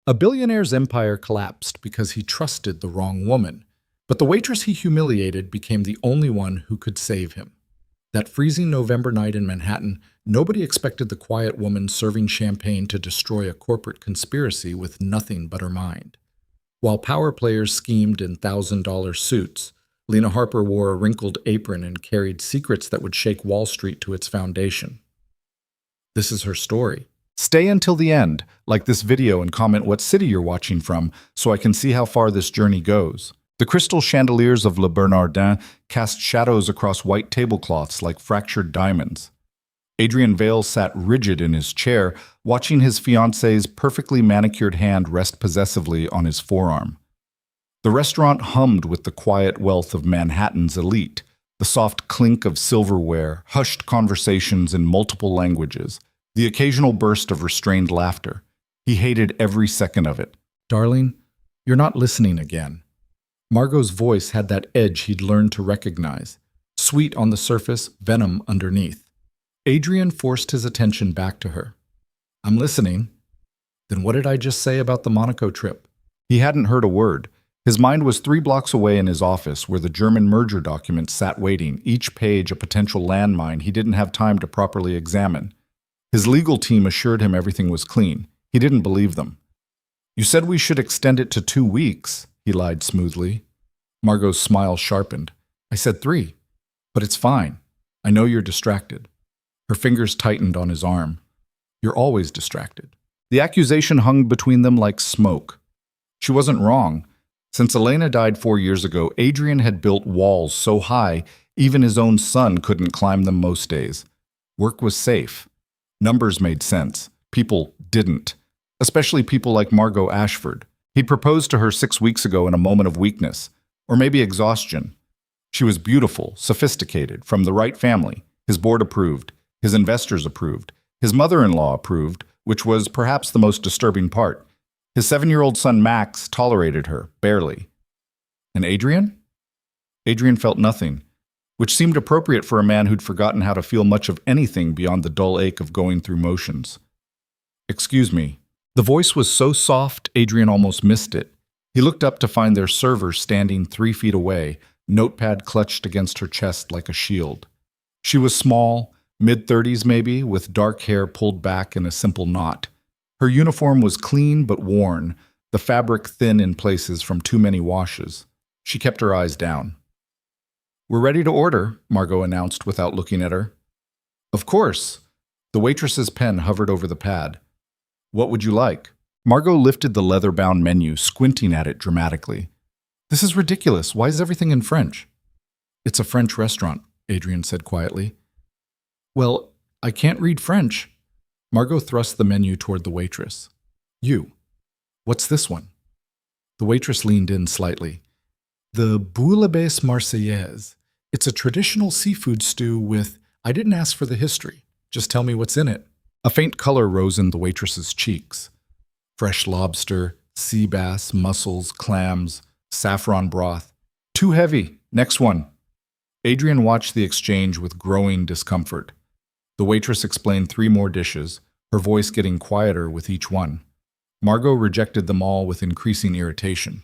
A billionaire's empire collapsed because he trusted the wrong woman, but the waitress he humiliated became the only one who could save him. That freezing November night in Manhattan, nobody expected the quiet woman serving champagne to destroy a corporate conspiracy with nothing but her mind. While power players schemed in $1,000 suits, Lena Harper wore a wrinkled apron and carried secrets that would shake Wall Street to its foundation. This is her story. Stay until the end, like this video, and comment what city you're watching from so I can see how far this journey goes. The crystal chandeliers of Le Bernardin cast shadows across white tablecloths like fractured diamonds. Adrian Vale sat rigid in his chair, watching his fiancée's perfectly manicured hand rest possessively on his forearm. The restaurant hummed with the quiet wealth of Manhattan's elite, the soft clink of silverware, hushed conversations in multiple languages, the occasional burst of restrained laughter. He hated every second of it. "Darling, you're not listening again." Margot's voice had that edge he'd learned to recognize, sweet on the surface, venom underneath. Adrian forced his attention back to her. "I'm listening." "Then what did I just say about the Monaco trip?" He hadn't heard a word. His mind was 3 blocks away in his office, where the German merger documents sat waiting, each page a potential landmine he didn't have time to properly examine. His legal team assured him everything was clean. He didn't believe them. "You said we should extend it to 2 weeks, he lied smoothly. Margot's smile sharpened. "I said 3. But it's fine. I know you're distracted." Her fingers tightened on his arm. "You're always distracted." The accusation hung between them like smoke. She wasn't wrong. Since Elena died 4 years ago, Adrian had built walls so high even his own son couldn't climb them most days. Work was safe. Numbers made sense. People didn't. Especially people like Margot Ashford. He'd proposed to her 6 weeks ago in a moment of weakness, or maybe exhaustion. She was beautiful, sophisticated, from the right family. His board approved. His investors approved. His mother-in-law approved, which was perhaps the most disturbing part. His 7-year-old son Max tolerated her, barely. And Adrian? Adrian felt nothing, which seemed appropriate for a man who'd forgotten how to feel much of anything beyond the dull ache of going through motions. "Excuse me." The voice was so soft, Adrian almost missed it. He looked up to find their server standing 3 feet away, notepad clutched against her chest like a shield. She was small, mid-30s maybe, with dark hair pulled back in a simple knot. Her uniform was clean but worn, the fabric thin in places from too many washes. She kept her eyes down. "We're ready to order," Margot announced without looking at her. "Of course." The waitress's pen hovered over the pad. "What would you like?" Margot lifted the leather-bound menu, squinting at it dramatically. "This is ridiculous. Why is everything in French?" "It's a French restaurant," Adrian said quietly. "Well, I can't read French." Margot thrust the menu toward the waitress. "You. What's this one?" The waitress leaned in slightly. "The bouillabaisse marseillaise. It's a traditional seafood stew with... I didn't ask for the history. Just tell me what's in it." A faint color rose in the waitress's cheeks. Fresh lobster, sea bass, mussels, clams, saffron broth. "Too heavy. Next one." Adrian watched the exchange with growing discomfort. The waitress explained 3 more dishes, her voice getting quieter with each one. Margot rejected them all with increasing irritation.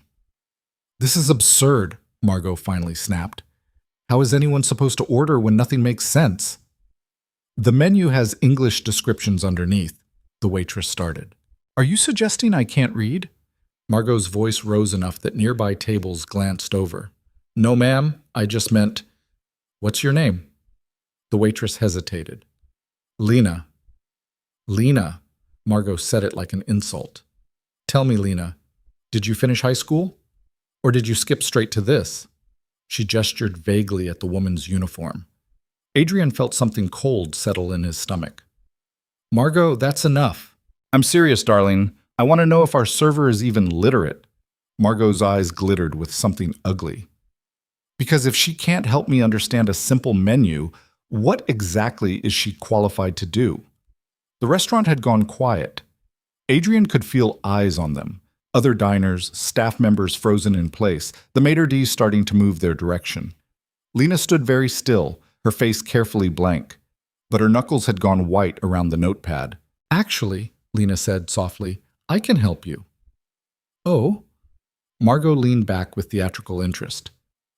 "This is absurd," Margot finally snapped. "How is anyone supposed to order when nothing makes sense?" "The menu has English descriptions underneath," the waitress started. "Are you suggesting I can't read?" Margot's voice rose enough that nearby tables glanced over. "No, ma'am, I just meant... What's your name?" The waitress hesitated. "Lena." "Lena," Margot said it like an insult. "Tell me, Lena, did you finish high school? Or did you skip straight to this?" She gestured vaguely at the woman's uniform. Adrian felt something cold settle in his stomach. "Margot, that's enough." "I'm serious, darling. I want to know if our server is even literate." Margot's eyes glittered with something ugly. "Because if she can't help me understand a simple menu, what exactly is she qualified to do?" The restaurant had gone quiet. Adrian could feel eyes on them. Other diners, staff members frozen in place, the maitre d' starting to move their direction. Lena stood very still, her face carefully blank, but her knuckles had gone white around the notepad. "Actually," Lena said softly, "I can help you." Oh? Margot leaned back with theatrical interest.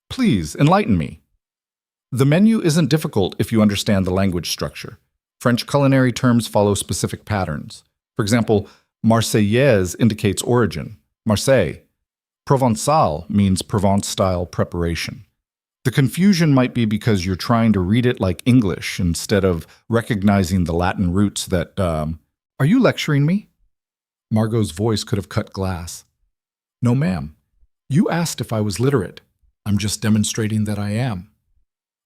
Please, enlighten me. The menu isn't difficult if you understand the language structure. French culinary terms follow specific patterns. For example, Marseillaise indicates origin, Marseille. Provençal means Provence-style preparation. The confusion might be because you're trying to read it like English instead of recognizing the Latin roots that, Are you lecturing me? Margot's voice could have cut glass. No, ma'am. You asked if I was literate. I'm just demonstrating that I am.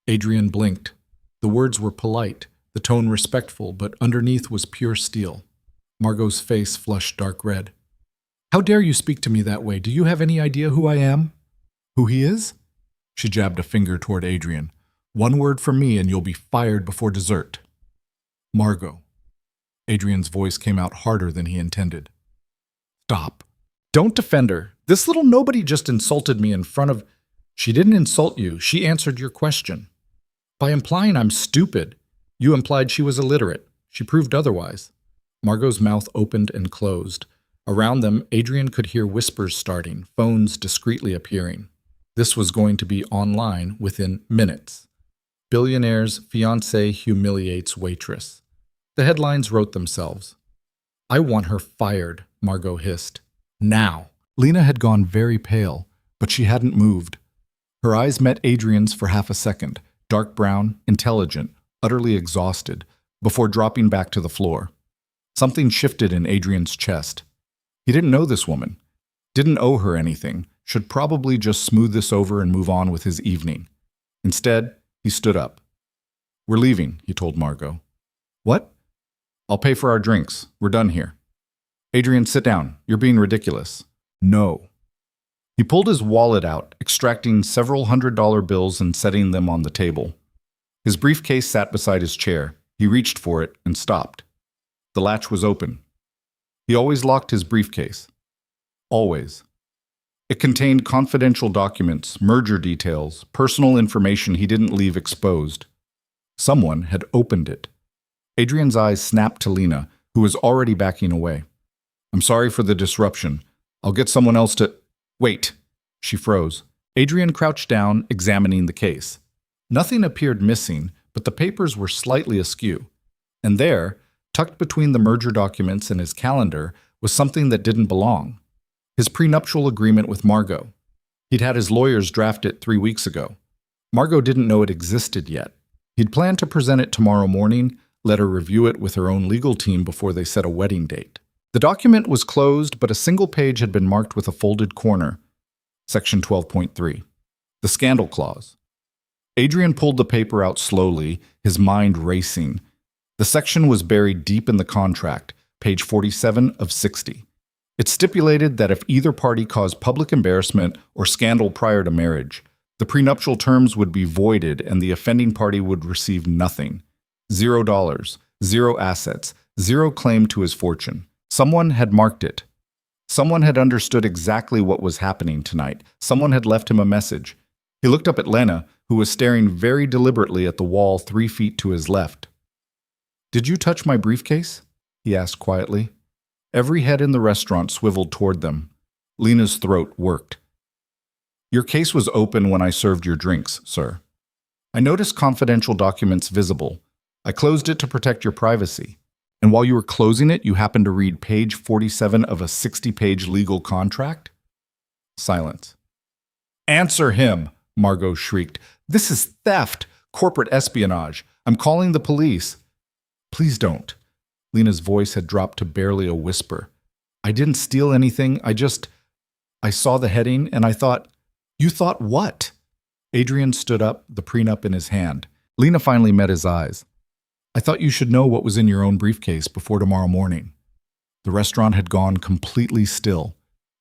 Adrian blinked. The words were polite, the tone respectful, but underneath was pure steel. Margot's face flushed dark red. How dare you speak to me that way? Do you have any idea who I am? Who he is? She jabbed a finger toward Adrian. One word from me and you'll be fired before dessert. Margot. Adrian's voice came out harder than he intended. Stop. Don't defend her. This little nobody just insulted me in front of... She didn't insult you. She answered your question. By implying I'm stupid, you implied she was illiterate. She proved otherwise. Margot's mouth opened and closed. Around them, Adrian could hear whispers starting, phones discreetly appearing. This was going to be online within minutes. Billionaire's fiancée humiliates waitress. The headlines wrote themselves. I want her fired, Margot hissed. Now. Lena had gone very pale, but she hadn't moved. Her eyes met Adrian's for half a second, dark brown, intelligent, utterly exhausted, before dropping back to the floor. Something shifted in Adrian's chest. He didn't know this woman, didn't owe her anything, should probably just smooth this over and move on with his evening. Instead, he stood up. We're leaving, he told Margot. What? I'll pay for our drinks. We're done here. Adrian, sit down. You're being ridiculous. No. He pulled his wallet out, extracting several $100 bills and setting them on the table. His briefcase sat beside his chair. He reached for it and stopped. The latch was open. He always locked his briefcase. Always. It contained confidential documents, merger details, personal information he didn't leave exposed. Someone had opened it. Adrian's eyes snapped to Lena, who was already backing away. I'm sorry for the disruption. I'll get someone else to... Wait. She froze. Adrian crouched down, examining the case. Nothing appeared missing, but the papers were slightly askew. And there, tucked between the merger documents and his calendar, was something that didn't belong. His prenuptial agreement with Margot. He'd had his lawyers draft it 3 weeks ago. Margot didn't know it existed yet. He'd planned to present it tomorrow morning, let her review it with her own legal team before they set a wedding date. The document was closed, but a single page had been marked with a folded corner. Section 12.3. The Scandal Clause. Adrian pulled the paper out slowly, his mind racing. The section was buried deep in the contract, page 47 of 60. It stipulated that if either party caused public embarrassment or scandal prior to marriage, the prenuptial terms would be voided and the offending party would receive nothing. $0, 0 assets, 0 claim to his fortune. Someone had marked it. Someone had understood exactly what was happening tonight. Someone had left him a message. He looked up at Lena, who was staring very deliberately at the wall 3 feet to his left. Did you touch my briefcase? He asked quietly. Every head in the restaurant swiveled toward them. Lena's throat worked. Your case was open when I served your drinks, sir. I noticed confidential documents visible. I closed it to protect your privacy. And while you were closing it, you happened to read page 47 of a 60-page legal contract? Silence. Answer him, Margot shrieked. This is theft, corporate espionage. I'm calling the police. Please don't. Lena's voice had dropped to barely a whisper. I didn't steal anything. I saw the heading and I thought, You thought what? Adrian stood up, the prenup in his hand. Lena finally met his eyes. I thought you should know what was in your own briefcase before tomorrow morning. The restaurant had gone completely still.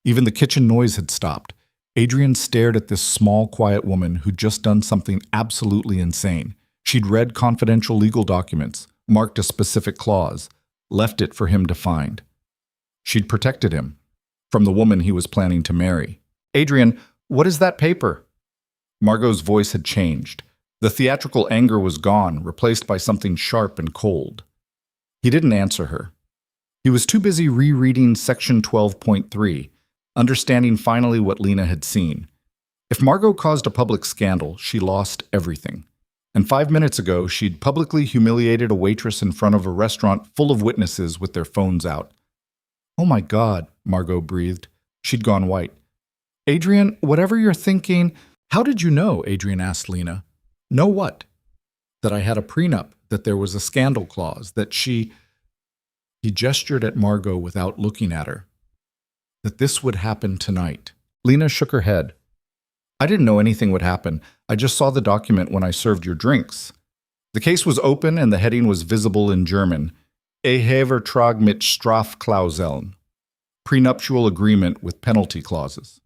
Even the kitchen noise had stopped. Adrian stared at this small, quiet woman who'd just done something absolutely insane. She'd read confidential legal documents, marked a specific clause, left it for him to find. She'd protected him from the woman he was planning to marry. Adrian, what is that paper? Margot's voice had changed. The theatrical anger was gone, replaced by something sharp and cold. He didn't answer her. He was too busy rereading Section 12.3, understanding finally what Lena had seen. If Margot caused a public scandal, she lost everything. And 5 minutes ago, she'd publicly humiliated a waitress in front of a restaurant full of witnesses with their phones out. "Oh my God," Margot breathed. She'd gone white. "Adrian, whatever you're thinking—" "How did you know?" Adrian asked Lena. "Know what?" "That I had a prenup, that there was a scandal clause, that she—" He gestured at Margot without looking at her. "That this would happen tonight." Lena shook her head. "I didn't know anything would happen. I just saw the document when I served your drinks." The case was open and the heading was visible in German. Ehevertrag mit Strafklauseln. Prenuptial agreement with penalty clauses.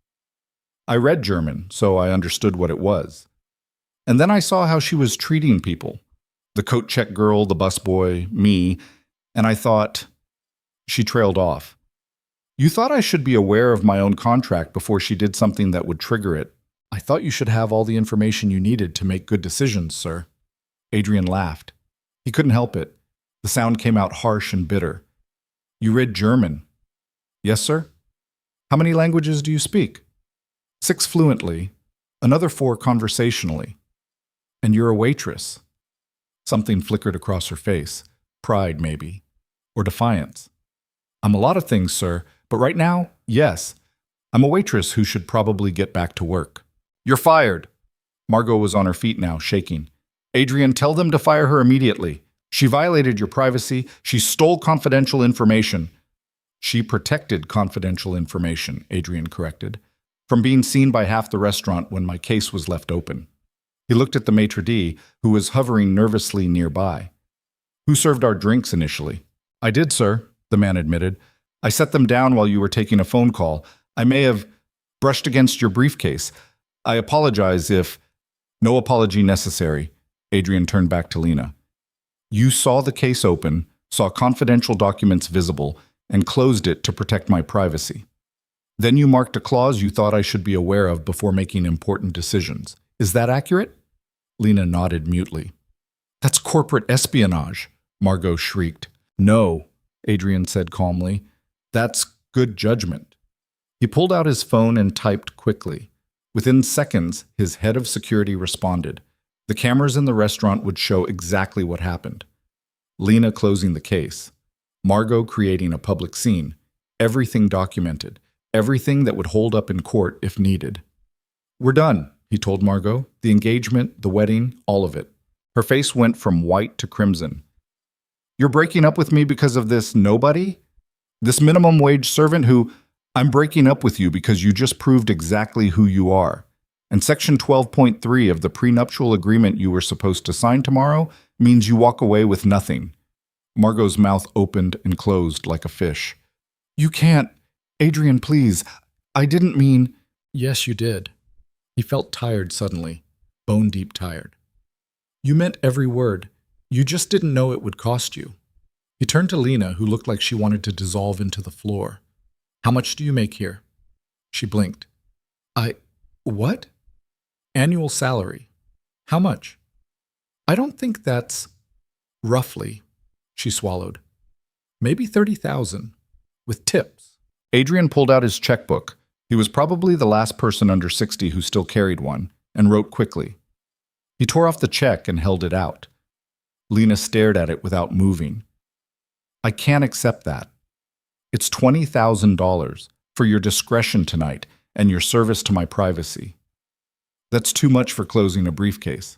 I read German, so I understood what it was. And then I saw how she was treating people. The coat check girl, the busboy, me, and I thought... She trailed off. "You thought I should be aware of my own contract before she did something that would trigger it. I thought you should have all the information you needed to make good decisions, sir." Adrian laughed. He couldn't help it. The sound came out harsh and bitter. "You read German?" "Yes, sir." "How many languages do you speak?" 6 fluently, another 4 conversationally. "And you're a waitress." Something flickered across her face. Pride, maybe. Or defiance. "I'm a lot of things, sir, but right now, yes. I'm a waitress who should probably get back to work." "You're fired." Margot was on her feet now, shaking. "Adrian, tell them to fire her immediately. She violated your privacy. She stole confidential information." "She protected confidential information," Adrian corrected, "from being seen by half the restaurant when my case was left open." He looked at the maitre d', who was hovering nervously nearby. "Who served our drinks initially?" "I did, sir," the man admitted. "I set them down while you were taking a phone call. I may have brushed against your briefcase. I apologize if—" "No apology necessary," Adrian turned back to Lena. "You saw the case open, saw confidential documents visible, and closed it to protect my privacy. Then you marked a clause you thought I should be aware of before making important decisions. Is that accurate?" Lena nodded mutely. "That's corporate espionage," Margot shrieked. "No," Adrian said calmly. "That's good judgment." He pulled out his phone and typed quickly. Within seconds, his head of security responded. The cameras in the restaurant would show exactly what happened. Lena closing the case. Margot creating a public scene. Everything documented. Everything that would hold up in court if needed. "We're done," he told Margot. "The engagement, the wedding, all of it." Her face went from white to crimson. "You're breaking up with me because of this nobody? This minimum wage servant who—" "I'm breaking up with you because you just proved exactly who you are. And Section 12.3 of the prenuptial agreement you were supposed to sign tomorrow means you walk away with nothing." Margot's mouth opened and closed like a fish. "You can't. Adrian, please. I didn't mean—" "Yes, you did." He felt tired suddenly, bone-deep tired. "You meant every word. You just didn't know it would cost you." He turned to Lena, who looked like she wanted to dissolve into the floor. "How much do you make here?" She blinked. What?" "Annual salary." "How much?" "I don't think that's—" "Roughly," she swallowed. "Maybe 30,000, with tips." Adrian pulled out his checkbook. He was probably the last person under 60 who still carried one, and wrote quickly. He tore off the check and held it out. Lena stared at it without moving. "I can't accept that. It's $20,000 for your discretion tonight and your service to my privacy. That's too much for closing a briefcase.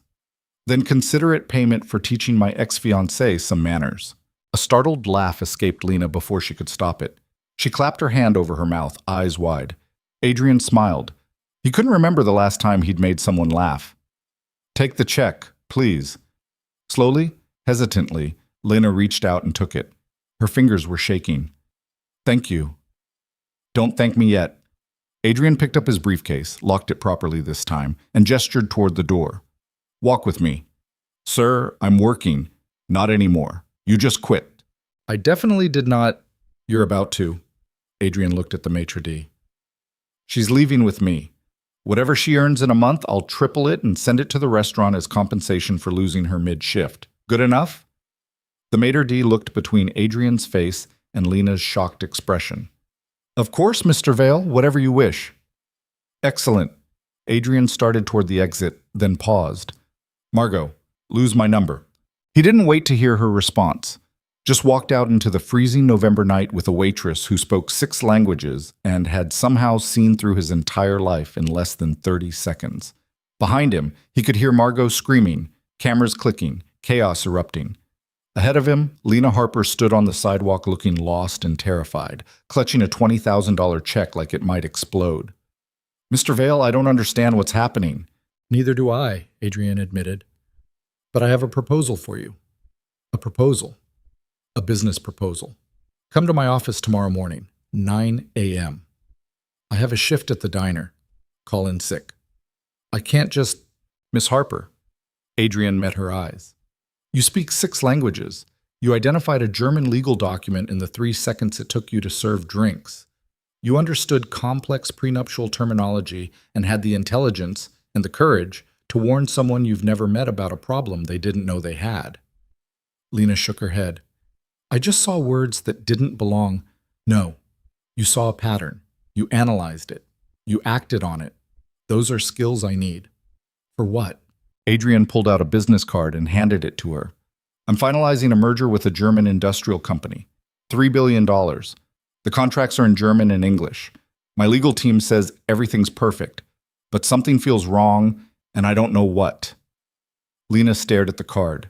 Then consider it payment for teaching my ex-fiancée some manners." A startled laugh escaped Lena before she could stop it. She clapped her hand over her mouth, eyes wide. Adrian smiled. He couldn't remember the last time he'd made someone laugh. "Take the check, please." Slowly, hesitantly, Lena reached out and took it. Her fingers were shaking. "Thank you." "Don't thank me yet." Adrian picked up his briefcase, locked it properly this time, and gestured toward the door. "Walk with me." "Sir, I'm working." "Not anymore. You just quit." "I definitely did not—" "You're about to." Adrian looked at the maitre d'. "She's leaving with me. Whatever she earns in a month, I'll triple it and send it to the restaurant as compensation for losing her mid-shift. Good enough?" The maitre d' looked between Adrian's face and Lena's shocked expression. Of course, Mr. Vale, whatever you wish. Excellent. Adrian started toward the exit, then paused. Margot, lose my number. He didn't wait to hear her response. Just walked out into the freezing November night with a waitress who spoke 6 languages and had somehow seen through his entire life in less than 30 seconds. Behind him, he could hear Margot screaming, cameras clicking, chaos erupting. Ahead of him, Lena Harper stood on the sidewalk looking lost and terrified, clutching a $20,000 check like it might explode. Mr. Vale, I don't understand what's happening. Neither do I, Adrian admitted. But I have a proposal for you. A proposal. A business proposal. Come to my office tomorrow morning, 9 a.m. I have a shift at the diner. Call in sick. I can't just... Miss Harper. Adrian met her eyes. You speak 6 languages. You identified a German legal document in the 3 seconds it took you to serve drinks. You understood complex prenuptial terminology and had the intelligence and the courage to warn someone you've never met about a problem they didn't know they had. Lena shook her head. I just saw words that didn't belong. No, you saw a pattern. You analyzed it. You acted on it. Those are skills I need. For what? Adrian pulled out a business card and handed it to her. I'm finalizing a merger with a German industrial company. $3 billion. The contracts are in German and English. My legal team says everything's perfect, but something feels wrong, and I don't know what. Lena stared at the card.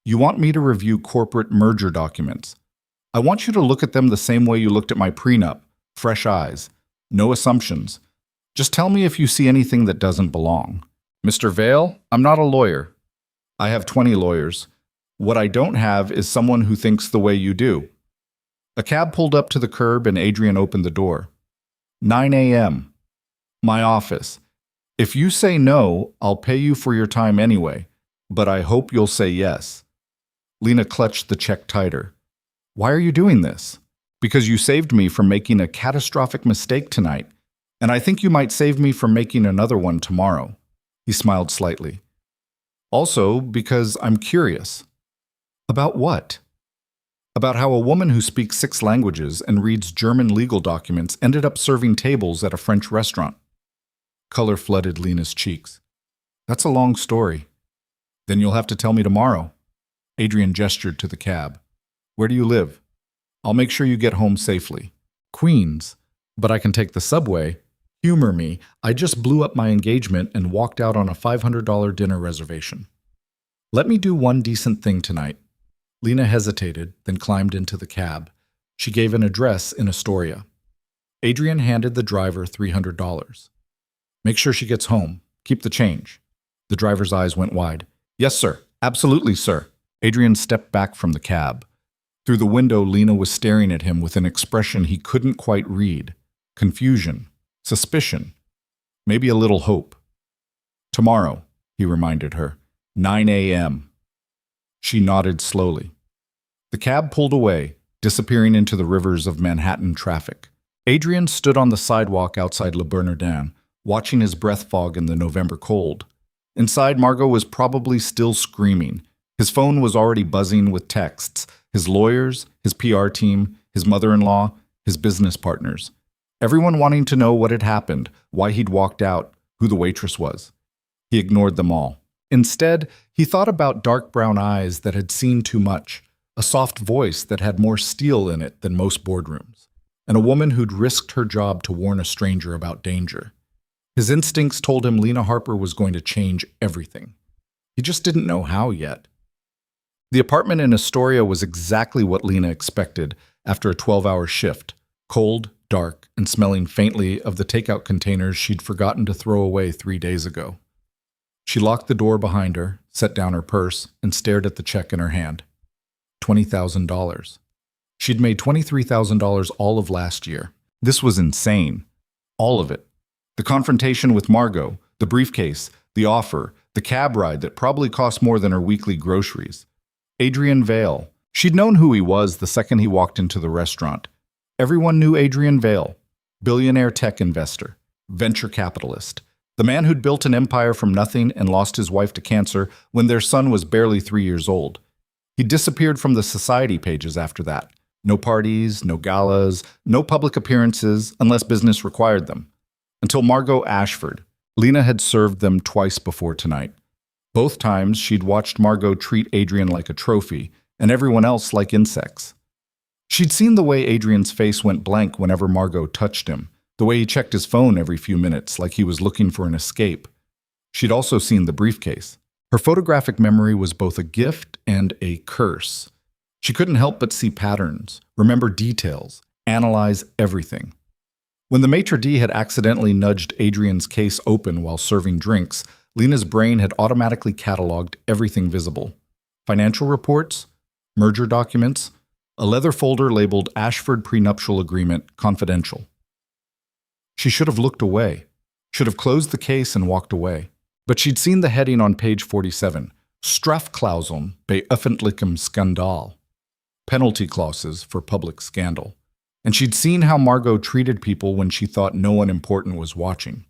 You want me to review corporate merger documents. I want you to look at them the same way you looked at my prenup, fresh eyes, no assumptions. Just tell me if you see anything that doesn't belong. Mr. Vale, I'm not a lawyer. I have 20 lawyers. What I don't have is someone who thinks the way you do. A cab pulled up to the curb and Adrian opened the door. 9 a.m. My office. If you say no, I'll pay you for your time anyway, but I hope you'll say yes. Lena clutched the check tighter. Why are you doing this? Because you saved me from making a catastrophic mistake tonight, and I think you might save me from making another one tomorrow. He smiled slightly. Also, because I'm curious. About what? About how a woman who speaks 6 languages and reads German legal documents ended up serving tables at a French restaurant. Color flooded Lena's cheeks. That's a long story. Then you'll have to tell me tomorrow. Adrian gestured to the cab. Where do you live? I'll make sure you get home safely. Queens. But I can take the subway. Humor me. I just blew up my engagement and walked out on a $500 dinner reservation. Let me do one decent thing tonight. Lena hesitated, then climbed into the cab. She gave an address in Astoria. Adrian handed the driver $300. Make sure she gets home. Keep the change. The driver's eyes went wide. Yes, sir. Absolutely, sir. Adrian stepped back from the cab. Through the window, Lena was staring at him with an expression he couldn't quite read. Confusion. Suspicion. Maybe a little hope. Tomorrow, he reminded her. 9 a.m. She nodded slowly. The cab pulled away, disappearing into the rivers of Manhattan traffic. Adrian stood on the sidewalk outside Le Bernardin, watching his breath fog in the November cold. Inside, Margot was probably still screaming. His phone was already buzzing with texts. His lawyers, his PR team, his mother-in-law, his business partners. Everyone wanting to know what had happened, why he'd walked out, who the waitress was. He ignored them all. Instead, he thought about dark brown eyes that had seen too much, a soft voice that had more steel in it than most boardrooms, and a woman who'd risked her job to warn a stranger about danger. His instincts told him Lena Harper was going to change everything. He just didn't know how yet. The apartment in Astoria was exactly what Lena expected after a 12-hour shift, cold, dark, and smelling faintly of the takeout containers she'd forgotten to throw away 3 days ago. She locked the door behind her, set down her purse, and stared at the check in her hand. $20,000. She'd made $23,000 all of last year. This was insane. All of it. The confrontation with Margot, the briefcase, the offer, the cab ride that probably cost more than her weekly groceries. Adrian Vale. She'd known who he was the second he walked into the restaurant. Everyone knew Adrian Vale. Billionaire tech investor. Venture capitalist. The man who'd built an empire from nothing and lost his wife to cancer when their son was barely 3 years old. He disappeared from the society pages after that, No parties, no galas, no public appearances unless business required them. Until Margot Ashford. Lena had served them twice before tonight. Both times she'd watched Margot treat Adrian like a trophy and everyone else like insects. She'd seen the way Adrian's face went blank whenever Margot touched him, the way he checked his phone every few minutes like he was looking for an escape. She'd also seen the briefcase. Her photographic memory was both a gift and a curse. She couldn't help but see patterns, remember details, analyze everything. When the maitre d' had accidentally nudged Adrian's case open while serving drinks, Lena's brain had automatically cataloged everything visible. Financial reports, merger documents, a leather folder labeled Ashford Prenuptial Agreement, Confidential. She should have looked away, should have closed the case and walked away. But she'd seen the heading on page 47, Strafklauseln bei öffentlichem Skandal, penalty clauses for public scandal. And she'd seen how Margot treated people when she thought no one important was watching.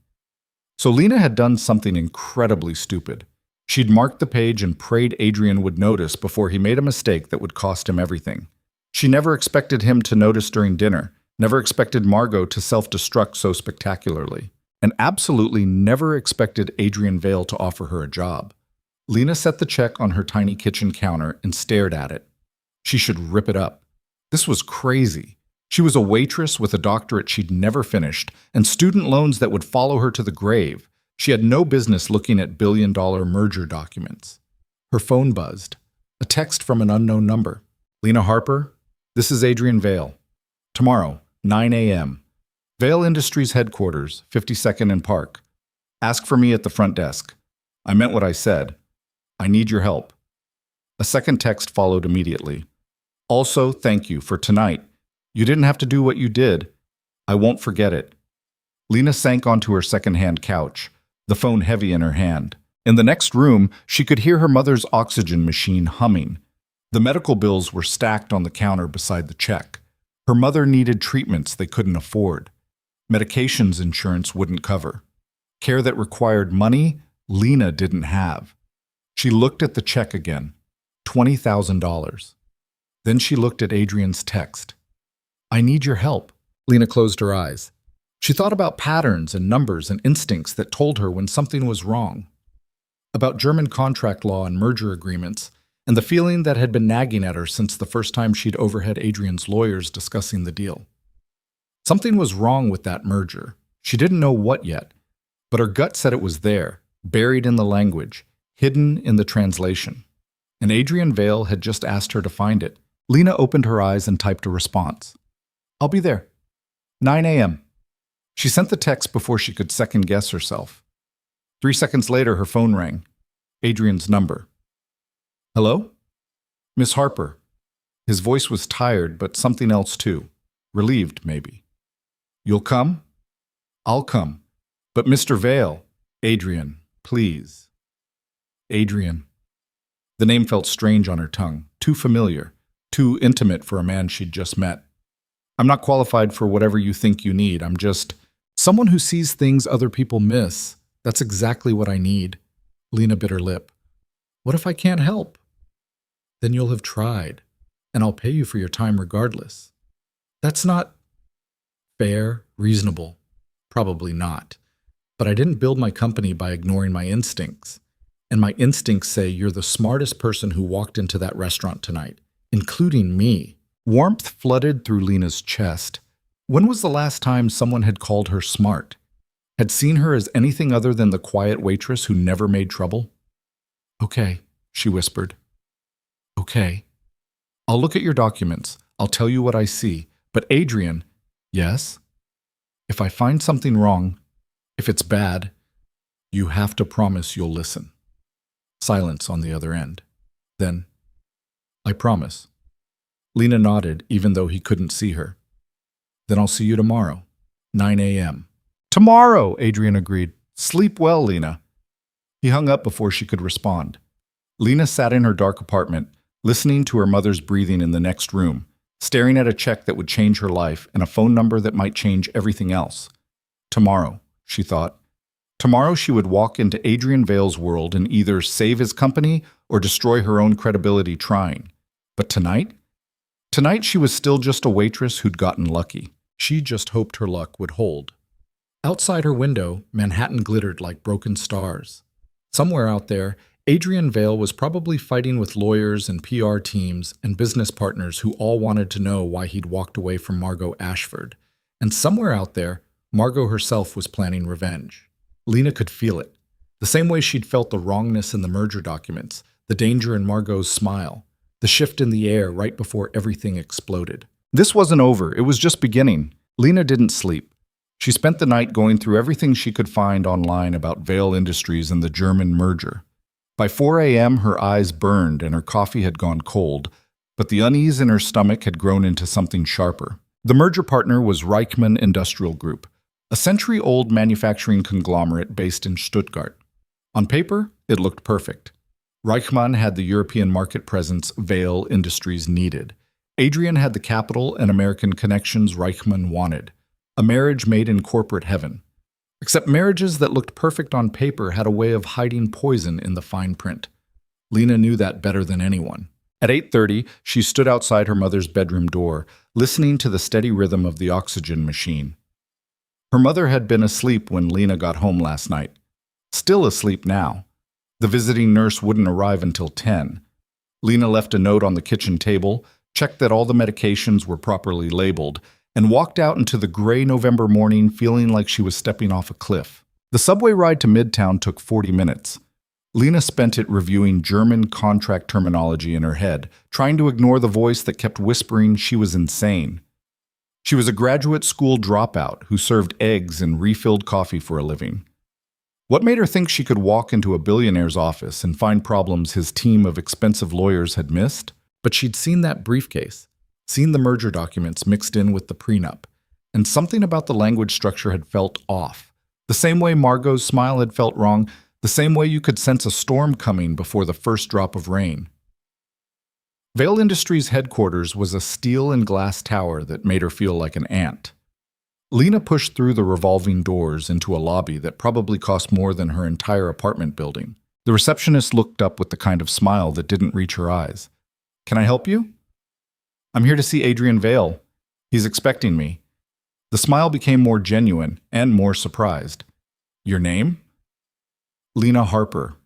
So Lena had done something incredibly stupid. She'd marked the page and prayed Adrian would notice before he made a mistake that would cost him everything. She never expected him to notice during dinner, never expected Margot to self-destruct so spectacularly, and absolutely never expected Adrian Vale to offer her a job. Lena set the check on her tiny kitchen counter and stared at it. She should rip it up. This was crazy. She was a waitress with a doctorate she'd never finished and student loans that would follow her to the grave. She had no business looking at billion-dollar merger documents. Her phone buzzed. A text from an unknown number. Lena Harper, this is Adrian Vale. Tomorrow, 9 a.m. Vale Industries headquarters, 52nd and Park. Ask for me at the front desk. I meant what I said. I need your help. A second text followed immediately. Also, thank you for tonight. You didn't have to do what you did. I won't forget it. Lena sank onto her second-hand couch, the phone heavy in her hand. In the next room, she could hear her mother's oxygen machine humming. The medical bills were stacked on the counter beside the check. Her mother needed treatments they couldn't afford. Medications insurance wouldn't cover. Care that required money, Lena didn't have. She looked at the check again. $20,000. Then she looked at Adrian's text. I need your help. Lena closed her eyes. She thought about patterns and numbers and instincts that told her when something was wrong. About German contract law and merger agreements, and the feeling that had been nagging at her since the first time she'd overheard Adrian's lawyers discussing the deal. Something was wrong with that merger. She didn't know what yet, but her gut said it was there, buried in the language, hidden in the translation. And Adrian Vale had just asked her to find it. Lena opened her eyes and typed a response. I'll be there. 9 a.m. She sent the text before she could second-guess herself. 3 seconds later, her phone rang. Adrian's number. Hello? Miss Harper. His voice was tired, but something else too. Relieved, maybe. You'll come? I'll come. But Mr. Vale, Adrian, please. Adrian. The name felt strange on her tongue, too familiar, too intimate for a man she'd just met. I'm not qualified for whatever you think you need. I'm just someone who sees things other people miss. That's exactly what I need. Lena bit her lip. What if I can't help? Then you'll have tried, and I'll pay you for your time regardless. That's not fair, reasonable. Probably not. But I didn't build my company by ignoring my instincts. And my instincts say you're the smartest person who walked into that restaurant tonight, including me. Warmth flooded through Lena's chest. When was the last time someone had called her smart? Had seen her as anything other than the quiet waitress who never made trouble? Okay, she whispered. Okay. I'll look at your documents. I'll tell you what I see. But Adrian, yes? If I find something wrong, if it's bad, you have to promise you'll listen. Silence on the other end. Then, I promise. Lena nodded, even though he couldn't see her. Then I'll see you tomorrow, 9 a.m. Tomorrow, Adrian agreed. Sleep well, Lena. He hung up before she could respond. Lena sat in her dark apartment, listening to her mother's breathing in the next room, staring at a check that would change her life and a phone number that might change everything else. Tomorrow, she thought. Tomorrow she would walk into Adrian Vale's world and either save his company or destroy her own credibility trying. But tonight? Tonight she was still just a waitress who'd gotten lucky. She just hoped her luck would hold. Outside her window, Manhattan glittered like broken stars. Somewhere out there, Adrian Vale was probably fighting with lawyers and PR teams and business partners who all wanted to know why he'd walked away from Margot Ashford. And somewhere out there, Margot herself was planning revenge. Lena could feel it. The same way she'd felt the wrongness in the merger documents, the danger in Margot's smile, the shift in the air right before everything exploded. This wasn't over, it was just beginning. Lena didn't sleep. She spent the night going through everything she could find online about Vale Industries and the German merger. By 4 a.m., her eyes burned and her coffee had gone cold, but the unease in her stomach had grown into something sharper. The merger partner was Reichmann Industrial Group, a century-old manufacturing conglomerate based in Stuttgart. On paper, it looked perfect. Reichmann had the European market presence Vale Industries needed. Adrian had the capital and American connections Reichmann wanted. A marriage made in corporate heaven. Except marriages that looked perfect on paper had a way of hiding poison in the fine print. Lena knew that better than anyone. At 8:30, she stood outside her mother's bedroom door, listening to the steady rhythm of the oxygen machine. Her mother had been asleep when Lena got home last night. Still asleep now. The visiting nurse wouldn't arrive until 10. Lena left a note on the kitchen table, checked that all the medications were properly labeled, and walked out into the gray November morning feeling like she was stepping off a cliff. The subway ride to Midtown took 40 minutes. Lena spent it reviewing German contract terminology in her head, trying to ignore the voice that kept whispering she was insane. She was a graduate school dropout who served eggs and refilled coffee for a living. What made her think she could walk into a billionaire's office and find problems his team of expensive lawyers had missed? But she'd seen that briefcase, seen the merger documents mixed in with the prenup, and something about the language structure had felt off. The same way Margot's smile had felt wrong, the same way you could sense a storm coming before the first drop of rain. Vale Industries' headquarters was a steel and glass tower that made her feel like an ant. Lena pushed through the revolving doors into a lobby that probably cost more than her entire apartment building. The receptionist looked up with the kind of smile that didn't reach her eyes. "Can I help you?" "I'm here to see Adrian Vale. He's expecting me." The smile became more genuine and more surprised. "Your name?" "Lena Harper."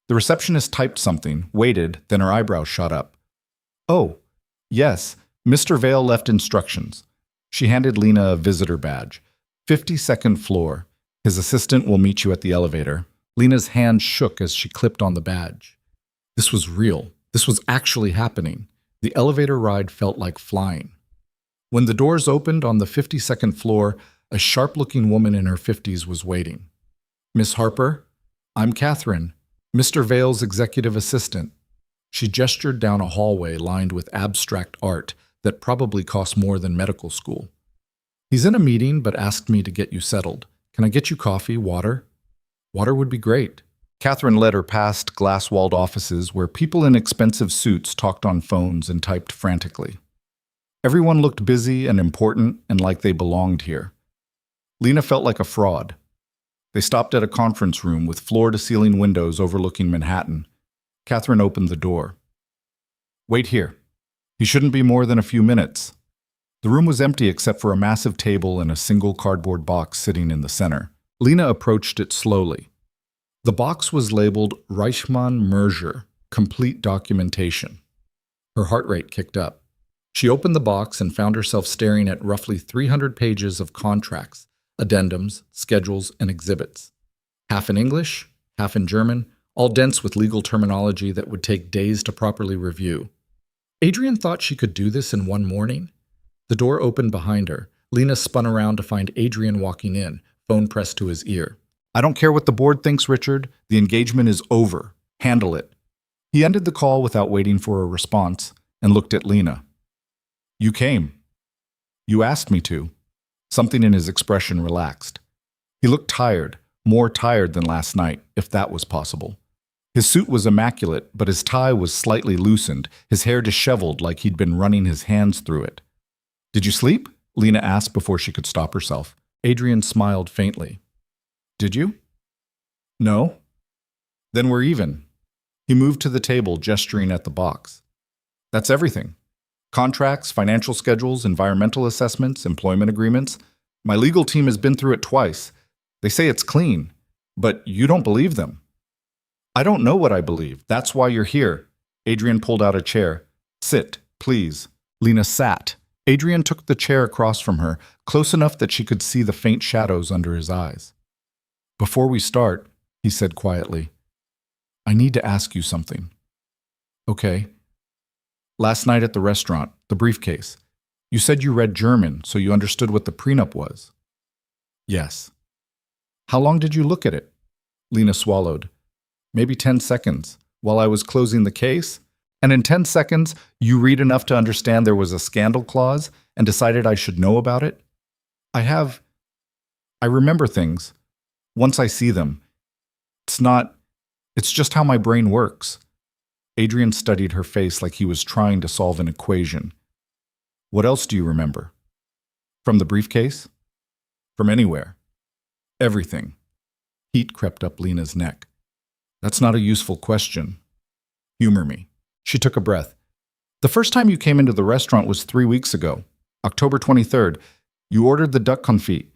The receptionist typed something, waited, then her eyebrows shot up. "Oh, yes, Mr. Vale left instructions." She handed Lena a visitor badge. 52nd floor. His assistant will meet you at the elevator. Lena's hand shook as she clipped on the badge. This was real. This was actually happening. The elevator ride felt like flying. When the doors opened on the 52nd floor, a sharp-looking woman in her 50s was waiting. "Miss Harper, I'm Catherine, Mr. Vale's executive assistant." She gestured down a hallway lined with abstract art that probably cost more than medical school. "He's in a meeting but asked me to get you settled. Can I get you coffee, water?" "Water would be great." Catherine led her past glass-walled offices where people in expensive suits talked on phones and typed frantically. Everyone looked busy and important and like they belonged here. Lena felt like a fraud. They stopped at a conference room with floor-to-ceiling windows overlooking Manhattan. Catherine opened the door. "Wait here. He shouldn't be more than a few minutes." The room was empty except for a massive table and a single cardboard box sitting in the center. Lena approached it slowly. The box was labeled Reichmann Merger, Complete Documentation. Her heart rate kicked up. She opened the box and found herself staring at roughly 300 pages of contracts, addendums, schedules, and exhibits. Half in English, half in German, all dense with legal terminology that would take days to properly review. Adrian thought she could do this in one morning. The door opened behind her. Lena spun around to find Adrian walking in, phone pressed to his ear. "I don't care what the board thinks, Richard. The engagement is over. Handle it." He ended the call without waiting for a response and looked at Lena. "You came. You asked me to." Something in his expression relaxed. He looked tired, more tired than last night, if that was possible. His suit was immaculate, but his tie was slightly loosened, his hair disheveled like he'd been running his hands through it. "Did you sleep?" Lena asked before she could stop herself. Adrian smiled faintly. "Did you?" "No." "Then we're even." He moved to the table, gesturing at the box. "That's everything. Contracts, financial schedules, environmental assessments, employment agreements. My legal team has been through it twice. They say it's clean, but you don't believe them. I don't know what I believe. That's why you're here. Adrian pulled out a chair. Sit, please. Lena sat. Adrian took the chair across from her, close enough that she could see the faint shadows under his eyes. Before we start, he said quietly, I need to ask you something. Okay. Last night at the restaurant, the briefcase. You said you read German, so you understood what the prenup was. Yes. How long did you look at it? Lena swallowed. Maybe 10 seconds, while I was closing the case. And in 10 seconds, you read enough to understand there was a scandal clause and decided I should know about it? I remember things. Once I see them. It's just how my brain works. Adrian studied her face like he was trying to solve an equation. What else do you remember? From the briefcase? From anywhere? Everything. Heat crept up Lena's neck. That's not a useful question. Humor me. She took a breath. The first time you came into the restaurant was 3 weeks ago, October 23rd. You ordered the duck confit.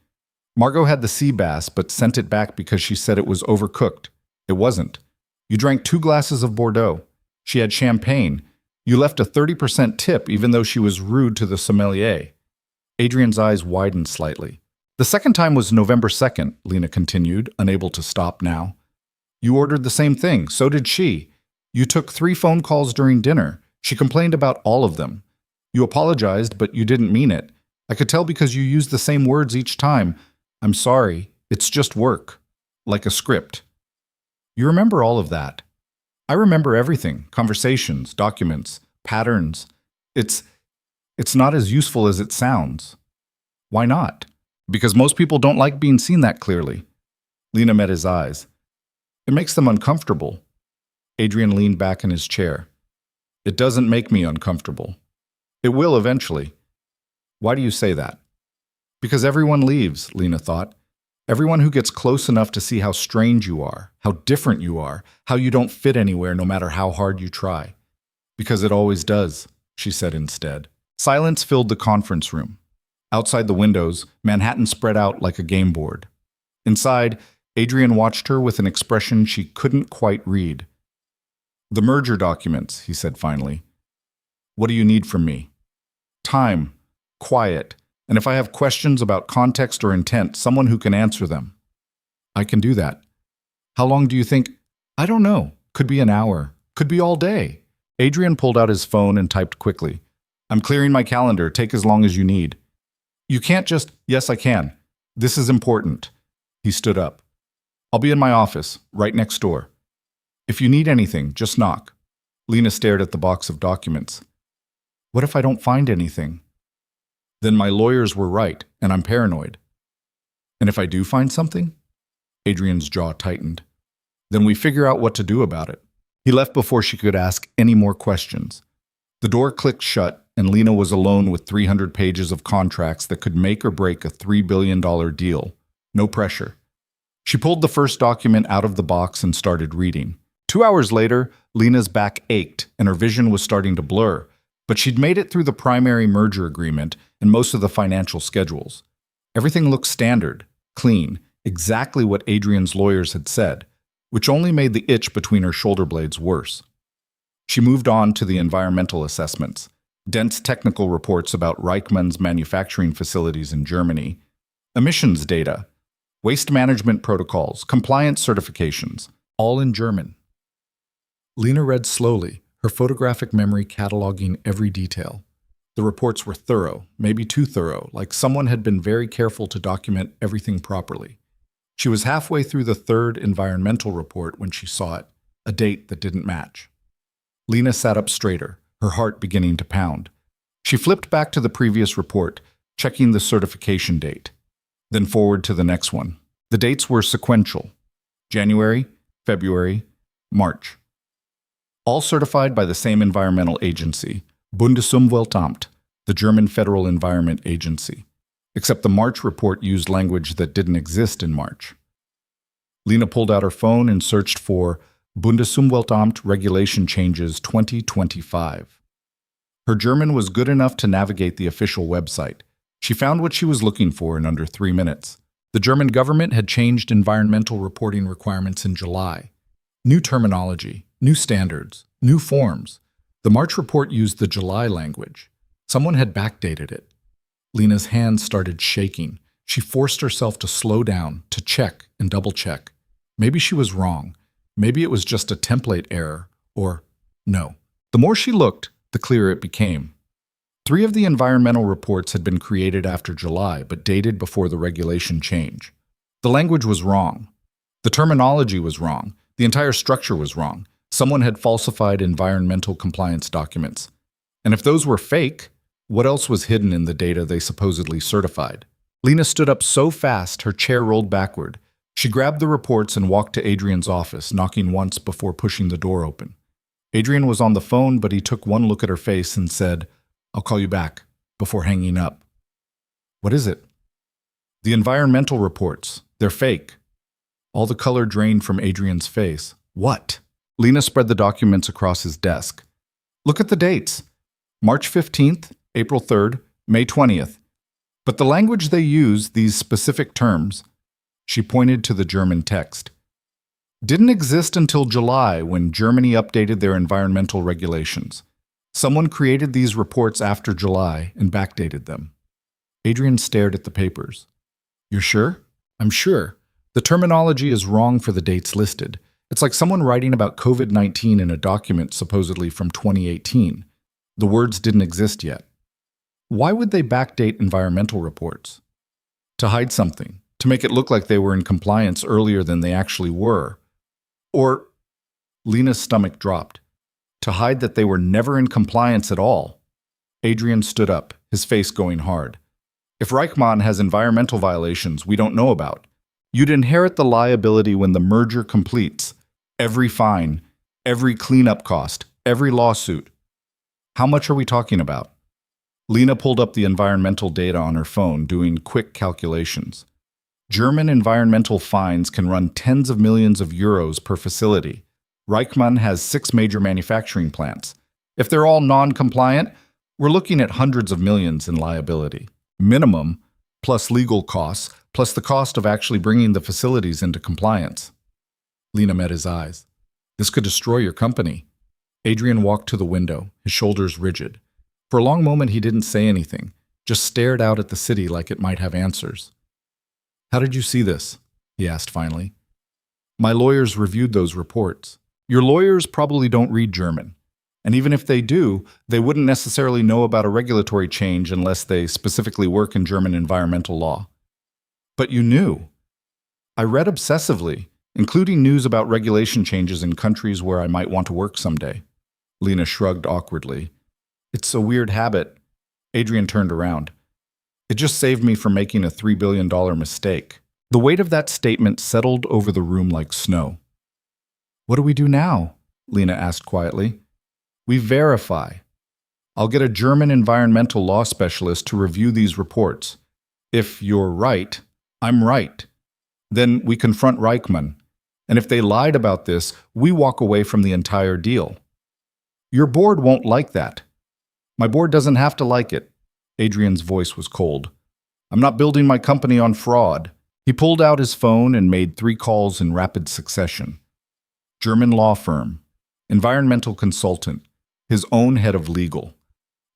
Margot had the sea bass, but sent it back because she said it was overcooked. It wasn't. You drank 2 glasses of Bordeaux. She had champagne. You left a 30% tip even though she was rude to the sommelier. Adrian's eyes widened slightly. The second time was November 2nd, Lena continued, unable to stop now. You ordered the same thing. So did she. You took 3 phone calls during dinner. She complained about all of them. You apologized, but you didn't mean it. I could tell because you used the same words each time. I'm sorry. It's just work. Like a script. You remember all of that. I remember everything. Conversations, documents, patterns. It's not as useful as it sounds. Why not? Because most people don't like being seen that clearly. Lena met his eyes. It makes them uncomfortable. Adrian leaned back in his chair. It doesn't make me uncomfortable. It will eventually. Why do you say that? Because everyone leaves, Lena thought. Everyone who gets close enough to see how strange you are, how different you are, how you don't fit anywhere no matter how hard you try. Because it always does, she said instead. Silence filled the conference room. Outside the windows, Manhattan spread out like a game board. Inside, Adrian watched her with an expression she couldn't quite read. The merger documents, he said finally. What do you need from me? Time, quiet, and if I have questions about context or intent, someone who can answer them. I can do that. How long do you think? I don't know. Could be an hour. Could be all day. Adrian pulled out his phone and typed quickly. I'm clearing my calendar. Take as long as you need. You can't just, yes, I can. This is important. He stood up. I'll be in my office, right next door. If you need anything, just knock. Lena stared at the box of documents. What if I don't find anything? Then my lawyers were right, and I'm paranoid. And if I do find something? Adrian's jaw tightened. Then we figure out what to do about it. He left before she could ask any more questions. The door clicked shut, and Lena was alone with 300 pages of contracts that could make or break a $3 billion deal. No pressure. She pulled the first document out of the box and started reading. 2 hours later, Lena's back ached and her vision was starting to blur, but she'd made it through the primary merger agreement and most of the financial schedules. Everything looked standard, clean, exactly what Adrian's lawyers had said, which only made the itch between her shoulder blades worse. She moved on to the environmental assessments, dense technical reports about Reichmann's manufacturing facilities in Germany, emissions data, waste management protocols, compliance certifications, all in German. Lena read slowly, her photographic memory cataloging every detail. The reports were thorough, maybe too thorough, like someone had been very careful to document everything properly. She was halfway through the 3rd environmental report when she saw it, a date that didn't match. Lena sat up straighter, her heart beginning to pound. She flipped back to the previous report, checking the certification date, then forward to the next one. The dates were sequential: January, February, March. All certified by the same environmental agency, Bundesumweltamt, the German Federal Environment Agency, except the March report used language that didn't exist in March. Lena pulled out her phone and searched for Bundesumweltamt Regulation Changes 2025. Her German was good enough to navigate the official website. She found what she was looking for in under 3 minutes. The German government had changed environmental reporting requirements in July. New terminology, new standards, new forms. The March report used the July language. Someone had backdated it. Lena's hands started shaking. She forced herself to slow down, to check and double-check. Maybe she was wrong. Maybe it was just a template error. Or, no. The more she looked, the clearer it became. 3 of the environmental reports had been created after July, but dated before the regulation change. The language was wrong. The terminology was wrong. The entire structure was wrong. Someone had falsified environmental compliance documents. And if those were fake, what else was hidden in the data they supposedly certified? Lena stood up so fast her chair rolled backward. She grabbed the reports and walked to Adrian's office, knocking once before pushing the door open. Adrian was on the phone, but he took one look at her face and said, "I'll call you back," before hanging up. "What is it?" "The environmental reports. They're fake." All the color drained from Adrian's face. "What?" Lena spread the documents across his desk. "Look at the dates. March 15th, April 3rd, May 20th. But the language they use, these specific terms," she pointed to the German text, "didn't exist until July when Germany updated their environmental regulations. Someone created these reports after July and backdated them." Adrian stared at the papers. "You're sure?" "I'm sure. The terminology is wrong for the dates listed. It's like someone writing about COVID-19 in a document supposedly from 2018. The words didn't exist yet." "Why would they backdate environmental reports?" "To hide something, to make it look like they were in compliance earlier than they actually were. Or," Lena's stomach dropped, "to hide that they were never in compliance at all." Adrian stood up, his face going hard. "If Reichmann has environmental violations we don't know about, you'd inherit the liability when the merger completes. Every fine, every cleanup cost, every lawsuit. How much are we talking about?" Lena pulled up the environmental data on her phone, doing quick calculations. German environmental fines can run tens of millions of euros per facility. Reichmann has 6 major manufacturing plants. If they're all non-compliant, we're looking at hundreds of millions in liability. Minimum, plus legal costs, plus the cost of actually bringing the facilities into compliance. Lena met his eyes. "This could destroy your company." Adrian walked to the window, his shoulders rigid. For a long moment he didn't say anything, just stared out at the city like it might have answers. "How did you see this?" he asked finally. "My lawyers reviewed those reports. Your lawyers probably don't read German. And even if they do, they wouldn't necessarily know about a regulatory change unless they specifically work in German environmental law." "But you knew." "I read obsessively, including news about regulation changes in countries where I might want to work someday." Lena shrugged awkwardly. "It's a weird habit." Adrian turned around. "It just saved me from making a $3 billion mistake." The weight of that statement settled over the room like snow. "What do we do now?" Lena asked quietly. "We verify. I'll get a German environmental law specialist to review these reports. If you're right, I'm right. Then we confront Reichmann. And if they lied about this, we walk away from the entire deal. Your board won't like that." "My board doesn't have to like it." Adrian's voice was cold. "I'm not building my company on fraud." He pulled out his phone and made 3 calls in rapid succession. German law firm, environmental consultant, his own head of legal.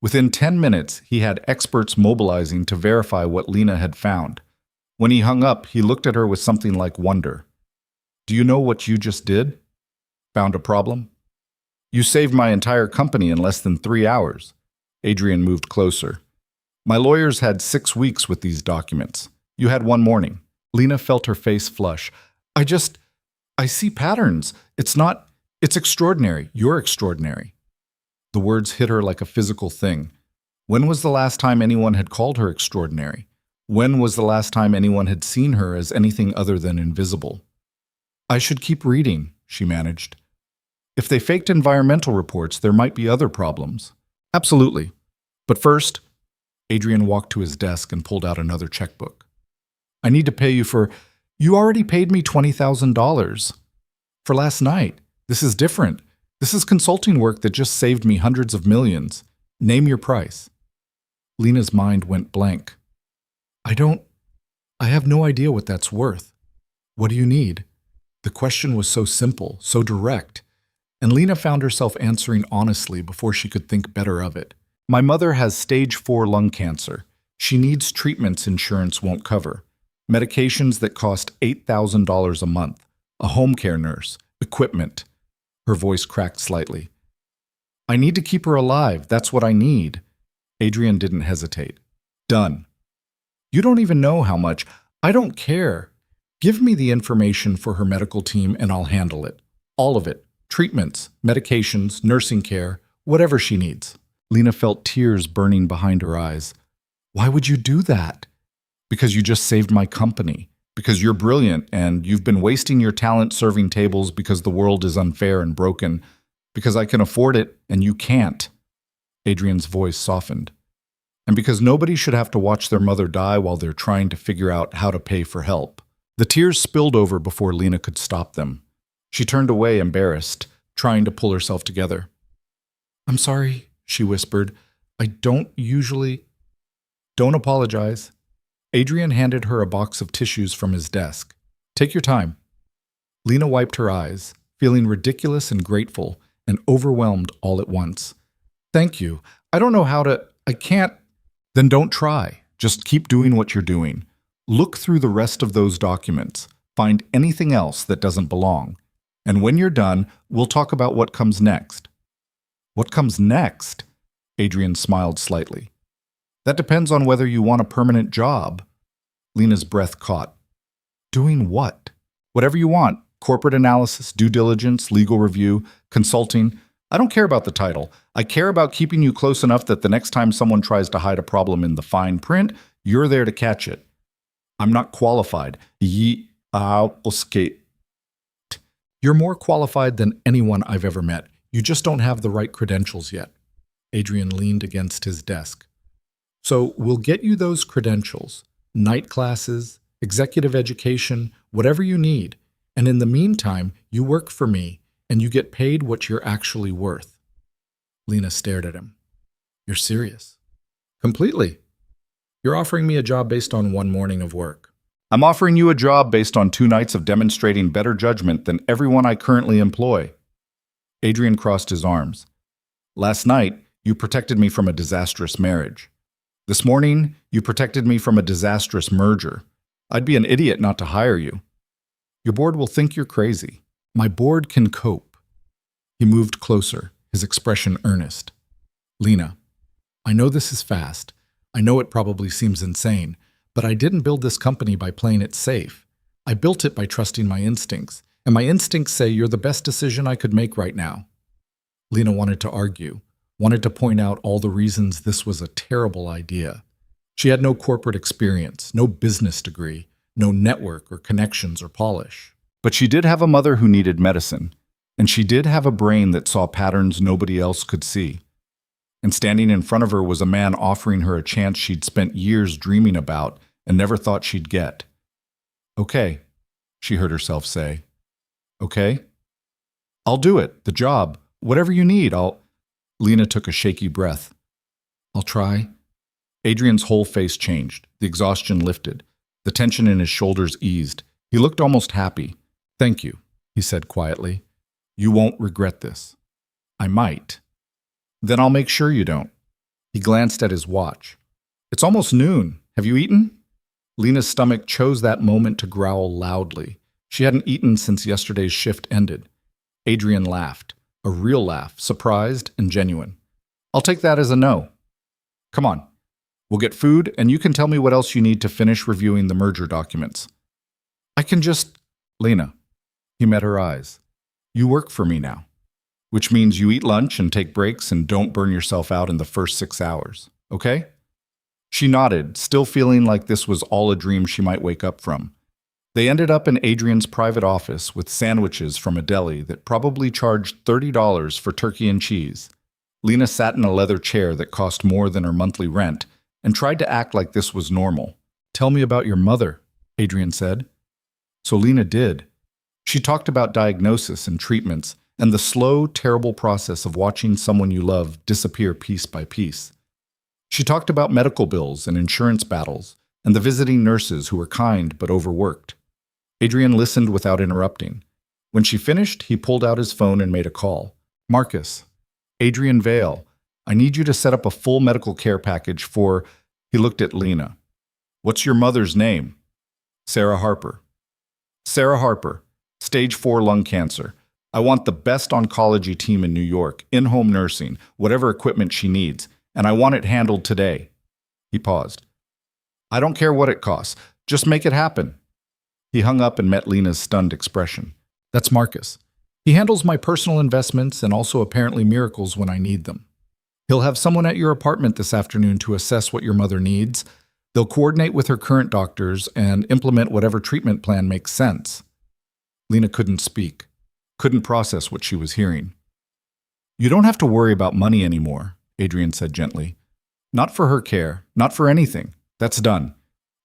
Within 10 minutes, he had experts mobilizing to verify what Lena had found. When he hung up, he looked at her with something like wonder. "Do you know what you just did?" "Found a problem?" "You saved my entire company in less than 3 hours." Adrian moved closer. "My lawyers had 6 weeks with these documents. You had 1 morning." Lena felt her face flush. I see patterns. It's extraordinary. You're extraordinary." The words hit her like a physical thing. When was the last time anyone had called her extraordinary? When was the last time anyone had seen her as anything other than invisible? "I should keep reading," she managed. "If they faked environmental reports, there might be other problems." "Absolutely. But first," Adrian walked to his desk and pulled out another checkbook. "I need to pay you for... You already paid me $20,000. For last night. This is different. This is consulting work that just saved me hundreds of millions." Name your price. Lena's mind went blank. I have no idea what that's worth. What do you need? The question was so simple, so direct, and Lena found herself answering honestly before she could think better of it. My mother has stage 4 lung cancer. She needs treatments insurance won't cover. Medications that cost $8,000 a month. A home care nurse. Equipment. Her voice cracked slightly. I need to keep her alive. That's what I need. Adrian didn't hesitate. Done. You don't even know how much. I don't care. Give me the information for her medical team and I'll handle it. All of it. Treatments, medications, nursing care, whatever she needs. Lena felt tears burning behind her eyes. Why would you do that? Because you just saved my company. Because you're brilliant and you've been wasting your talent serving tables because the world is unfair and broken. Because I can afford it and you can't. Adrian's voice softened. And because nobody should have to watch their mother die while they're trying to figure out how to pay for help. The tears spilled over before Lena could stop them. She turned away, embarrassed, trying to pull herself together. I'm sorry, she whispered. I don't usually... Don't apologize. Adrian handed her a box of tissues from his desk. Take your time. Lena wiped her eyes, feeling ridiculous and grateful and overwhelmed all at once. Thank you. I don't know how to... I can't... Then don't try. Just keep doing what you're doing. Look through the rest of those documents. Find anything else that doesn't belong. And when you're done, we'll talk about what comes next. What comes next? Adrian smiled slightly. That depends on whether you want a permanent job. Lena's breath caught. Doing what? Whatever you want. Corporate analysis, due diligence, legal review, consulting. I don't care about the title. I care about keeping you close enough that the next time someone tries to hide a problem in the fine print, you're there to catch it. I'm not qualified. You're more qualified than anyone I've ever met. You just don't have the right credentials yet. Adrian leaned against his desk. So we'll get you those credentials, night classes, executive education, whatever you need. And in the meantime, you work for me and you get paid what you're actually worth. Lena stared at him. You're serious? Completely. You're offering me a job based on one morning of work. I'm offering you a job based on 2 nights of demonstrating better judgment than everyone I currently employ. Adrian crossed his arms. Last night, you protected me from a disastrous marriage. This morning, you protected me from a disastrous merger. I'd be an idiot not to hire you. Your board will think you're crazy. My board can cope. He moved closer, his expression earnest. Lena, I know this is fast. I know it probably seems insane, but I didn't build this company by playing it safe. I built it by trusting my instincts, and my instincts say you're the best decision I could make right now. Lena wanted to argue, wanted to point out all the reasons this was a terrible idea. She had no corporate experience, no business degree, no network or connections or polish. But she did have a mother who needed medicine, and she did have a brain that saw patterns nobody else could see. And standing in front of her was a man offering her a chance she'd spent years dreaming about and never thought she'd get. Okay, she heard herself say. Okay? I'll do it, the job, whatever you need, Lena took a shaky breath. I'll try. Adrian's whole face changed. The exhaustion lifted. The tension in his shoulders eased. He looked almost happy. Thank you, he said quietly. You won't regret this. I might. Then I'll make sure you don't. He glanced at his watch. It's almost noon. Have you eaten? Lena's stomach chose that moment to growl loudly. She hadn't eaten since yesterday's shift ended. Adrian laughed. A real laugh, surprised and genuine. I'll take that as a no. Come on. We'll get food, and you can tell me what else you need to finish reviewing the merger documents. I can just... Lena. He met her eyes. You work for me now. Which means you eat lunch and take breaks and don't burn yourself out in the first 6 hours. Okay? She nodded, still feeling like this was all a dream she might wake up from. They ended up in Adrian's private office with sandwiches from a deli that probably charged $30 for turkey and cheese. Lena sat in a leather chair that cost more than her monthly rent and tried to act like this was normal. Tell me about your mother, Adrian said. So Lena did. She talked about diagnosis and treatments and the slow, terrible process of watching someone you love disappear piece by piece. She talked about medical bills and insurance battles, and the visiting nurses who were kind but overworked. Adrian listened without interrupting. When she finished, he pulled out his phone and made a call. Marcus, Adrian Vale, I need you to set up a full medical care package for... He looked at Lena. What's your mother's name? Sarah Harper. Sarah Harper, stage 4 lung cancer. I want the best oncology team in New York, in-home nursing, whatever equipment she needs, and I want it handled today. He paused. I don't care what it costs. Just make it happen. He hung up and met Lena's stunned expression. That's Marcus. He handles my personal investments and also apparently miracles when I need them. He'll have someone at your apartment this afternoon to assess what your mother needs. They'll coordinate with her current doctors and implement whatever treatment plan makes sense. Lena couldn't speak, couldn't process what she was hearing. You don't have to worry about money anymore, Adrian said gently. Not for her care, not for anything. That's done.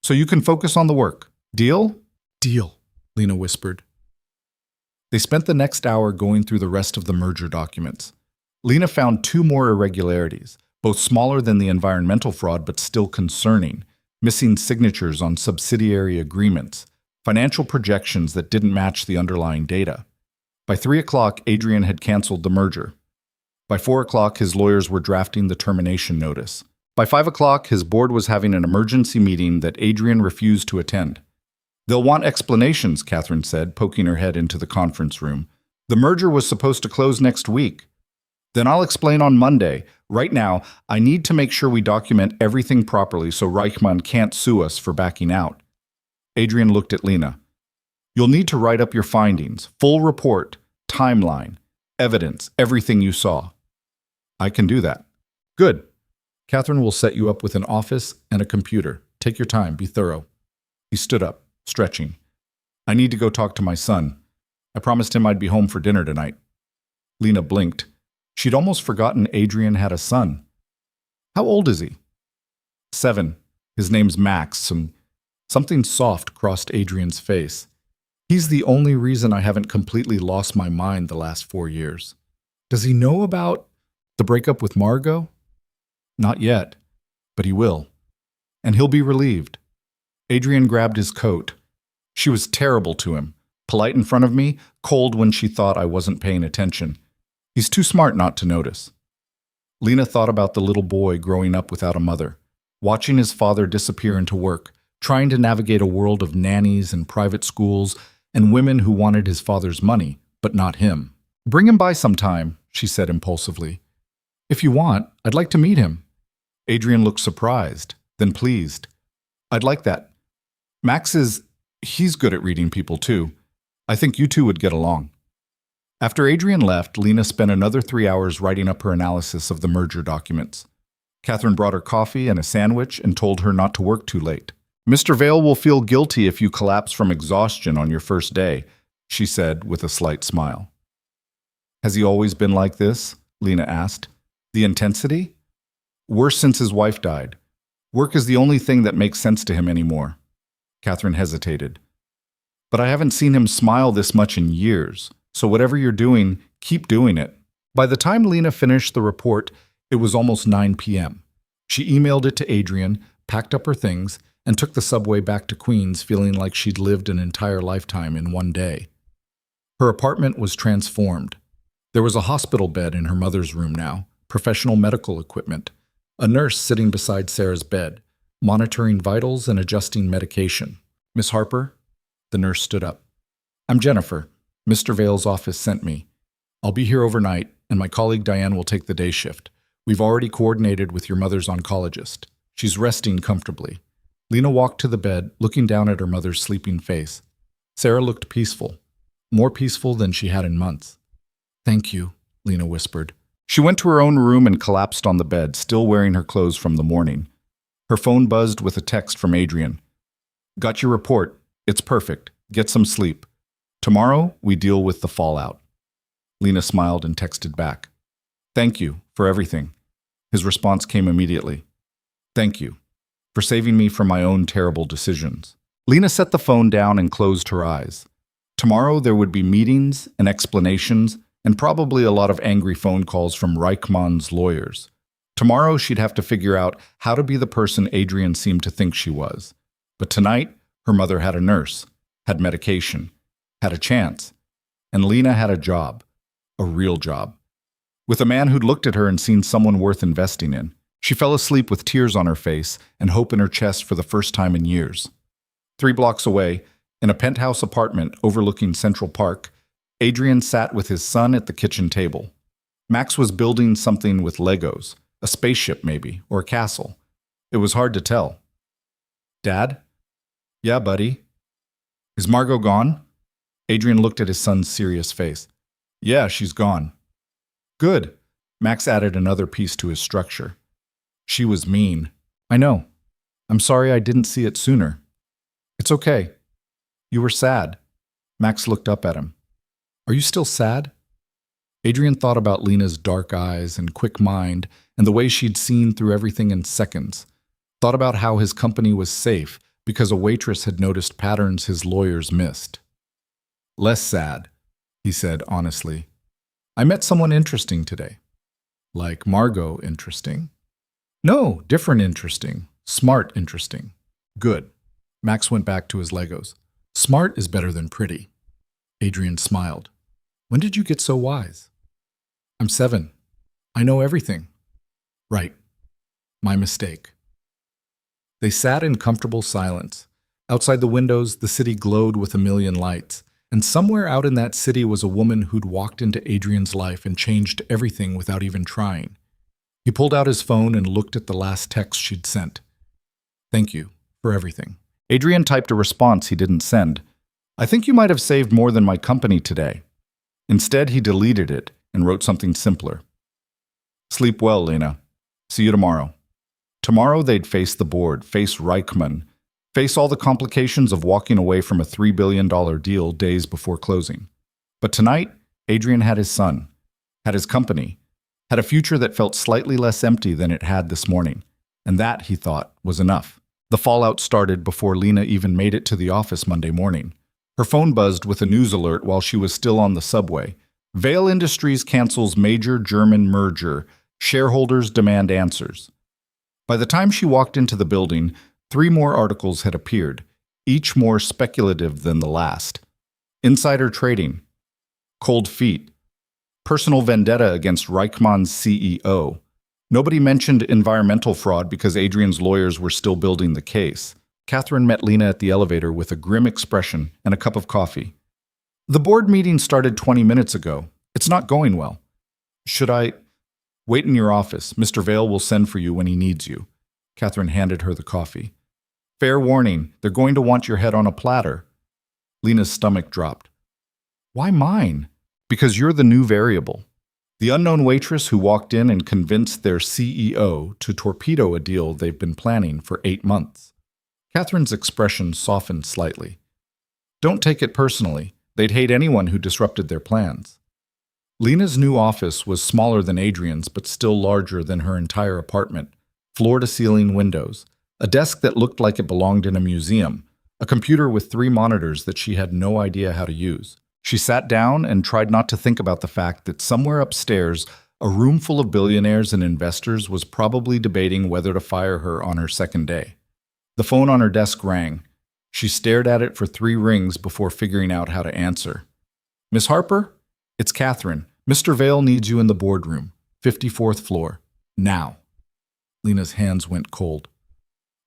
So you can focus on the work. Deal? Deal, Lena whispered. They spent the next hour going through the rest of the merger documents. Lena found 2 more irregularities, both smaller than the environmental fraud but still concerning, missing signatures on subsidiary agreements, financial projections that didn't match the underlying data. By 3 o'clock, Adrian had canceled the merger. By 4 o'clock, his lawyers were drafting the termination notice. By 5 o'clock, his board was having an emergency meeting that Adrian refused to attend. They'll want explanations, Catherine said, poking her head into the conference room. The merger was supposed to close next week. Then I'll explain on Monday. Right now, I need to make sure we document everything properly so Reichmann can't sue us for backing out. Adrian looked at Lena. You'll need to write up your findings, full report, timeline, evidence, everything you saw. I can do that. Good. Catherine will set you up with an office and a computer. Take your time, be thorough. He stood up, stretching. I need to go talk to my son. I promised him I'd be home for dinner tonight. Lena blinked. She'd almost forgotten Adrian had a son. How old is he? 7. His name's Max. Something soft crossed Adrian's face. He's the only reason I haven't completely lost my mind the last 4 years. Does he know about the breakup with Margot? Not yet, but he will. And he'll be relieved. Adrian grabbed his coat. She was terrible to him, polite in front of me, cold when she thought I wasn't paying attention. He's too smart not to notice. Lena thought about the little boy growing up without a mother, watching his father disappear into work, trying to navigate a world of nannies and private schools and women who wanted his father's money, but not him. Bring him by sometime, she said impulsively. If you want, I'd like to meet him. Adrian looked surprised, then pleased. I'd like that. He's good at reading people too. I think you two would get along. After Adrian left, Lena spent another 3 hours writing up her analysis of the merger documents. Catherine brought her coffee and a sandwich and told her not to work too late. Mr. Vale will feel guilty if you collapse from exhaustion on your first day, she said with a slight smile. Has he always been like this? Lena asked. The intensity? Worse since his wife died. Work is the only thing that makes sense to him anymore. Catherine hesitated. But I haven't seen him smile this much in years. So whatever you're doing, keep doing it. By the time Lena finished the report, it was almost 9 p.m. She emailed it to Adrian, packed up her things, and took the subway back to Queens feeling like she'd lived an entire lifetime in one day. Her apartment was transformed. There was a hospital bed in her mother's room now, professional medical equipment, a nurse sitting beside Sarah's bed, monitoring vitals and adjusting medication. Miss Harper? The nurse stood up. I'm Jennifer. Mr. Vale's office sent me. I'll be here overnight, and my colleague Diane will take the day shift. We've already coordinated with your mother's oncologist. She's resting comfortably. Lena walked to the bed, looking down at her mother's sleeping face. Sarah looked peaceful, more peaceful than she had in months. Thank you, Lena whispered. She went to her own room and collapsed on the bed, still wearing her clothes from the morning. Her phone buzzed with a text from Adrian. Got your report. It's perfect. Get some sleep. Tomorrow, we deal with the fallout. Lena smiled and texted back. Thank you for everything. His response came immediately. Thank you for saving me from my own terrible decisions. Lena set the phone down and closed her eyes. Tomorrow there would be meetings and explanations, and probably a lot of angry phone calls from Reichmann's lawyers. Tomorrow she'd have to figure out how to be the person Adrian seemed to think she was. But tonight, her mother had a nurse, had medication, had a chance, and Lena had a job, a real job, with a man who'd looked at her and seen someone worth investing in. She fell asleep with tears on her face and hope in her chest for the first time in years. 3 blocks away, in a penthouse apartment overlooking Central Park, Adrian sat with his son at the kitchen table. Max was building something with Legos, a spaceship maybe, or a castle. It was hard to tell. "Dad?" "Yeah, buddy." "Is Margot gone?" Adrian looked at his son's serious face. "Yeah, she's gone." "Good." Max added another piece to his structure. "She was mean." "I know. I'm sorry I didn't see it sooner." "It's okay. You were sad." Max looked up at him. "Are you still sad?" Adrian thought about Lena's dark eyes and quick mind and the way she'd seen through everything in seconds. Thought about how his company was safe because a waitress had noticed patterns his lawyers missed. "Less sad," he said honestly. "I met someone interesting today." "Like Margot interesting?" "No, different interesting. Smart interesting." "Good." Max went back to his Legos. "Smart is better than pretty." Adrian smiled. "When did you get so wise?" "I'm 7. I know everything." "Right. My mistake." They sat in comfortable silence. Outside the windows, the city glowed with a million lights, and somewhere out in that city was a woman who'd walked into Adrian's life and changed everything without even trying. He pulled out his phone and looked at the last text she'd sent. "Thank you for everything." Adrian typed a response he didn't send. "I think you might have saved more than my company today." Instead, he deleted it and wrote something simpler. "Sleep well, Lena. See you tomorrow." Tomorrow they'd face the board, face Reichmann, face all the complications of walking away from a $3 billion deal days before closing. But tonight, Adrian had his son, had his company, had a future that felt slightly less empty than it had this morning. And that, he thought, was enough. The fallout started before Lena even made it to the office Monday morning. Her phone buzzed with a news alert while she was still on the subway. Vail Industries cancels major German merger. Shareholders demand answers. By the time she walked into the building, 3 more articles had appeared, each more speculative than the last. Insider trading, cold feet, personal vendetta against Reichmann's CEO. Nobody mentioned environmental fraud because Adrian's lawyers were still building the case. Catherine met Lena at the elevator with a grim expression and a cup of coffee. "The board meeting started 20 minutes ago. It's not going well." "Should I—" "Wait in your office. Mr. Vail will send for you when he needs you." Catherine handed her the coffee. "Fair warning, they're going to want your head on a platter." Lena's stomach dropped. "Why mine?" "Because you're the new variable. The unknown waitress who walked in and convinced their CEO to torpedo a deal they've been planning for 8 months. Catherine's expression softened slightly. "Don't take it personally. They'd hate anyone who disrupted their plans." Lena's new office was smaller than Adrian's, but still larger than her entire apartment. Floor-to-ceiling windows, a desk that looked like it belonged in a museum, a computer with 3 monitors that she had no idea how to use. She sat down and tried not to think about the fact that somewhere upstairs, a room full of billionaires and investors was probably debating whether to fire her on her second day. The phone on her desk rang. She stared at it for 3 rings before figuring out how to answer. "Miss Harper? It's Catherine. Mr. Vail needs you in the boardroom, 54th floor. Now." Lena's hands went cold.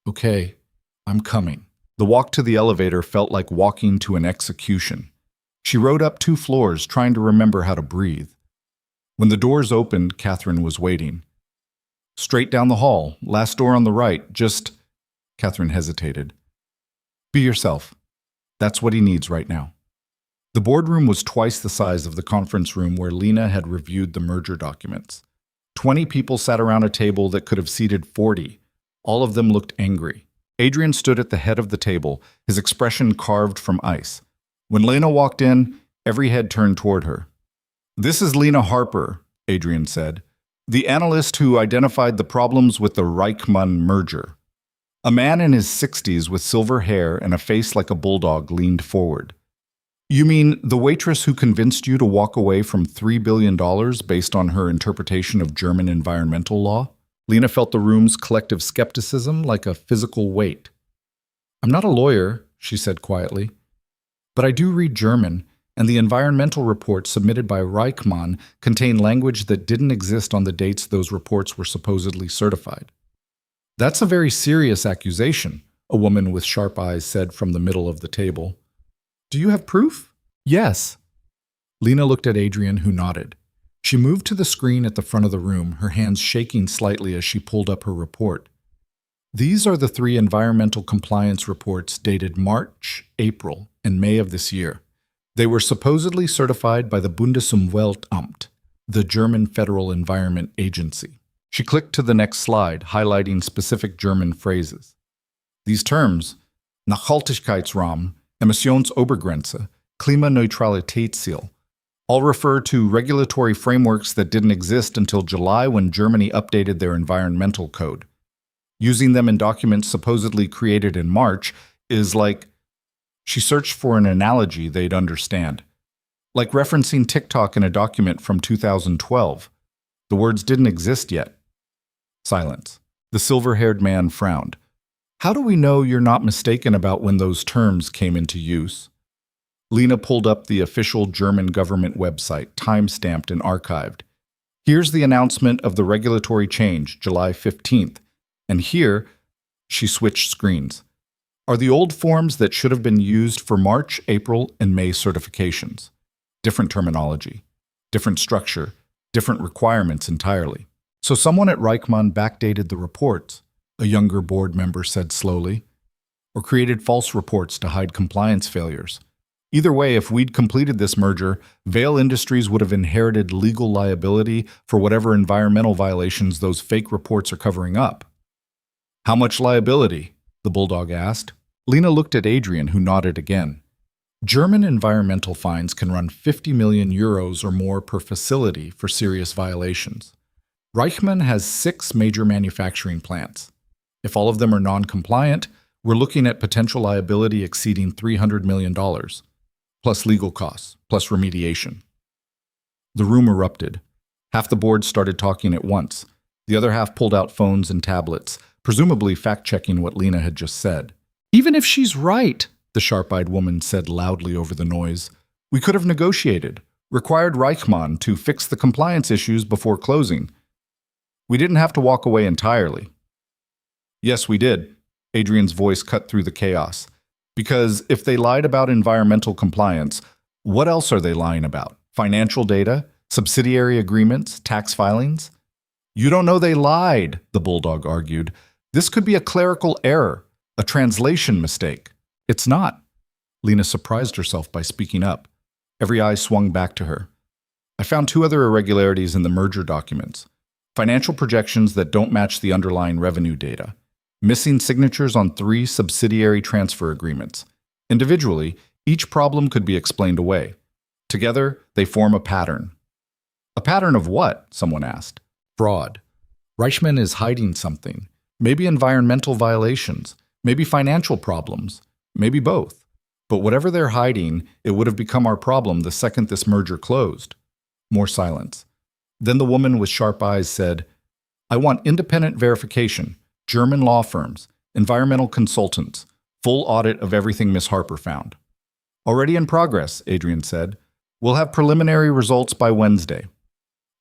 "Okay, I'm coming." The walk to the elevator felt like walking to an execution. She rode up 2 floors, trying to remember how to breathe. When the doors opened, Catherine was waiting. "Straight down the hall, last door on the right, just—" Catherine hesitated. "Be yourself. That's what he needs right now." The boardroom was twice the size of the conference room where Lena had reviewed the merger documents. 20 people sat around a table that could have seated 40. All of them looked angry. Adrian stood at the head of the table, his expression carved from ice. When Lena walked in, every head turned toward her. "This is Lena Harper," Adrian said, "the analyst who identified the problems with the Reichmann merger." A man in his 60s with silver hair and a face like a bulldog leaned forward. You mean the waitress who convinced you to walk away from $3 billion based on her interpretation of German environmental law? Lena felt the room's collective skepticism like a physical weight. I'm not a lawyer, she said quietly, but I do read German, and the environmental reports submitted by Reichmann contain language that didn't exist on the dates those reports were supposedly certified. That's a very serious accusation, a woman with sharp eyes said from the middle of the table. Do you have proof? Yes. Lena looked at Adrian, who nodded. She moved to the screen at the front of the room, her hands shaking slightly as she pulled up her report. These are the 3 environmental compliance reports dated March, April, and May of this year. They were supposedly certified by the Bundesumweltamt, the German Federal Environment Agency. She clicked to the next slide, highlighting specific German phrases. These terms, Nachhaltigkeitsrahmen, Emissionsobergrenze, Klimaneutralitätsziel, all refer to regulatory frameworks that didn't exist until July when Germany updated their environmental code. Using them in documents supposedly created in March is like, she searched for an analogy they'd understand. Like referencing TikTok in a document from 2012. The words didn't exist yet. Silence. The silver-haired man frowned. How do we know you're not mistaken about when those terms came into use? Lena pulled up the official German government website, time-stamped and archived. Here's the announcement of the regulatory change, July 15th. And here, she switched screens, are the old forms that should have been used for March, April, and May certifications. Different terminology, different structure, different requirements entirely. So someone at Reichmann backdated the reports, a younger board member said slowly, or created false reports to hide compliance failures. Either way, if we'd completed this merger, Vail Industries would have inherited legal liability for whatever environmental violations those fake reports are covering up. How much liability? The bulldog asked. Lena looked at Adrian, who nodded again. German environmental fines can run 50 million euros or more per facility for serious violations. Reichmann has 6 major manufacturing plants. If all of them are non-compliant, we're looking at potential liability exceeding $300 million, plus legal costs, plus remediation. The room erupted. Half the board started talking at once. The other half pulled out phones and tablets, presumably fact-checking what Lena had just said. Even if she's right, the sharp-eyed woman said loudly over the noise, we could have negotiated, required Reichmann to fix the compliance issues before closing. We didn't have to walk away entirely. Yes, we did. Adrian's voice cut through the chaos. Because if they lied about environmental compliance, what else are they lying about? Financial data? Subsidiary agreements? Tax filings? You don't know they lied, the bulldog argued. This could be a clerical error, a translation mistake. It's not. Lena surprised herself by speaking up. Every eye swung back to her. I found 2 other irregularities in the merger documents. Financial projections that don't match the underlying revenue data. Missing signatures on 3 subsidiary transfer agreements. Individually, each problem could be explained away. Together, they form a pattern. A pattern of what? Someone asked. Fraud. Reichmann is hiding something. Maybe environmental violations. Maybe financial problems. Maybe both. But whatever they're hiding, it would have become our problem the second this merger closed. More silence. Then the woman with sharp eyes said, I want independent verification, German law firms, environmental consultants, full audit of everything Miss Harper found. Already in progress, Adrian said. We'll have preliminary results by Wednesday.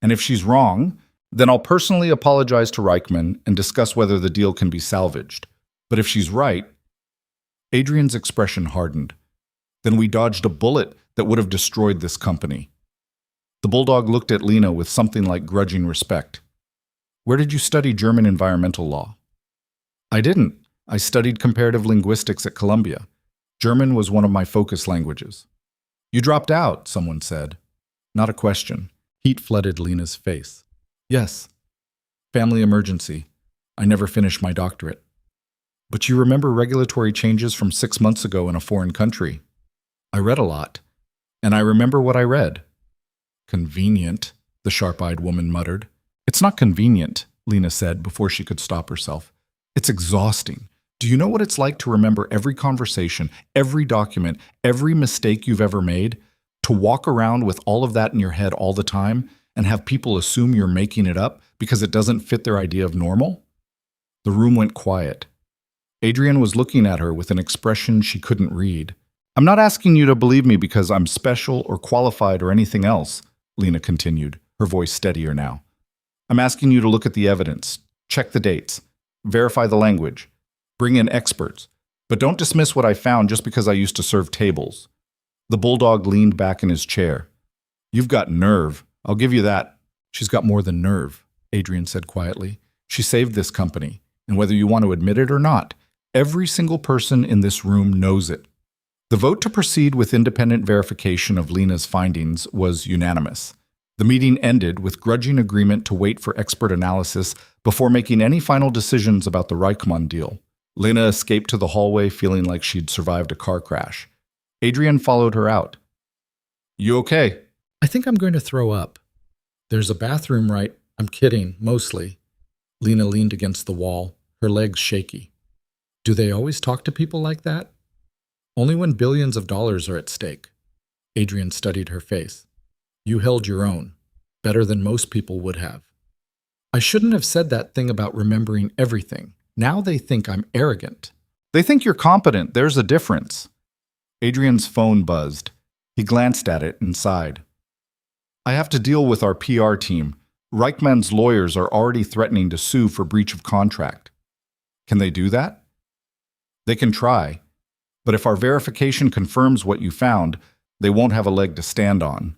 And if she's wrong, then I'll personally apologize to Reichmann and discuss whether the deal can be salvaged. But if she's right, Adrian's expression hardened. Then we dodged a bullet that would have destroyed this company. The bulldog looked at Lena with something like grudging respect. Where did you study German environmental law? I didn't. I studied comparative linguistics at Columbia. German was one of my focus languages. You dropped out, someone said. Not a question. Heat flooded Lena's face. Yes. Family emergency. I never finished my doctorate. But you remember regulatory changes from 6 months ago in a foreign country. I read a lot. And I remember what I read. Convenient, the sharp-eyed woman muttered. It's not convenient, Lena said before she could stop herself. It's exhausting. Do you know what it's like to remember every conversation, every document, every mistake you've ever made? To walk around with all of that in your head all the time and have people assume you're making it up because it doesn't fit their idea of normal? The room went quiet. Adrian was looking at her with an expression she couldn't read. I'm not asking you to believe me because I'm special or qualified or anything else, Lena continued, her voice steadier now. I'm asking you to look at the evidence, check the dates, verify the language, bring in experts, but don't dismiss what I found just because I used to serve tables. The bulldog leaned back in his chair. You've got nerve. I'll give you that. She's got more than nerve, Adrian said quietly. She saved this company, and whether you want to admit it or not, every single person in this room knows it. The vote to proceed with independent verification of Lena's findings was unanimous. The meeting ended with grudging agreement to wait for expert analysis before making any final decisions about the Reichmann deal. Lena escaped to the hallway feeling like she'd survived a car crash. Adrian followed her out. You okay? I think I'm going to throw up. There's a bathroom right. I'm kidding, mostly. Lena leaned against the wall, her legs shaky. Do they always talk to people like that? Only when billions of dollars are at stake. Adrian studied her face. You held your own, better than most people would have. I shouldn't have said that thing about remembering everything. Now they think I'm arrogant. They think you're competent. There's a difference. Adrian's phone buzzed. He glanced at it and sighed. I have to deal with our PR team. Reichmann's lawyers are already threatening to sue for breach of contract. Can they do that? They can try. But if our verification confirms what you found, they won't have a leg to stand on.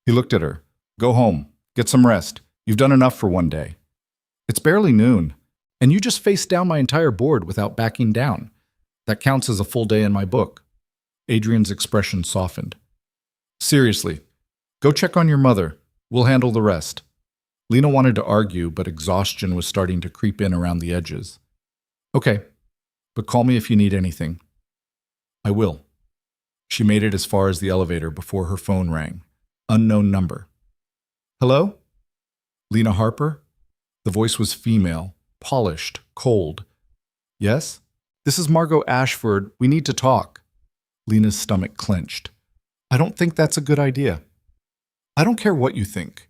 He looked at her. Go home. Get some rest. You've done enough for one day. It's barely noon, and you just faced down my entire board without backing down. That counts as a full day in my book. Adrian's expression softened. Seriously, go check on your mother. We'll handle the rest. Lena wanted to argue, but exhaustion was starting to creep in around the edges. Okay, but call me if you need anything. I will. She made it as far as the elevator before her phone rang. Unknown number. Hello? Lena Harper? The voice was female, polished, cold. Yes? This is Margot Ashford. We need to talk. Lena's stomach clenched. I don't think that's a good idea. I don't care what you think.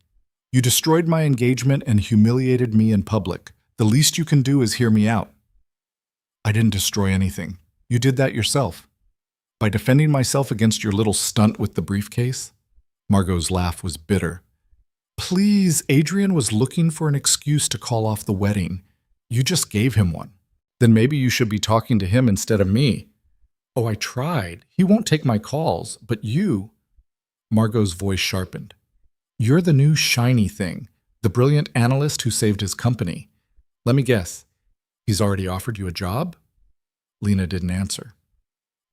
You destroyed my engagement and humiliated me in public. The least you can do is hear me out. I didn't destroy anything. You did that yourself. By defending myself against your little stunt with the briefcase? Margot's laugh was bitter. Please, Adrian was looking for an excuse to call off the wedding. You just gave him one. Then maybe you should be talking to him instead of me. Oh, I tried. He won't take my calls, but you... Margot's voice sharpened. You're the new shiny thing, the brilliant analyst who saved his company. Let me guess. He's already offered you a job? Lena didn't answer.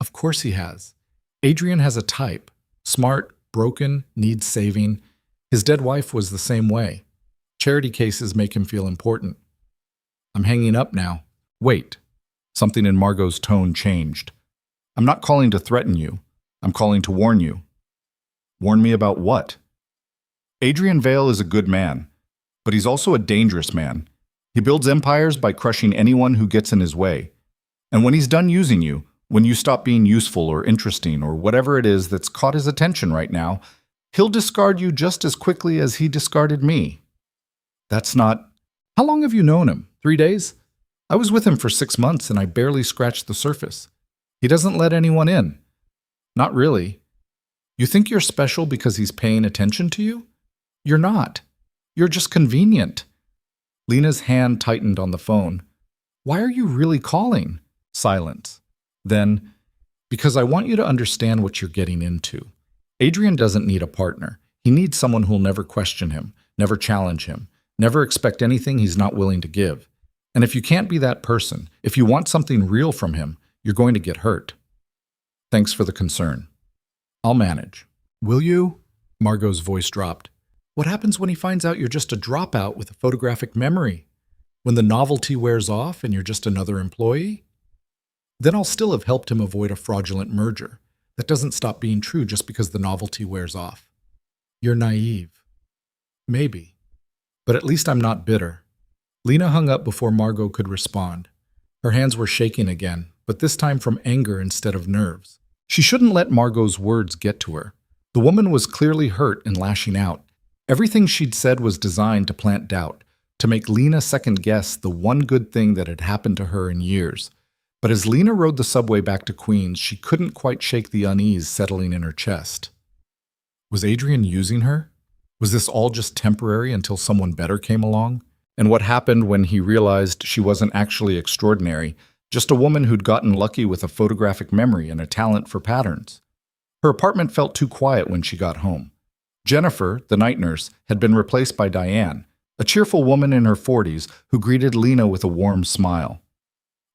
Of course he has. Adrian has a type. Smart, broken, needs saving. His dead wife was the same way. Charity cases make him feel important. I'm hanging up now. Wait. Something in Margot's tone changed. I'm not calling to threaten you. I'm calling to warn you. Warn me about what? Adrian Vale is a good man, but he's also a dangerous man. He builds empires by crushing anyone who gets in his way. And when he's done using you, when you stop being useful or interesting or whatever it is that's caught his attention right now, he'll discard you just as quickly as he discarded me. That's not... How long have you known him? 3 days? I was with him for 6 months and I barely scratched the surface. He doesn't let anyone in. Not really. You think you're special because he's paying attention to you? You're not. You're just convenient. Lena's hand tightened on the phone. Why are you really calling? Silence. Then, because I want you to understand what you're getting into. Adrian doesn't need a partner. He needs someone who'll never question him, never challenge him, never expect anything he's not willing to give. And if you can't be that person, if you want something real from him, you're going to get hurt. Thanks for the concern. I'll manage. Will you? Margot's voice dropped. What happens when he finds out you're just a dropout with a photographic memory? When the novelty wears off and you're just another employee? Then I'll still have helped him avoid a fraudulent merger. That doesn't stop being true just because the novelty wears off. You're naive. Maybe. But at least I'm not bitter. Lena hung up before Margot could respond. Her hands were shaking again, but this time from anger instead of nerves. She shouldn't let Margot's words get to her. The woman was clearly hurt and lashing out. Everything she'd said was designed to plant doubt, to make Lena second-guess the one good thing that had happened to her in years. But as Lena rode the subway back to Queens, she couldn't quite shake the unease settling in her chest. Was Adrian using her? Was this all just temporary until someone better came along? And what happened when he realized she wasn't actually extraordinary, just a woman who'd gotten lucky with a photographic memory and a talent for patterns? Her apartment felt too quiet when she got home. Jennifer, the night nurse, had been replaced by Diane, a cheerful woman in her 40s who greeted Lena with a warm smile.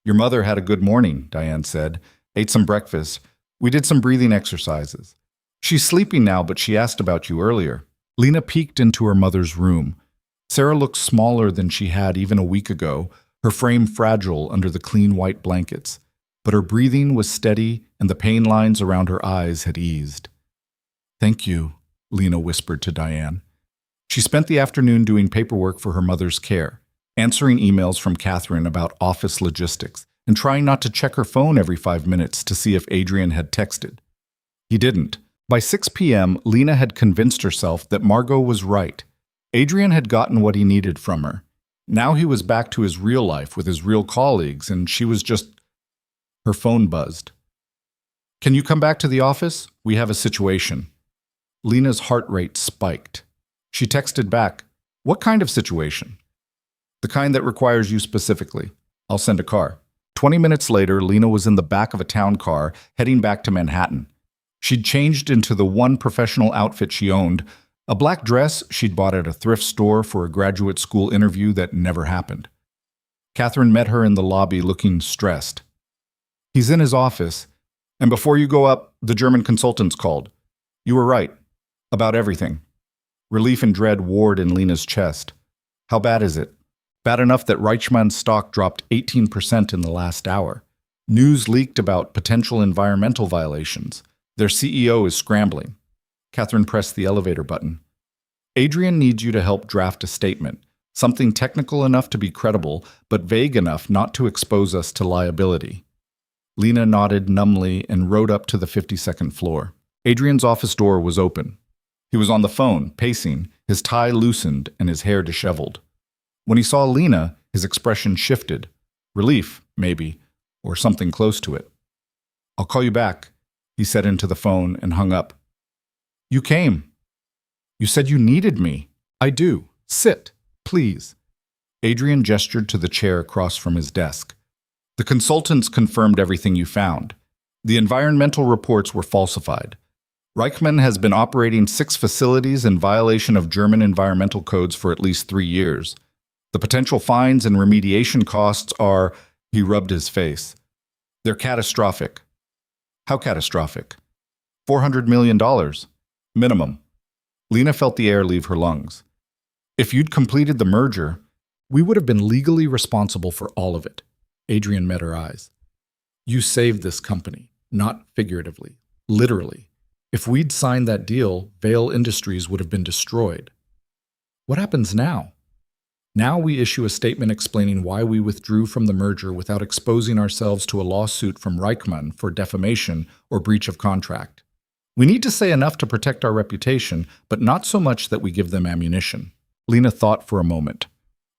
"Your mother had a good morning," Diane said. "Ate some breakfast. We did some breathing exercises. She's sleeping now, but she asked about you earlier." Lena peeked into her mother's room. Sarah looked smaller than she had even a week ago, her frame fragile under the clean white blankets. But her breathing was steady and the pain lines around her eyes had eased. "Thank you," Lena whispered to Diane. She spent the afternoon doing paperwork for her mother's care, answering emails from Catherine about office logistics, and trying not to check her phone every 5 minutes to see if Adrian had texted. He didn't. By 6 p.m., Lena had convinced herself that Margot was right. Adrian had gotten what he needed from her. Now he was back to his real life with his real colleagues, and she was just... Her phone buzzed. "Can you come back to the office? We have a situation." Lena's heart rate spiked. She texted back, "What kind of situation?" "The kind that requires you specifically. I'll send a car." 20 minutes later, Lena was in the back of a town car, heading back to Manhattan. She'd changed into the one professional outfit she owned, a black dress she'd bought at a thrift store for a graduate school interview that never happened. Catherine met her in the lobby looking stressed. "He's in his office, and before you go up, the German consultants called. You were right. About everything." Relief and dread warred in Lena's chest. "How bad is it?" "Bad enough that Reichmann's stock dropped 18% in the last hour. News leaked about potential environmental violations. Their CEO is scrambling." Catherine pressed the elevator button. "Adrian needs you to help draft a statement, something technical enough to be credible, but vague enough not to expose us to liability." Lena nodded numbly and rode up to the 52nd floor. Adrian's office door was open. He was on the phone, pacing, his tie loosened and his hair disheveled. When he saw Lena, his expression shifted. Relief, maybe, or something close to it. "I'll call you back," he said into the phone and hung up. "You came. You said you needed me." "I do. Sit, please." Adrian gestured to the chair across from his desk. "The consultants confirmed everything you found. The environmental reports were falsified. Reichmann has been operating 6 facilities in violation of German environmental codes for at least 3 years. The potential fines and remediation costs are," he rubbed his face, "they're catastrophic." "How catastrophic?" $400 million. Minimum. Lena felt the air leave her lungs. "If you'd completed the merger, we would have been legally responsible for all of it." Adrian met her eyes. "You saved this company, not figuratively, literally. If we'd signed that deal, Vale Industries would have been destroyed." "What happens now?" "Now we issue a statement explaining why we withdrew from the merger without exposing ourselves to a lawsuit from Reichmann for defamation or breach of contract. We need to say enough to protect our reputation, but not so much that we give them ammunition." Lena thought for a moment.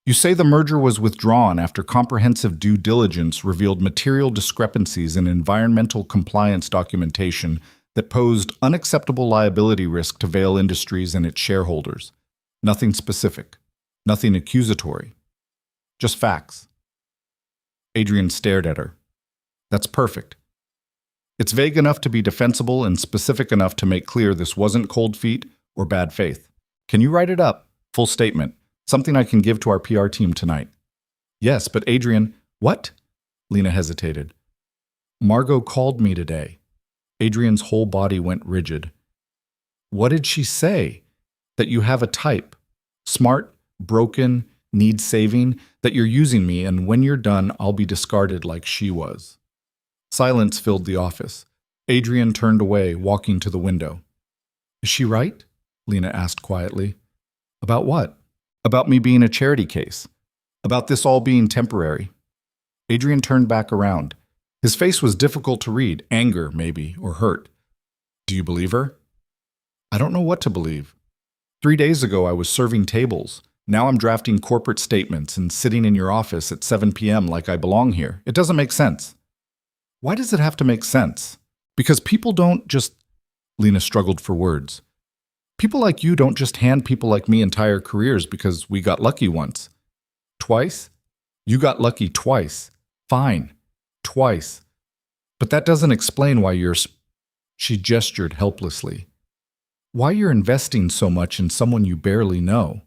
"You say the merger was withdrawn after comprehensive due diligence revealed material discrepancies in environmental compliance documentation that posed unacceptable liability risk to Vale Industries and its shareholders. Nothing specific. Nothing accusatory. Just facts." Adrian stared at her. "That's perfect. It's vague enough to be defensible and specific enough to make clear this wasn't cold feet or bad faith. Can you write it up? Full statement. Something I can give to our PR team tonight." "Yes, but Adrian..." "What?" Lena hesitated. "Margot called me today." Adrian's whole body went rigid. "What did she say? That you have a type. Smart, broken, needs saving, that you're using me, and when you're done, I'll be discarded like she was." Silence filled the office. Adrian turned away, walking to the window. "Is she right?" Lena asked quietly. "About what?" "About me being a charity case. About this all being temporary." Adrian turned back around. His face was difficult to read, anger, maybe, or hurt. Do you believe her? I don't know what to believe. 3 days ago, I was serving tables. Now I'm drafting corporate statements and sitting in your office at 7 p.m. like I belong here. It doesn't make sense. Why does it have to make sense? Because people don't just... Lena struggled for words. People like you don't just hand people like me entire careers because we got lucky once. Twice? You got lucky twice. Fine. Twice. But that doesn't explain why you're... She gestured helplessly. Why you're investing so much in someone you barely know.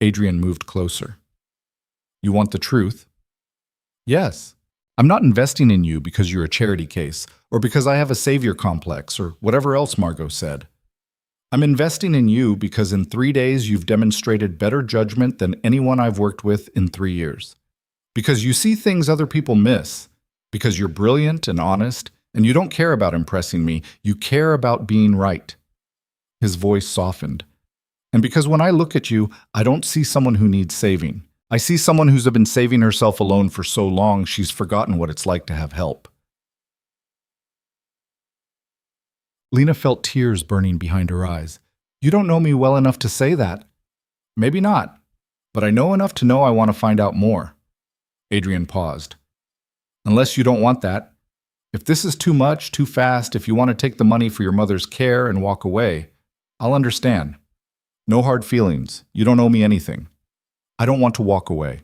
Adrian moved closer. You want the truth? Yes. I'm not investing in you because you're a charity case, or because I have a savior complex, or whatever else Margot said. I'm investing in you because in 3 days you've demonstrated better judgment than anyone I've worked with in 3 years. Because you see things other people miss. Because you're brilliant and honest, and you don't care about impressing me, you care about being right. His voice softened. And because when I look at you, I don't see someone who needs saving. I see someone who's been saving herself alone for so long she's forgotten what it's like to have help. Lena felt tears burning behind her eyes. You don't know me well enough to say that. Maybe not, but I know enough to know I want to find out more. Adrian paused. Unless you don't want that. If this is too much, too fast, if you want to take the money for your mother's care and walk away, I'll understand. No hard feelings. You don't owe me anything. I don't want to walk away.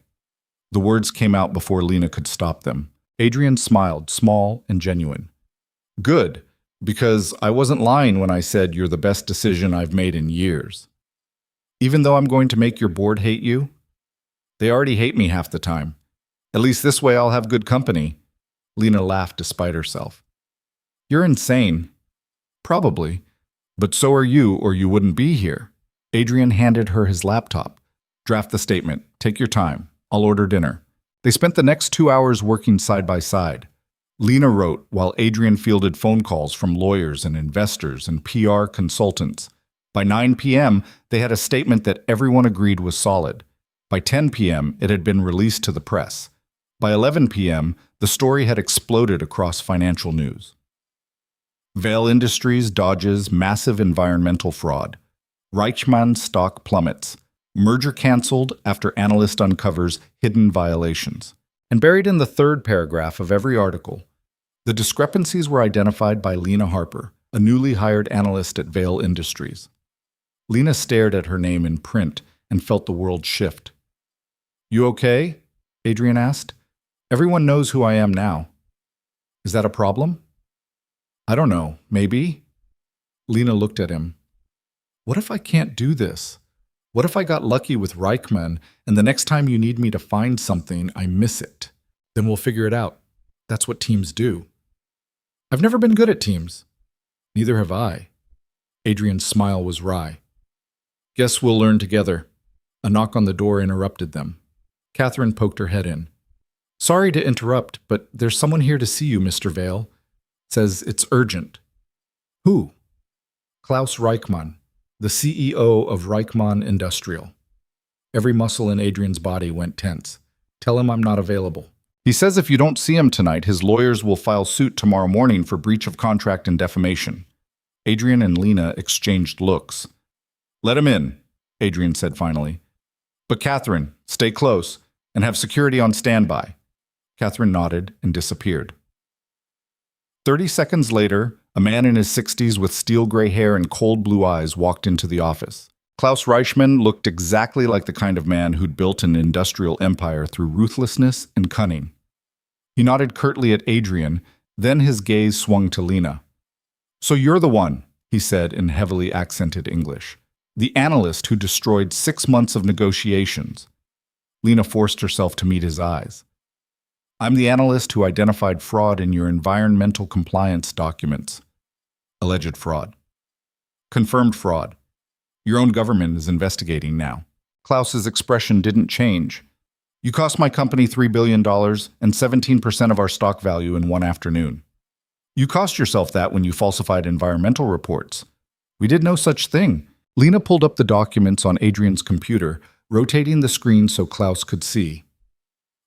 The words came out before Lena could stop them. Adrian smiled, small and genuine. Good, because I wasn't lying when I said you're the best decision I've made in years. Even though I'm going to make your board hate you, they already hate me half the time. At least this way I'll have good company. Lena laughed despite herself. You're insane. Probably. But so are you, or you wouldn't be here. Adrian handed her his laptop. Draft the statement. Take your time. I'll order dinner. They spent the next 2 hours working side by side. Lena wrote while Adrian fielded phone calls from lawyers and investors and PR consultants. By 9 p.m., they had a statement that everyone agreed was solid. By 10 p.m., it had been released to the press. By 11 p.m., the story had exploded across financial news. Vail Industries dodges massive environmental fraud. Reichmann stock plummets. Merger canceled after analyst uncovers hidden violations. And buried in the third paragraph of every article, the discrepancies were identified by Lena Harper, a newly hired analyst at Vail Industries. Lena stared at her name in print and felt the world shift. You okay? Adrian asked. Everyone knows who I am now. Is that a problem? I don't know. Maybe? Lena looked at him. What if I can't do this? What if I got lucky with Reichmann and the next time you need me to find something, I miss it? Then we'll figure it out. That's what teams do. I've never been good at teams. Neither have I. Adrian's smile was wry. Guess we'll learn together. A knock on the door interrupted them. Catherine poked her head in. Sorry to interrupt, but there's someone here to see you, Mr. Vail. Says it's urgent. Who? Klaus Reichmann, the CEO of Reichmann Industrial. Every muscle in Adrian's body went tense. Tell him I'm not available. He says if you don't see him tonight, his lawyers will file suit tomorrow morning for breach of contract and defamation. Adrian and Lena exchanged looks. Let him in, Adrian said finally. But Catherine, stay close and have security on standby. Catherine nodded and disappeared. 30 seconds later, a man in his 60s with steel gray hair and cold blue eyes walked into the office. Klaus Reichmann looked exactly like the kind of man who'd built an industrial empire through ruthlessness and cunning. He nodded curtly at Adrian, then his gaze swung to Lena. So you're the one, he said in heavily accented English. The analyst who destroyed 6 months of negotiations. Lena forced herself to meet his eyes. I'm the analyst who identified fraud in your environmental compliance documents. Alleged fraud. Confirmed fraud. Your own government is investigating now. Klaus's expression didn't change. You cost my company $3 billion and 17% of our stock value in one afternoon. You cost yourself that when you falsified environmental reports. We did no such thing. Lena pulled up the documents on Adrian's computer, rotating the screen so Klaus could see.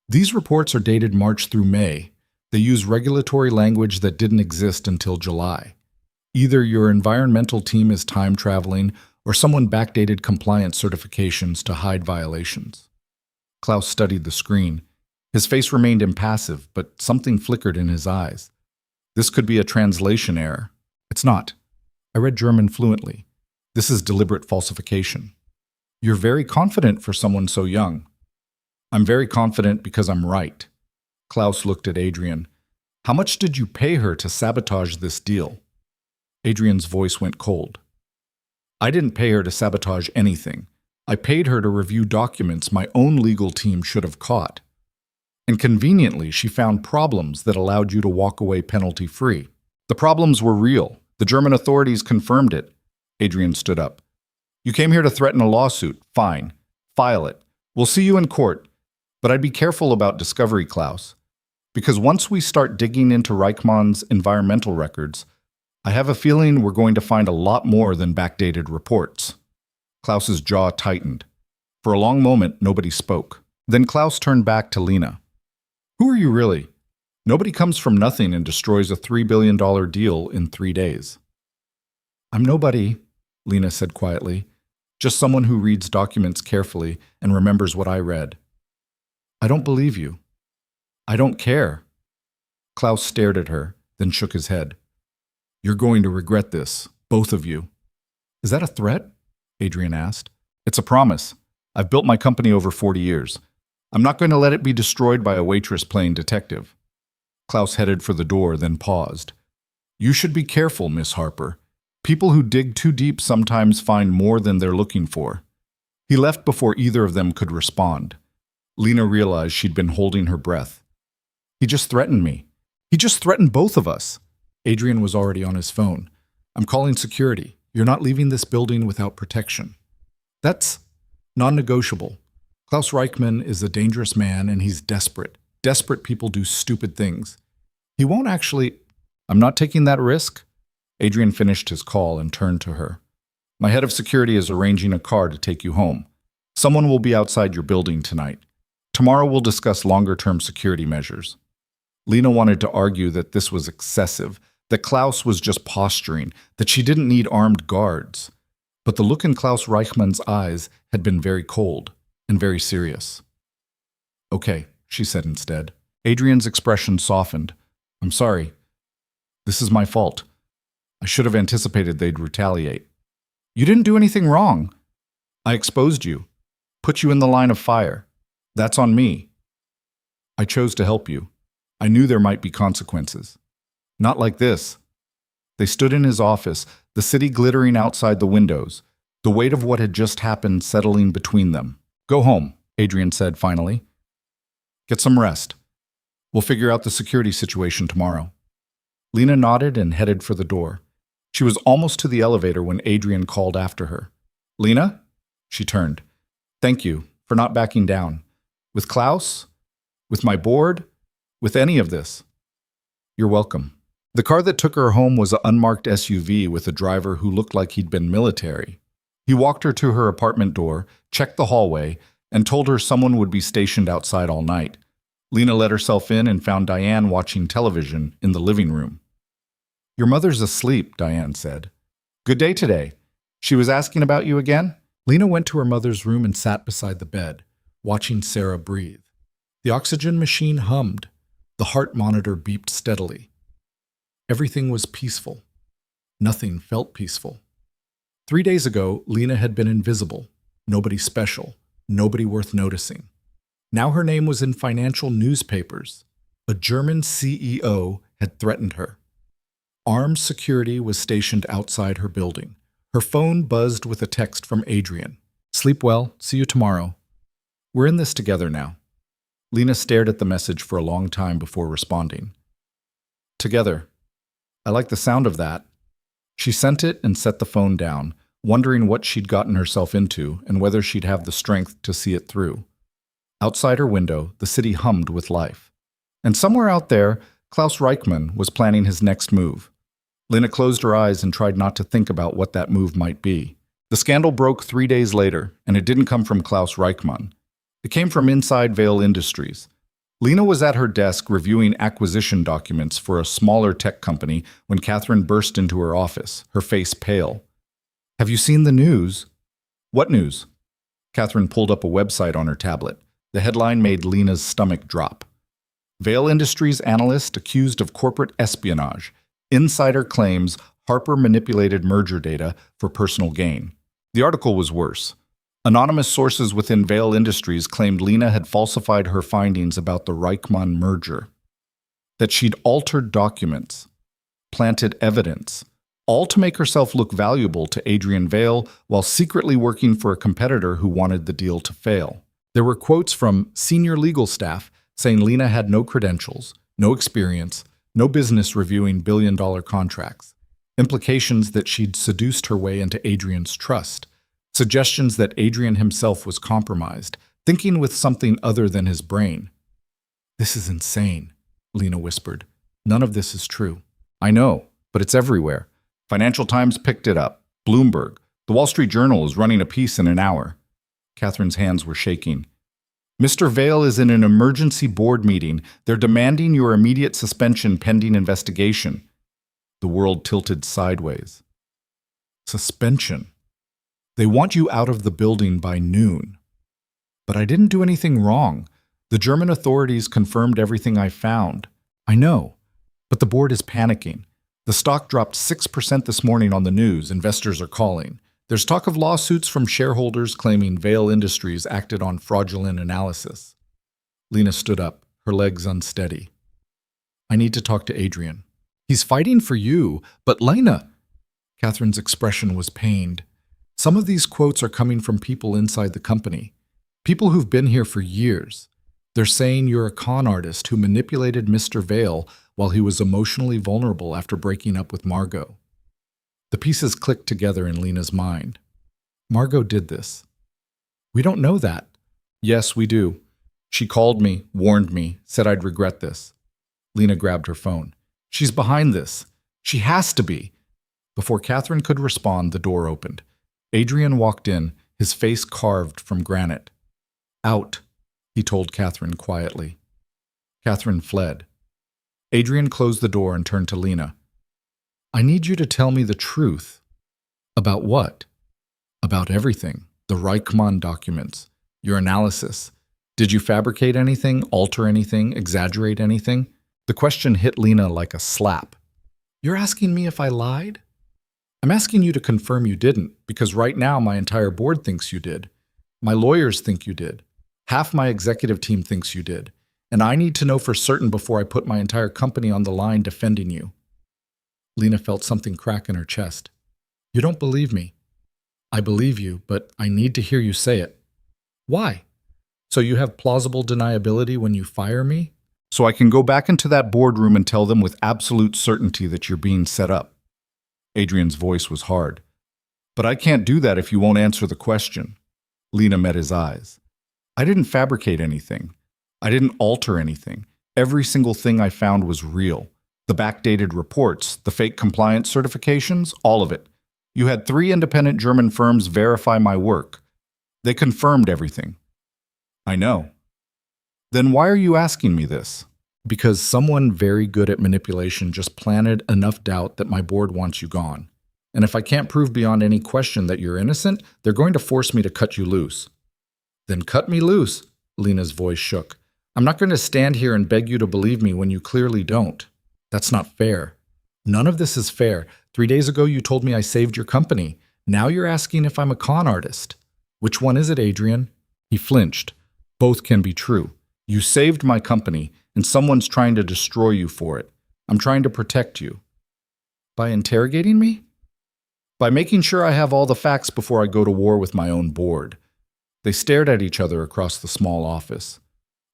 These reports are dated March through May. They use regulatory language that didn't exist until July. Either your environmental team is time traveling or someone backdated compliance certifications to hide violations. Klaus studied the screen. His face remained impassive, but something flickered in his eyes. This could be a translation error. It's not. I read German fluently. This is deliberate falsification. You're very confident for someone so young. I'm very confident because I'm right. Klaus looked at Adrian. How much did you pay her to sabotage this deal? Adrian's voice went cold. I didn't pay her to sabotage anything. I paid her to review documents my own legal team should have caught. And conveniently, she found problems that allowed you to walk away penalty-free. The problems were real. The German authorities confirmed it. Adrian stood up. You came here to threaten a lawsuit. Fine. File it. We'll see you in court. But I'd be careful about discovery, Klaus. Because once we start digging into Reichmann's environmental records, I have a feeling we're going to find a lot more than backdated reports. Klaus's jaw tightened. For a long moment, nobody spoke. Then Klaus turned back to Lena. Who are you really? Nobody comes from nothing and destroys a $3 billion deal in 3 days. I'm nobody, Lena said quietly. Just someone who reads documents carefully and remembers what I read. I don't believe you. I don't care. Klaus stared at her, then shook his head. You're going to regret this, both of you. Is that a threat? Adrian asked. It's a promise. I've built my company over 40 years. I'm not going to let it be destroyed by a waitress playing detective. Klaus headed for the door, then paused. You should be careful, Miss Harper. People who dig too deep sometimes find more than they're looking for. He left before either of them could respond. Lena realized she'd been holding her breath. He just threatened me. He just threatened both of us. Adrian was already on his phone. I'm calling security. You're not leaving this building without protection. That's non-negotiable. Klaus Reichmann is a dangerous man and he's desperate. Desperate people do stupid things. He won't actually... I'm not taking that risk. Adrian finished his call and turned to her. My head of security is arranging a car to take you home. Someone will be outside your building tonight. Tomorrow we'll discuss longer-term security measures. Lena wanted to argue that this was excessive, that Klaus was just posturing, that she didn't need armed guards. But the look in Klaus Reichmann's eyes had been very cold and very serious. Okay, she said instead. Adrian's expression softened. I'm sorry. This is my fault. I should have anticipated they'd retaliate. You didn't do anything wrong. I exposed you, put you in the line of fire. That's on me. I chose to help you. I knew there might be consequences. Not like this. They stood in his office, the city glittering outside the windows, the weight of what had just happened settling between them. Go home, Adrian said finally. Get some rest. We'll figure out the security situation tomorrow. Lena nodded and headed for the door. She was almost to the elevator when Adrian called after her. Lena? She turned. Thank you for not backing down. With Klaus? With my board? With any of this? You're welcome. The car that took her home was an unmarked SUV with a driver who looked like he'd been military. He walked her to her apartment door, checked the hallway, and told her someone would be stationed outside all night. Lena let herself in and found Diane watching television in the living room. Your mother's asleep, Diane said. Good day today. She was asking about you again? Lena went to her mother's room and sat beside the bed, watching Sarah breathe. The oxygen machine hummed. The heart monitor beeped steadily. Everything was peaceful. Nothing felt peaceful. 3 days ago, Lena had been invisible. Nobody special. Nobody worth noticing. Now her name was in financial newspapers. A German CEO had threatened her. Armed security was stationed outside her building. Her phone buzzed with a text from Adrian. Sleep well. See you tomorrow. We're in this together now. Lena stared at the message for a long time before responding. Together. I like the sound of that. She sent it and set the phone down, wondering what she'd gotten herself into and whether she'd have the strength to see it through. Outside her window, the city hummed with life. And somewhere out there, Klaus Reichmann was planning his next move. Lena closed her eyes and tried not to think about what that move might be. The scandal broke 3 days later, and it didn't come from Klaus Reichmann. It came from inside Vale Industries. Lena was at her desk reviewing acquisition documents for a smaller tech company when Catherine burst into her office, her face pale. "Have you seen the news?" "What news?" Catherine pulled up a website on her tablet. The headline made Lena's stomach drop. Vail Industries analyst accused of corporate espionage. Insider claims Harper manipulated merger data for personal gain. The article was worse. Anonymous sources within Vail Industries claimed Lena had falsified her findings about the Reichmann merger, that she'd altered documents, planted evidence, all to make herself look valuable to Adrian Vail while secretly working for a competitor who wanted the deal to fail. There were quotes from senior legal staff saying Lena had no credentials, no experience, no business reviewing billion-dollar contracts, implications that she'd seduced her way into Adrian's trust, suggestions that Adrian himself was compromised, thinking with something other than his brain. "This is insane," Lena whispered. "None of this is true." "I know, but it's everywhere. Financial Times picked it up. Bloomberg. The Wall Street Journal is running a piece in an hour." Catherine's hands were shaking. "Mr. Vail is in an emergency board meeting. They're demanding your immediate suspension pending investigation." The world tilted sideways. Suspension. They want you out of the building by noon. But I didn't do anything wrong. The German authorities confirmed everything I found. I know, but the board is panicking. The stock dropped 6% this morning on the news. Investors are calling. There's talk of lawsuits from shareholders claiming Vail Industries acted on fraudulent analysis. Lena stood up, her legs unsteady. "I need to talk to Adrian." "He's fighting for you, but Lena..." Catherine's expression was pained. "Some of these quotes are coming from people inside the company, people who've been here for years. They're saying you're a con artist who manipulated Mr. Vail while he was emotionally vulnerable after breaking up with Margot." The pieces clicked together in Lena's mind. Margot did this. "We don't know that." "Yes, we do. She called me, warned me, said I'd regret this." Lena grabbed her phone. "She's behind this. She has to be." Before Catherine could respond, the door opened. Adrian walked in, his face carved from granite. "Out," he told Catherine quietly. Catherine fled. Adrian closed the door and turned to Lena. "I need you to tell me the truth." "About what?" "About everything. The Reichmann documents. Your analysis. Did you fabricate anything, alter anything, exaggerate anything?" The question hit Lena like a slap. "You're asking me if I lied?" "I'm asking you to confirm you didn't, because right now my entire board thinks you did. My lawyers think you did. Half my executive team thinks you did. And I need to know for certain before I put my entire company on the line defending you." Lena felt something crack in her chest. "You don't believe me." "I believe you, but I need to hear you say it." "Why? So you have plausible deniability when you fire me?" "So I can go back into that boardroom and tell them with absolute certainty that you're being set up." Adrian's voice was hard. "But I can't do that if you won't answer the question." Lena met his eyes. "I didn't fabricate anything. I didn't alter anything. Every single thing I found was real. The backdated reports, the fake compliance certifications, all of it. You had 3 independent German firms verify my work. They confirmed everything." "I know." "Then why are you asking me this?" "Because someone very good at manipulation just planted enough doubt that my board wants you gone. And if I can't prove beyond any question that you're innocent, they're going to force me to cut you loose." "Then cut me loose." Lena's voice shook. "I'm not going to stand here and beg you to believe me when you clearly don't. That's not fair. None of this is fair. 3 days ago you told me I saved your company. Now you're asking if I'm a con artist. Which one is it, Adrian?" He flinched. "Both can be true. You saved my company, and someone's trying to destroy you for it. I'm trying to protect you." "By interrogating me?" "By making sure I have all the facts before I go to war with my own board." They stared at each other across the small office.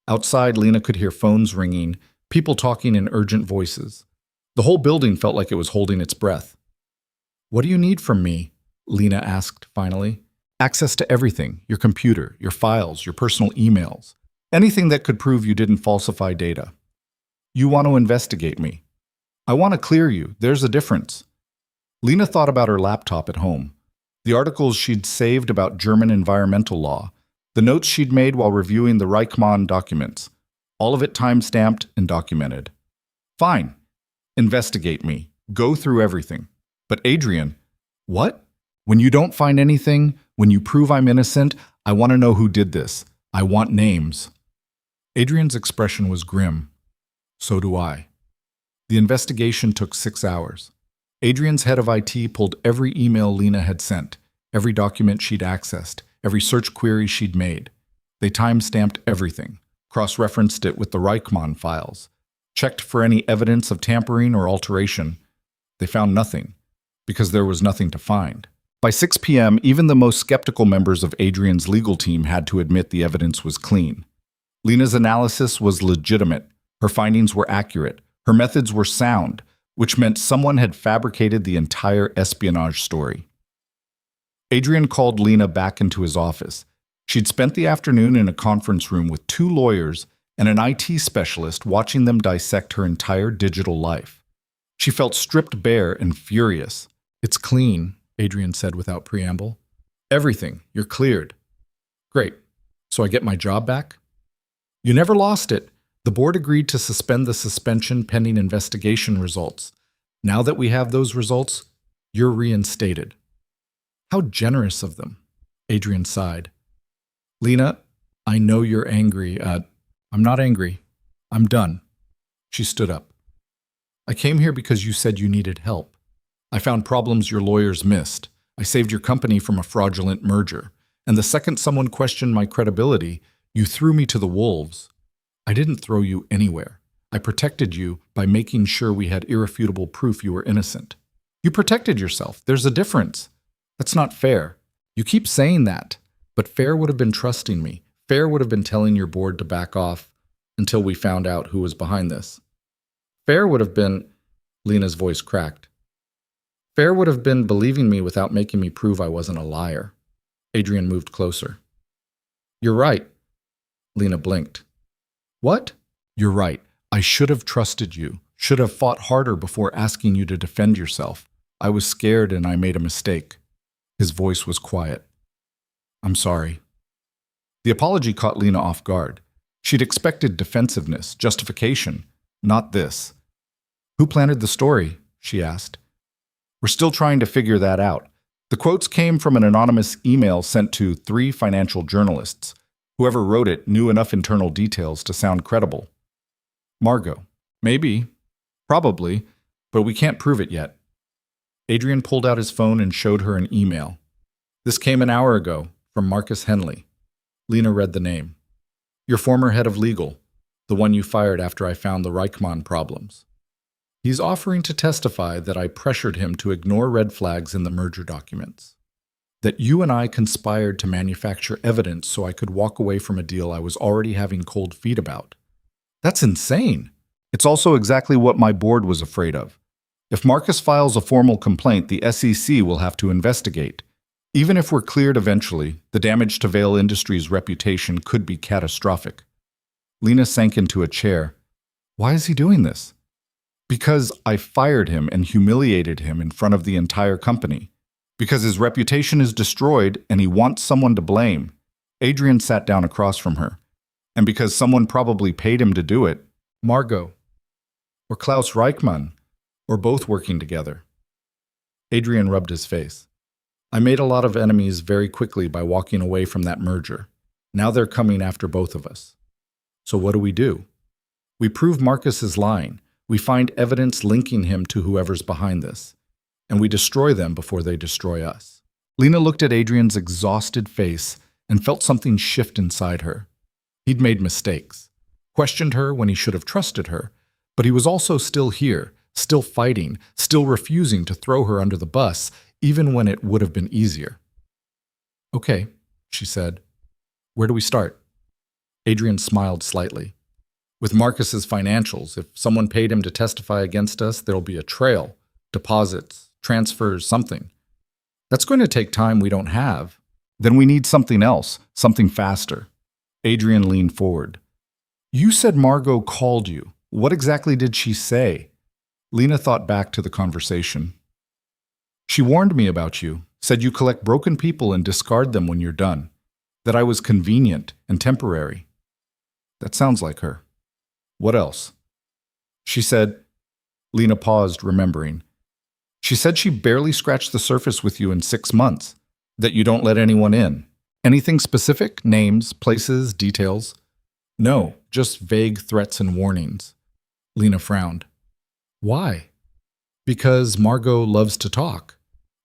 Outside, Lena could hear phones ringing, people talking in urgent voices. The whole building felt like it was holding its breath. "What do you need from me?" Lena asked finally. "Access to everything, your computer, your files, your personal emails. Anything that could prove you didn't falsify data. You want to investigate me. I want to clear you. There's a difference." Lena thought about her laptop at home. The articles she'd saved about German environmental law. The notes she'd made while reviewing the Reichmann documents. All of it time-stamped and documented. Fine. Investigate me. Go through everything. But Adrian, what? When you don't find anything, when you prove I'm innocent, I want to know who did this. I want names. Adrian's expression was grim. So do I. The investigation took 6 hours. Adrian's head of IT pulled every email Lena had sent, every document she'd accessed, every search query she'd made. They time-stamped everything, cross-referenced it with the Reichmann files, checked for any evidence of tampering or alteration. They found nothing, because there was nothing to find. By 6 p.m., even the most skeptical members of Adrian's legal team had to admit the evidence was clean. Lena's analysis was legitimate. Her findings were accurate. Her methods were sound, which meant someone had fabricated the entire espionage story. Adrian called Lena back into his office. She'd spent the afternoon in a conference room with 2 lawyers and an IT specialist watching them dissect her entire digital life. She felt stripped bare and furious. "It's clean," Adrian said without preamble. "Everything. You're cleared." "Great. So I get my job back?" "You never lost it. The board agreed to suspend the suspension pending investigation results. Now that we have those results, you're reinstated." "How generous of them," Adrian sighed. "Lena, I know you're angry. I'm not angry. I'm done." She stood up. "I came here because you said you needed help. I found problems your lawyers missed. I saved your company from a fraudulent merger. And the second someone questioned my credibility, you threw me to the wolves. I didn't throw you anywhere. I protected you by making sure we had irrefutable proof you were innocent. You protected yourself. There's a difference. That's not fair. You keep saying that, but fair would have been trusting me. Fair would have been telling your board to back off until we found out who was behind this. Fair would have been..." Lena's voice cracked. "Fair would have been believing me without making me prove I wasn't a liar." Adrian moved closer. "You're right." Lena blinked. "What?" "You're right. I should have trusted you, should have fought harder before asking you to defend yourself. I was scared and I made a mistake." His voice was quiet. "I'm sorry." The apology caught Lena off guard. She'd expected defensiveness, justification, not this. "Who planted the story?" she asked. "We're still trying to figure that out." The quotes came from an anonymous email sent to 3 financial journalists. Whoever wrote it knew enough internal details to sound credible. "Margot. Maybe. Probably. But we can't prove it yet." Adrian pulled out his phone and showed her an email. "This came an hour ago, from Marcus Henley." Lena read the name. "Your former head of legal, the one you fired after I found the Reichmann problems. He's offering to testify that I pressured him to ignore red flags in the merger documents. That you and I conspired to manufacture evidence so I could walk away from a deal I was already having cold feet about. That's insane. It's also exactly what my board was afraid of. If Marcus files a formal complaint, the SEC will have to investigate. Even if we're cleared eventually, the damage to Vail Industries' reputation could be catastrophic." Lena sank into a chair. "Why is he doing this?" "Because I fired him and humiliated him in front of the entire company. Because his reputation is destroyed and he wants someone to blame." Adrian sat down across from her. "And because someone probably paid him to do it. Margot. Or Klaus Reichmann. Or both working together." Adrian rubbed his face. "I made a lot of enemies very quickly by walking away from that merger. Now they're coming after both of us. So what do? We prove Marcus is lying. We find evidence linking him to whoever's behind this. And we destroy them before they destroy us." Lena looked at Adrian's exhausted face and felt something shift inside her. He'd made mistakes, questioned her when he should have trusted her, but he was also still here, still fighting, still refusing to throw her under the bus, even when it would have been easier. "Okay," she said. "Where do we start?" Adrian smiled slightly. "With Marcus's financials, if someone paid him to testify against us, there'll be a trail, deposits, transfers, something. That's going to take time we don't have. Then we need something else, something faster." Adrian leaned forward. "You said Margot called you. What exactly did she say?" Lena thought back to the conversation. "She warned me about you, said you collect broken people and discard them when you're done. That I was convenient and temporary." "That sounds like her." What else? She said, Lena paused, remembering. She said she barely scratched the surface with you in 6 months, that you don't let anyone in. Anything specific? Names, places, details? No, just vague threats and warnings. Lena frowned. Why? Because Margot loves to talk.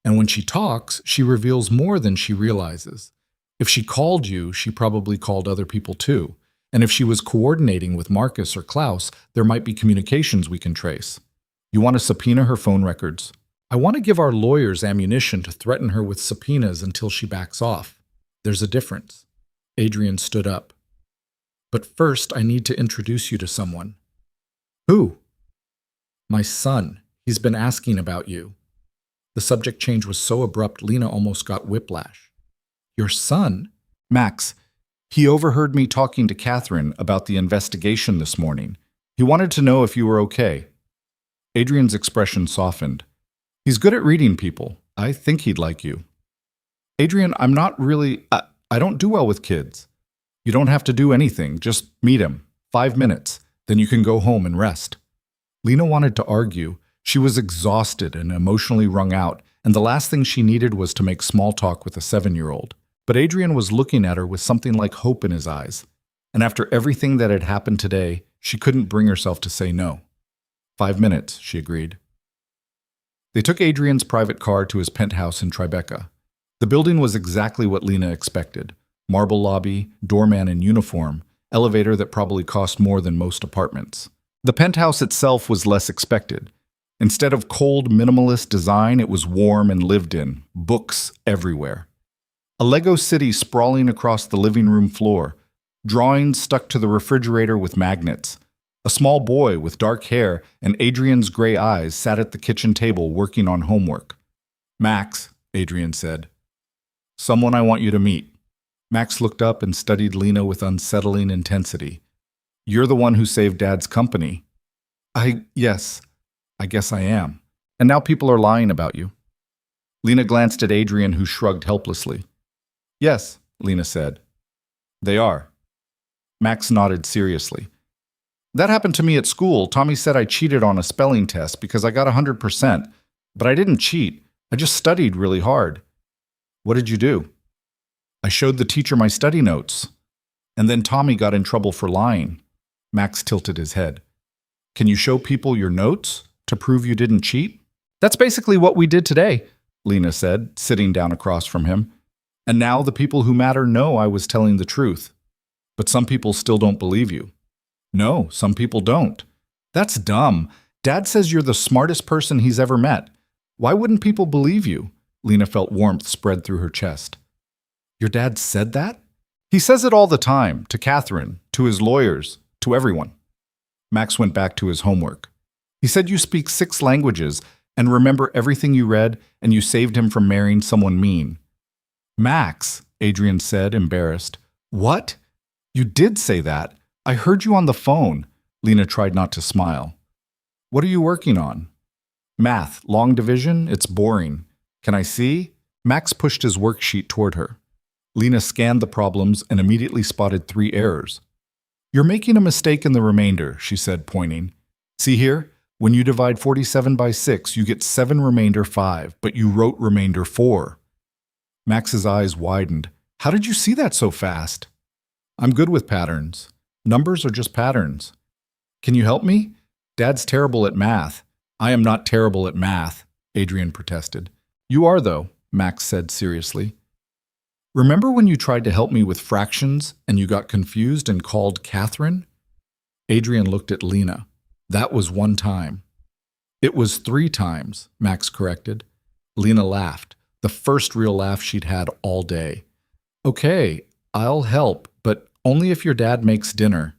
And when she talks, she reveals more than she realizes. If she called you, she probably called other people too. And if she was coordinating with Marcus or Klaus, there might be communications we can trace. You want to subpoena her phone records. I want to give our lawyers ammunition to threaten her with subpoenas until she backs off. There's a difference. Adrian stood up. But first, I need to introduce you to someone. Who? My son. He's been asking about you. The subject change was so abrupt, Lena almost got whiplash. Your son? Max. He overheard me talking to Catherine about the investigation this morning. He wanted to know if you were okay. Adrian's expression softened. He's good at reading people. I think he'd like you. Adrian, I'm not really... I don't do well with kids. You don't have to do anything. Just meet him. 5 minutes. Then you can go home and rest. Lena wanted to argue. She was exhausted and emotionally wrung out, and the last thing she needed was to make small talk with a 7-year-old. But Adrian was looking at her with something like hope in his eyes. And after everything that had happened today, she couldn't bring herself to say no. 5 minutes, she agreed. They took Adrian's private car to his penthouse in Tribeca. The building was exactly what Lena expected. Marble lobby, doorman in uniform, elevator that probably cost more than most apartments. The penthouse itself was less expected. Instead of cold, minimalist design, it was warm and lived in, books everywhere. A Lego city sprawling across the living room floor, drawings stuck to the refrigerator with magnets. A small boy with dark hair and Adrian's gray eyes sat at the kitchen table working on homework. Max, Adrian said. Someone I want you to meet. Max looked up and studied Lena with unsettling intensity. You're the one who saved Dad's company. Yes, I guess I am. And now people are lying about you. Lena glanced at Adrian, who shrugged helplessly. Yes, Lena said. They are. Max nodded seriously. That happened to me at school. Tommy said I cheated on a spelling test because I got 100%. But I didn't cheat. I just studied really hard. What did you do? I showed the teacher my study notes. And then Tommy got in trouble for lying. Max tilted his head. Can you show people your notes to prove you didn't cheat? That's basically what we did today, Lena said, sitting down across from him. And now the people who matter know I was telling the truth. But some people still don't believe you. No, some people don't. That's dumb. Dad says you're the smartest person he's ever met. Why wouldn't people believe you? Lena felt warmth spread through her chest. Your dad said that? He says it all the time, to Catherine, to his lawyers, to everyone. Max went back to his homework. He said you speak 6 languages and remember everything you read, and you saved him from marrying someone mean. Max, Adrian said, embarrassed. What? You did say that. I heard you on the phone. Lena tried not to smile. What are you working on? Math, long division, it's boring. Can I see? Max pushed his worksheet toward her. Lena scanned the problems and immediately spotted 3 errors. You're making a mistake in the remainder, she said, pointing. See here? When you divide 47 by 6, you get 7 remainder 5, but you wrote remainder 4. Max's eyes widened. How did you see that so fast? I'm good with patterns. Numbers are just patterns. Can you help me? Dad's terrible at math. I am not terrible at math, Adrian protested. You are, though, Max said seriously. Remember when you tried to help me with fractions and you got confused and called Catherine? Adrian looked at Lena. That was 1 time. It was 3 times, Max corrected. Lena laughed, the first real laugh she'd had all day. Okay, I'll help, but only if your dad makes dinner.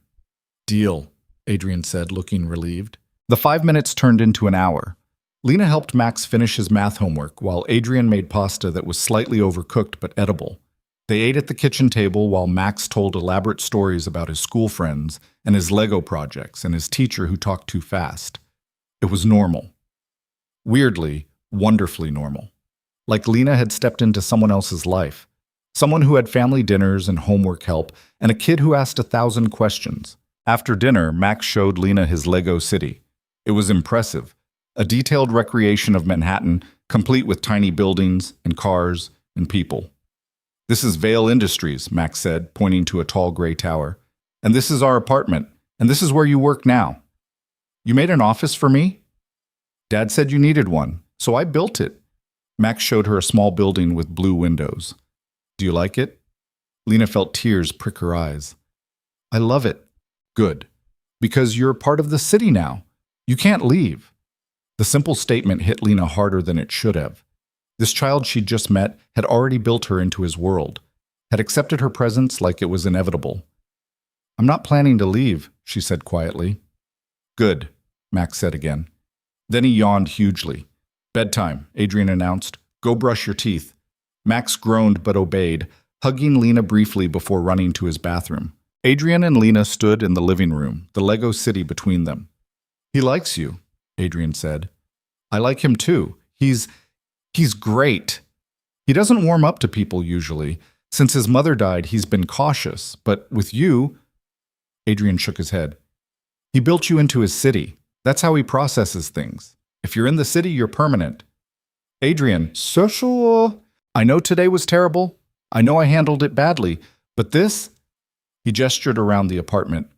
Deal, Adrian said, looking relieved. The 5 minutes turned into an hour. Lena helped Max finish his math homework while Adrian made pasta that was slightly overcooked but edible. They ate at the kitchen table while Max told elaborate stories about his school friends and his Lego projects and his teacher who talked too fast. It was normal. Weirdly, wonderfully normal. Like Lena had stepped into someone else's life. Someone who had family dinners and homework help, and a kid who asked 1,000 questions. After dinner, Max showed Lena his Lego city. It was impressive. A detailed recreation of Manhattan, complete with tiny buildings and cars and people. "This is Vale Industries," Max said, pointing to a tall gray tower. "And this is our apartment, and this is where you work now. You made an office for me? Dad said you needed one, so I built it." Max showed her a small building with blue windows. "Do you like it?" Lena felt tears prick her eyes. "I love it." "Good. Because you're part of the city now. You can't leave." The simple statement hit Lena harder than it should have. This child she'd just met had already built her into his world, had accepted her presence like it was inevitable. "I'm not planning to leave," she said quietly. "Good," Max said again. Then he yawned hugely. "Bedtime," Adrian announced. "Go brush your teeth." Max groaned but obeyed, hugging Lena briefly before running to his bathroom. Adrian and Lena stood in the living room, the Lego city between them. "He likes you," Adrian said. "I like him too. He's great. He doesn't warm up to people usually. Since his mother died, he's been cautious. But with you," Adrian shook his head. "He built you into his city. That's how he processes things. If you're in the city, you're permanent." "Adrian, social. I know today was terrible. I know I handled it badly. But this," he gestured around the apartment.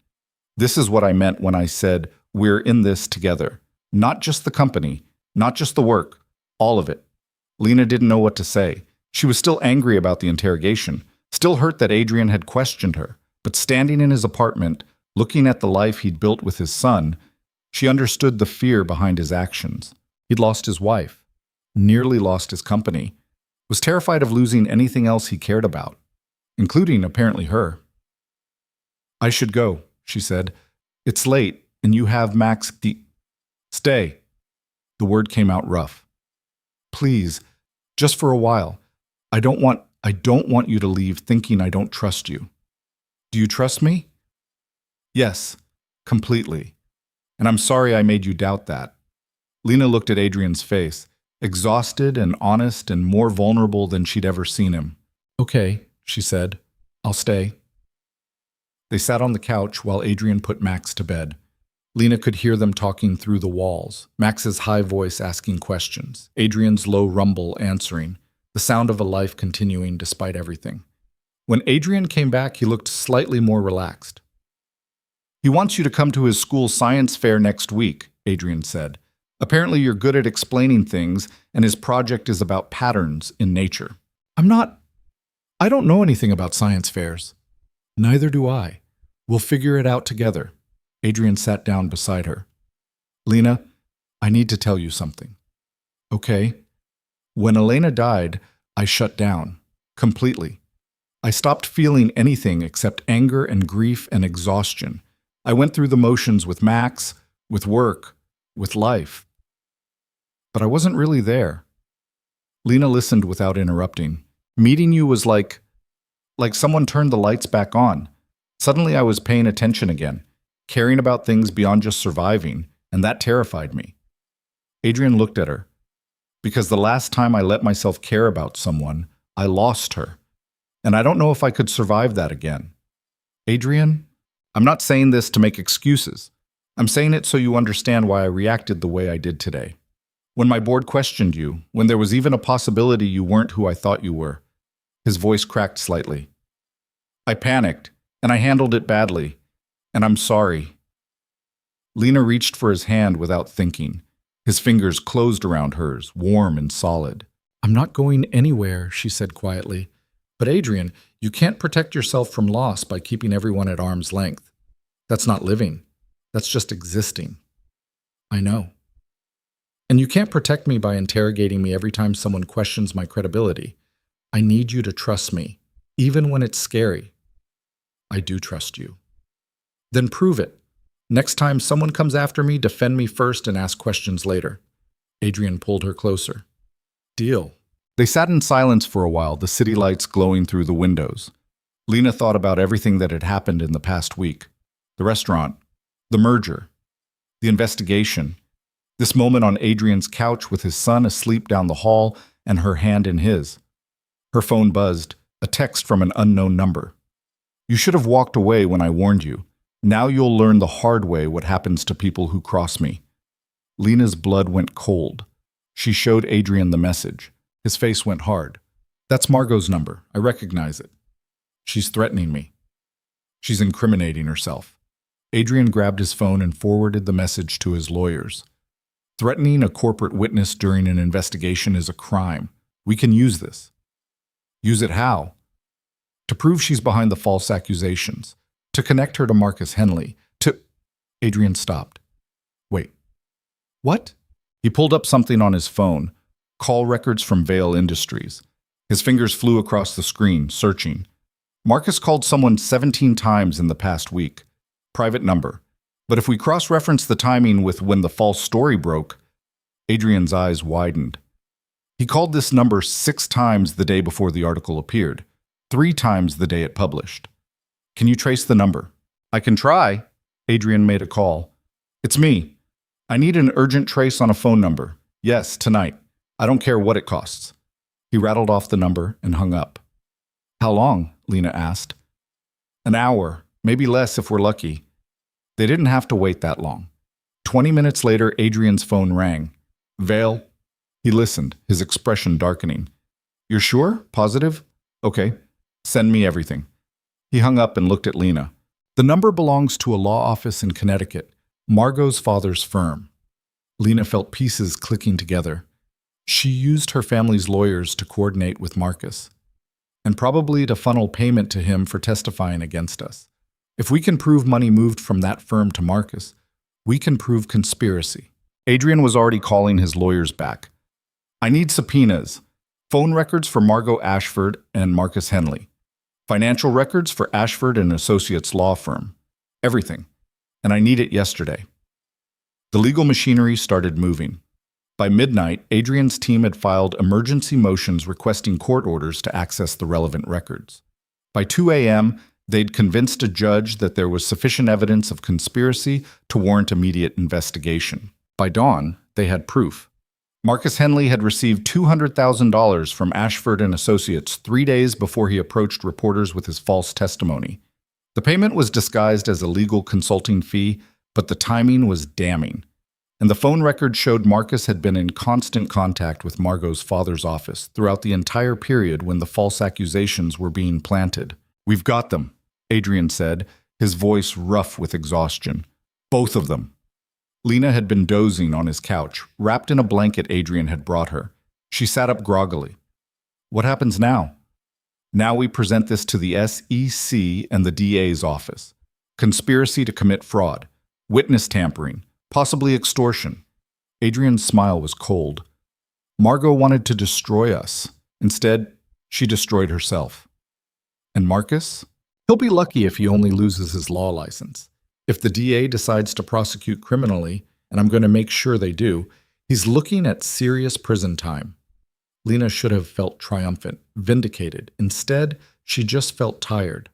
"This is what I meant when I said we're in this together. Not just the company, not just the work, all of it." Lena didn't know what to say. She was still angry about the interrogation, still hurt that Adrian had questioned her. But standing in his apartment, looking at the life he'd built with his son, she understood the fear behind his actions. He'd lost his wife, nearly lost his company, was terrified of losing anything else he cared about, including apparently her. "I should go," she said. "It's late, and you have Max Stay." The word came out rough. "Please, just for a while. I don't want you to leave thinking I don't trust you." "Do you trust me?" "Yes, completely. And I'm sorry I made you doubt that." Lena looked at Adrian's face, exhausted and honest and more vulnerable than she'd ever seen him. "Okay," she said. "I'll stay." They sat on the couch while Adrian put Max to bed. Lena could hear them talking through the walls, Max's high voice asking questions, Adrian's low rumble answering, the sound of a life continuing despite everything. When Adrian came back, he looked slightly more relaxed. "He wants you to come to his school science fair next week," Adrian said. "Apparently you're good at explaining things, and his project is about patterns in nature." I don't know anything about science fairs." "Neither do I. We'll figure it out together." Adrian sat down beside her. "Lena, I need to tell you something." "Okay." "When Elena died, I shut down. Completely. I stopped feeling anything except anger and grief and exhaustion. I went through the motions with Max, with work, with life. But I wasn't really there." Lena listened without interrupting. "Meeting you was like someone turned the lights back on. Suddenly I was paying attention again, caring about things beyond just surviving, and that terrified me." Adrian looked at her. "Because the last time I let myself care about someone, I lost her. And I don't know if I could survive that again." "Adrian, I'm not saying this to make excuses. I'm saying it so you understand why I reacted the way I did today. When my board questioned you, when there was even a possibility you weren't who I thought you were." His voice cracked slightly. "I panicked, and I handled it badly. And I'm sorry." Lena reached for his hand without thinking. His fingers closed around hers, warm and solid. "I'm not going anywhere," she said quietly. "But Adrian, you can't protect yourself from loss by keeping everyone at arm's length. That's not living. That's just existing." "I know." "And you can't protect me by interrogating me every time someone questions my credibility. I need you to trust me, even when it's scary." "I do trust you." "Then prove it. Next time someone comes after me, defend me first and ask questions later." Adrian pulled her closer. "Deal." They sat in silence for a while, the city lights glowing through the windows. Lena thought about everything that had happened in the past week. The restaurant, the merger, the investigation, this moment on Adrian's couch with his son asleep down the hall and her hand in his. Her phone buzzed, a text from an unknown number. "You should have walked away when I warned you. Now you'll learn the hard way what happens to people who cross me. Lena's blood went cold. She showed Adrian the message. His face went hard. That's Margot's number. I recognize it. She's threatening me. She's incriminating herself. Adrian grabbed his phone and forwarded the message to his lawyers. Threatening a corporate witness during an investigation is a crime. We can use this. Use it how? To prove she's behind the false accusations. To connect her to Marcus Henley. Adrian stopped. Wait. What? He pulled up something on his phone. Call records from Vail Industries. His fingers flew across the screen, searching. Marcus called someone 17 times in the past week. Private number. But if we cross-reference the timing with when the false story broke, Adrian's eyes widened. He called this number 6 times the day before the article appeared, 3 times the day it published. Can you trace the number? I can try. Adrian made a call. It's me. I need an urgent trace on a phone number. Yes, tonight. I don't care what it costs. He rattled off the number and hung up. How long? Lena asked. An hour, maybe less if we're lucky. They didn't have to wait that long. 20 minutes later, Adrian's phone rang. Vail? He listened, his expression darkening. You're sure? Positive? Okay. Send me everything. He hung up and looked at Lena. The number belongs to a law office in Connecticut, Margot's father's firm. Lena felt pieces clicking together. She used her family's lawyers to coordinate with Marcus, and probably to funnel payment to him for testifying against us. If we can prove money moved from that firm to Marcus, we can prove conspiracy. Adrian was already calling his lawyers back. I need subpoenas. Phone records for Margot Ashford and Marcus Henley. Financial records for Ashford and Associates law firm. Everything. And I need it yesterday. The legal machinery started moving. By midnight, Adrian's team had filed emergency motions requesting court orders to access the relevant records. By 2 a.m., they'd convinced a judge that there was sufficient evidence of conspiracy to warrant immediate investigation. By dawn, they had proof. Marcus Henley had received $200,000 from Ashford and Associates 3 days before he approached reporters with his false testimony. The payment was disguised as a legal consulting fee, but the timing was damning. And the phone record showed Marcus had been in constant contact with Margot's father's office throughout the entire period when the false accusations were being planted. We've got them, Adrian said, his voice rough with exhaustion. Both of them. Lena had been dozing on his couch, wrapped in a blanket Adrian had brought her. She sat up groggily. What happens now? Now we present this to the SEC and the DA's office. Conspiracy to commit fraud, witness tampering, possibly extortion. Adrian's smile was cold. Margot wanted to destroy us. Instead, she destroyed herself. And Marcus? He'll be lucky if he only loses his law license. If the DA decides to prosecute criminally, and I'm going to make sure they do, he's looking at serious prison time. Lena should have felt triumphant, vindicated. Instead, she just felt tired.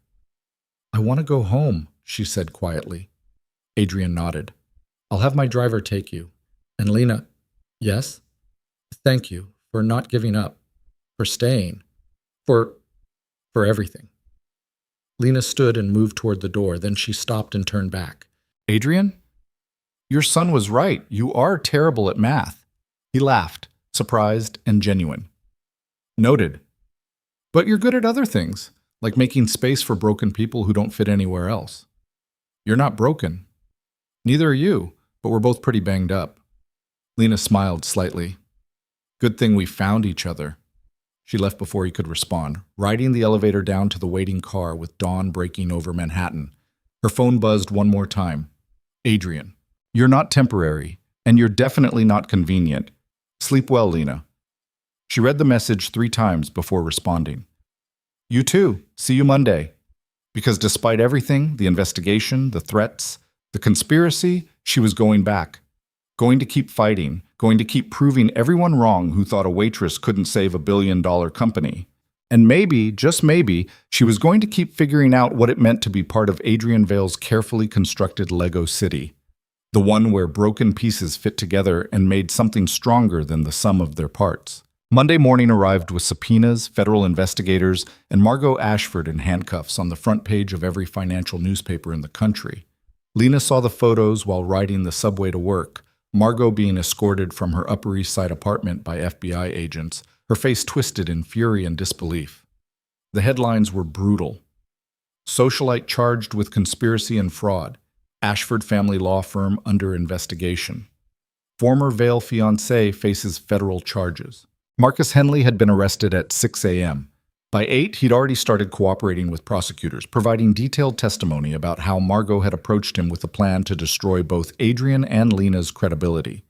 I want to go home, she said quietly. Adrian nodded. I'll have my driver take you. And Lena, yes? Thank you for not giving up, for staying, for everything. Lena stood and moved toward the door, then she stopped and turned back. Adrian? Your son was right. You are terrible at math. He laughed, surprised and genuine. Noted. But you're good at other things, like making space for broken people who don't fit anywhere else. You're not broken. Neither are you, but we're both pretty banged up. Lena smiled slightly. Good thing we found each other. She left before he could respond, riding the elevator down to the waiting car with dawn breaking over Manhattan. Her phone buzzed one more time. Adrian, you're not temporary, and you're definitely not convenient. Sleep well, Lena. She read the message 3 times before responding. You too. See you Monday. Because despite everything, the investigation, the threats, the conspiracy, she was going back. Going to keep fighting, going to keep proving everyone wrong who thought a waitress couldn't save $1 billion company. And maybe, just maybe, she was going to keep figuring out what it meant to be part of Adrian Vail's carefully constructed Lego city. The one where broken pieces fit together and made something stronger than the sum of their parts. Monday morning arrived with subpoenas, federal investigators, and Margot Ashford in handcuffs on the front page of every financial newspaper in the country. Lena saw the photos while riding the subway to work, Margot being escorted from her Upper East Side apartment by FBI agents, her face twisted in fury and disbelief. The headlines were brutal. Socialite charged with conspiracy and fraud. Ashford family law firm under investigation. Former Vail fiancée faces federal charges. Marcus Henley had been arrested at 6 a.m. By 8, he'd already started cooperating with prosecutors, providing detailed testimony about how Margot had approached him with a plan to destroy both Adrian and Lena's credibility.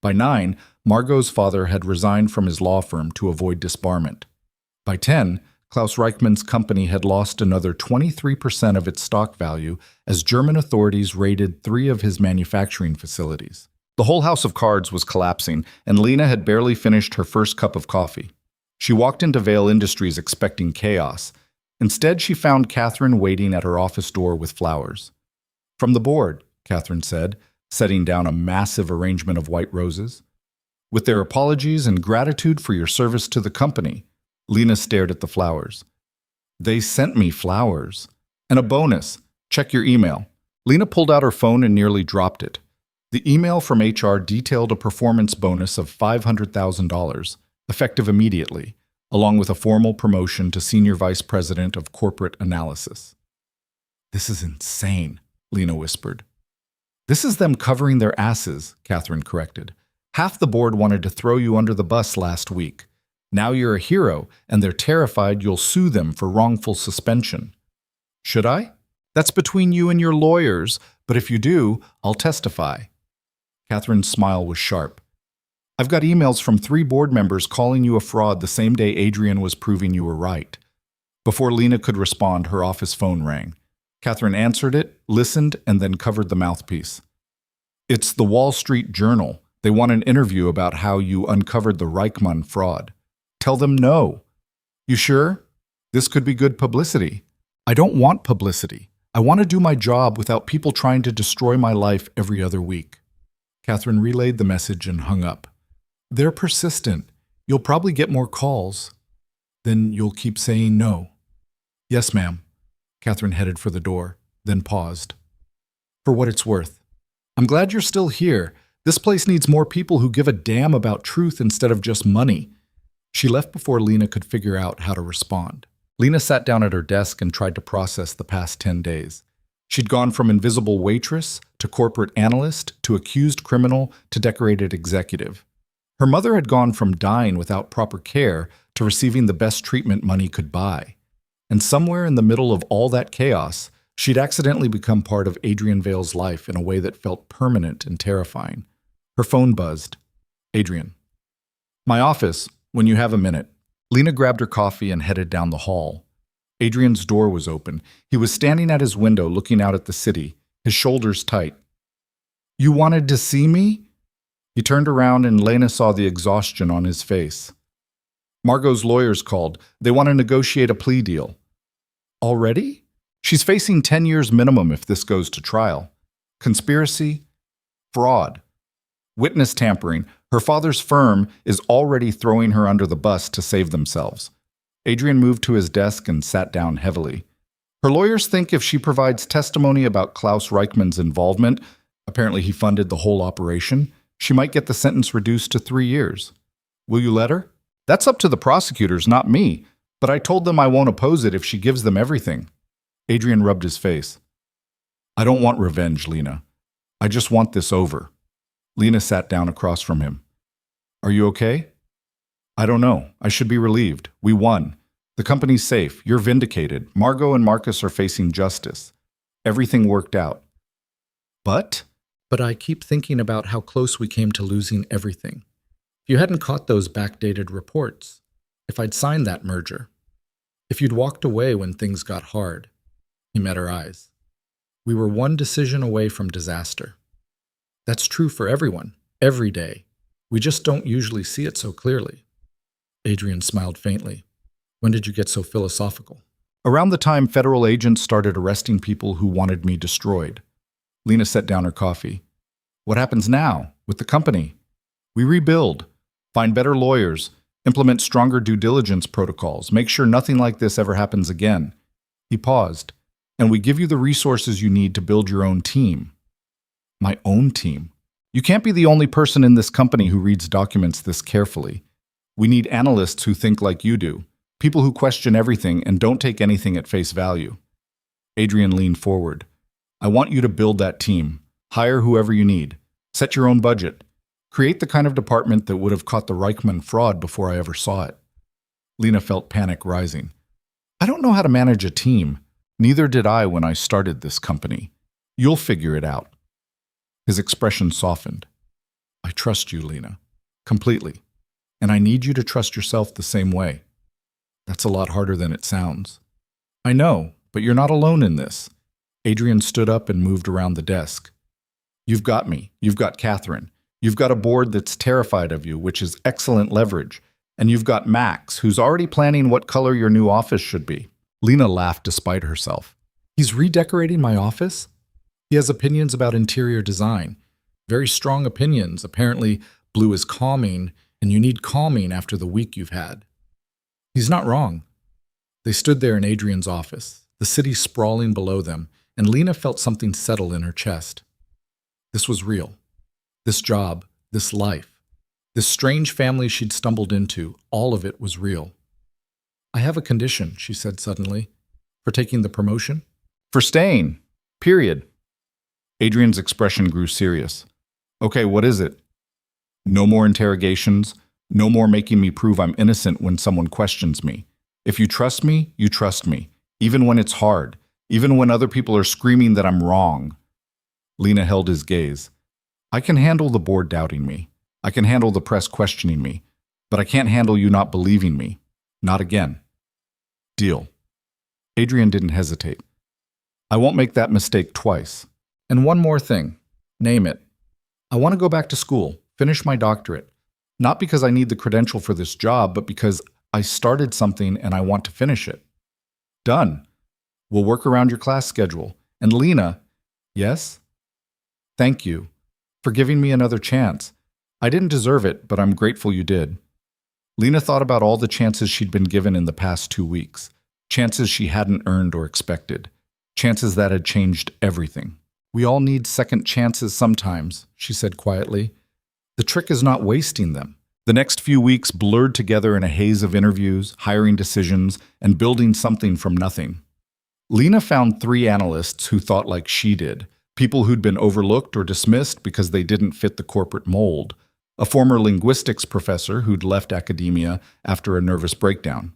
By 9, Margot's father had resigned from his law firm to avoid disbarment. By 10, Klaus Reichmann's company had lost another 23% of its stock value as German authorities raided 3 of his manufacturing facilities. The whole house of cards was collapsing, and Lena had barely finished her first cup of coffee. She walked into Vail Industries expecting chaos. Instead, she found Catherine waiting at her office door with flowers. "From the board," Catherine said, setting down a massive arrangement of white roses. "With their apologies and gratitude for your service to the company." Lena stared at the flowers. "They sent me flowers. And a bonus. Check your email." Lena pulled out her phone and nearly dropped it. The email from HR detailed a performance bonus of $500,000, effective immediately, along with a formal promotion to Senior Vice President of Corporate Analysis. "This is insane," Lena whispered. "This is them covering their asses," Catherine corrected. "Half the board wanted to throw you under the bus last week. Now you're a hero, and they're terrified you'll sue them for wrongful suspension." "Should I? That's between you and your lawyers, but if you do, I'll testify." Catherine's smile was sharp. "I've got emails from 3 board members calling you a fraud the same day Adrian was proving you were right." Before Lena could respond, her office phone rang. Catherine answered it, listened, and then covered the mouthpiece. "It's the Wall Street Journal. They want an interview about how you uncovered the Reichmann fraud. Tell them no." "You sure? This could be good publicity." "I don't want publicity. I want to do my job without people trying to destroy my life every other week." Catherine relayed the message and hung up. "They're persistent. You'll probably get more calls. Then you'll keep saying no." "Yes, ma'am." Catherine headed for the door, then paused. "For what it's worth. I'm glad you're still here. This place needs more people who give a damn about truth instead of just money." She left before Lena could figure out how to respond. Lena sat down at her desk and tried to process the past 10 days. She'd gone from invisible waitress to corporate analyst to accused criminal to decorated executive. Her mother had gone from dying without proper care to receiving the best treatment money could buy. And somewhere in the middle of all that chaos, she'd accidentally become part of Adrian Vail's life in a way that felt permanent and terrifying. Her phone buzzed. "Adrian." "My office, when you have a minute." Lena grabbed her coffee and headed down the hall. Adrian's door was open. He was standing at his window looking out at the city, his shoulders tight. "You wanted to see me?" He turned around and Lena saw the exhaustion on his face. "Margot's lawyers called. They want to negotiate a plea deal." "Already?" "She's facing 10 years minimum if this goes to trial. Conspiracy, fraud, witness tampering. Her father's firm is already throwing her under the bus to save themselves." Adrian moved to his desk and sat down heavily. "Her lawyers think if she provides testimony about Klaus Reichmann's involvement, apparently he funded the whole operation, she might get the sentence reduced to 3 years. Will you let her?" "That's up to the prosecutors, not me, but I told them I won't oppose it if she gives them everything." Adrian rubbed his face. "I don't want revenge, Lena. I just want this over." Lena sat down across from him. "Are you okay?" "I don't know. I should be relieved. We won. The company's safe. You're vindicated. Margot and Marcus are facing justice. Everything worked out." But I keep thinking about how close we came to losing everything. If you hadn't caught those backdated reports, if I'd signed that merger, if you'd walked away when things got hard." He met her eyes. "We were one decision away from disaster. That's true for everyone, every day. We just don't usually see it so clearly." Adrian smiled faintly. "When did you get so philosophical?" "Around the time federal agents started arresting people who wanted me destroyed." Lena set down her coffee. "What happens now with the company?" "We rebuild, find better lawyers, implement stronger due diligence protocols, make sure nothing like this ever happens again." He paused. and we give you the resources you need to build your own team. My own team? You can't be the only person in this company who reads documents this carefully. We need analysts who think like you do, people who question everything and don't take anything at face value. Adrian leaned forward. I want you to build that team. Hire whoever you need. Set your own budget. Create the kind of department that would have caught the Reichman fraud before I ever saw it. Lena felt panic rising. I don't know how to manage a team. Neither did I when I started this company. You'll figure it out. His expression softened. I trust you, Lena. Completely. And I need you to trust yourself the same way. That's a lot harder than it sounds. I know, but you're not alone in this. Adrian stood up and moved around the desk. You've got me. You've got Catherine. You've got a board that's terrified of you, which is excellent leverage. And you've got Max, who's already planning what color your new office should be. Lena laughed despite herself. He's redecorating my office? He has opinions about interior design. Very strong opinions. Apparently, blue is calming, and you need calming after the week you've had. He's not wrong. They stood there in Adrian's office, the city sprawling below them, and Lena felt something settle in her chest. This was real. This job, this life, this strange family she'd stumbled into, all of it was real. I have a condition, she said suddenly. For taking the promotion? For staying. Period. Adrian's expression grew serious. Okay, what is it? No more interrogations. No more making me prove I'm innocent when someone questions me. If you trust me, you trust me. Even when it's hard. Even when other people are screaming that I'm wrong. Lena held his gaze. I can handle the board doubting me. I can handle the press questioning me. But I can't handle you not believing me. Not again. Deal. Adrian didn't hesitate. I won't make that mistake twice. And one more thing. Name it. I want to go back to school, finish my doctorate. Not because I need the credential for this job, but because I started something and I want to finish it. Done. We'll work around your class schedule. And Lena, yes? Thank you for giving me another chance. I didn't deserve it, but I'm grateful you did. Lena thought about all the chances she'd been given in the past 2 weeks. Chances she hadn't earned or expected. Chances that had changed everything. We all need second chances sometimes, she said quietly. The trick is not wasting them. The next few weeks blurred together in a haze of interviews, hiring decisions, and building something from nothing. Lena found 3 analysts who thought like she did, people who'd been overlooked or dismissed because they didn't fit the corporate mold, a former linguistics professor who'd left academia after a nervous breakdown,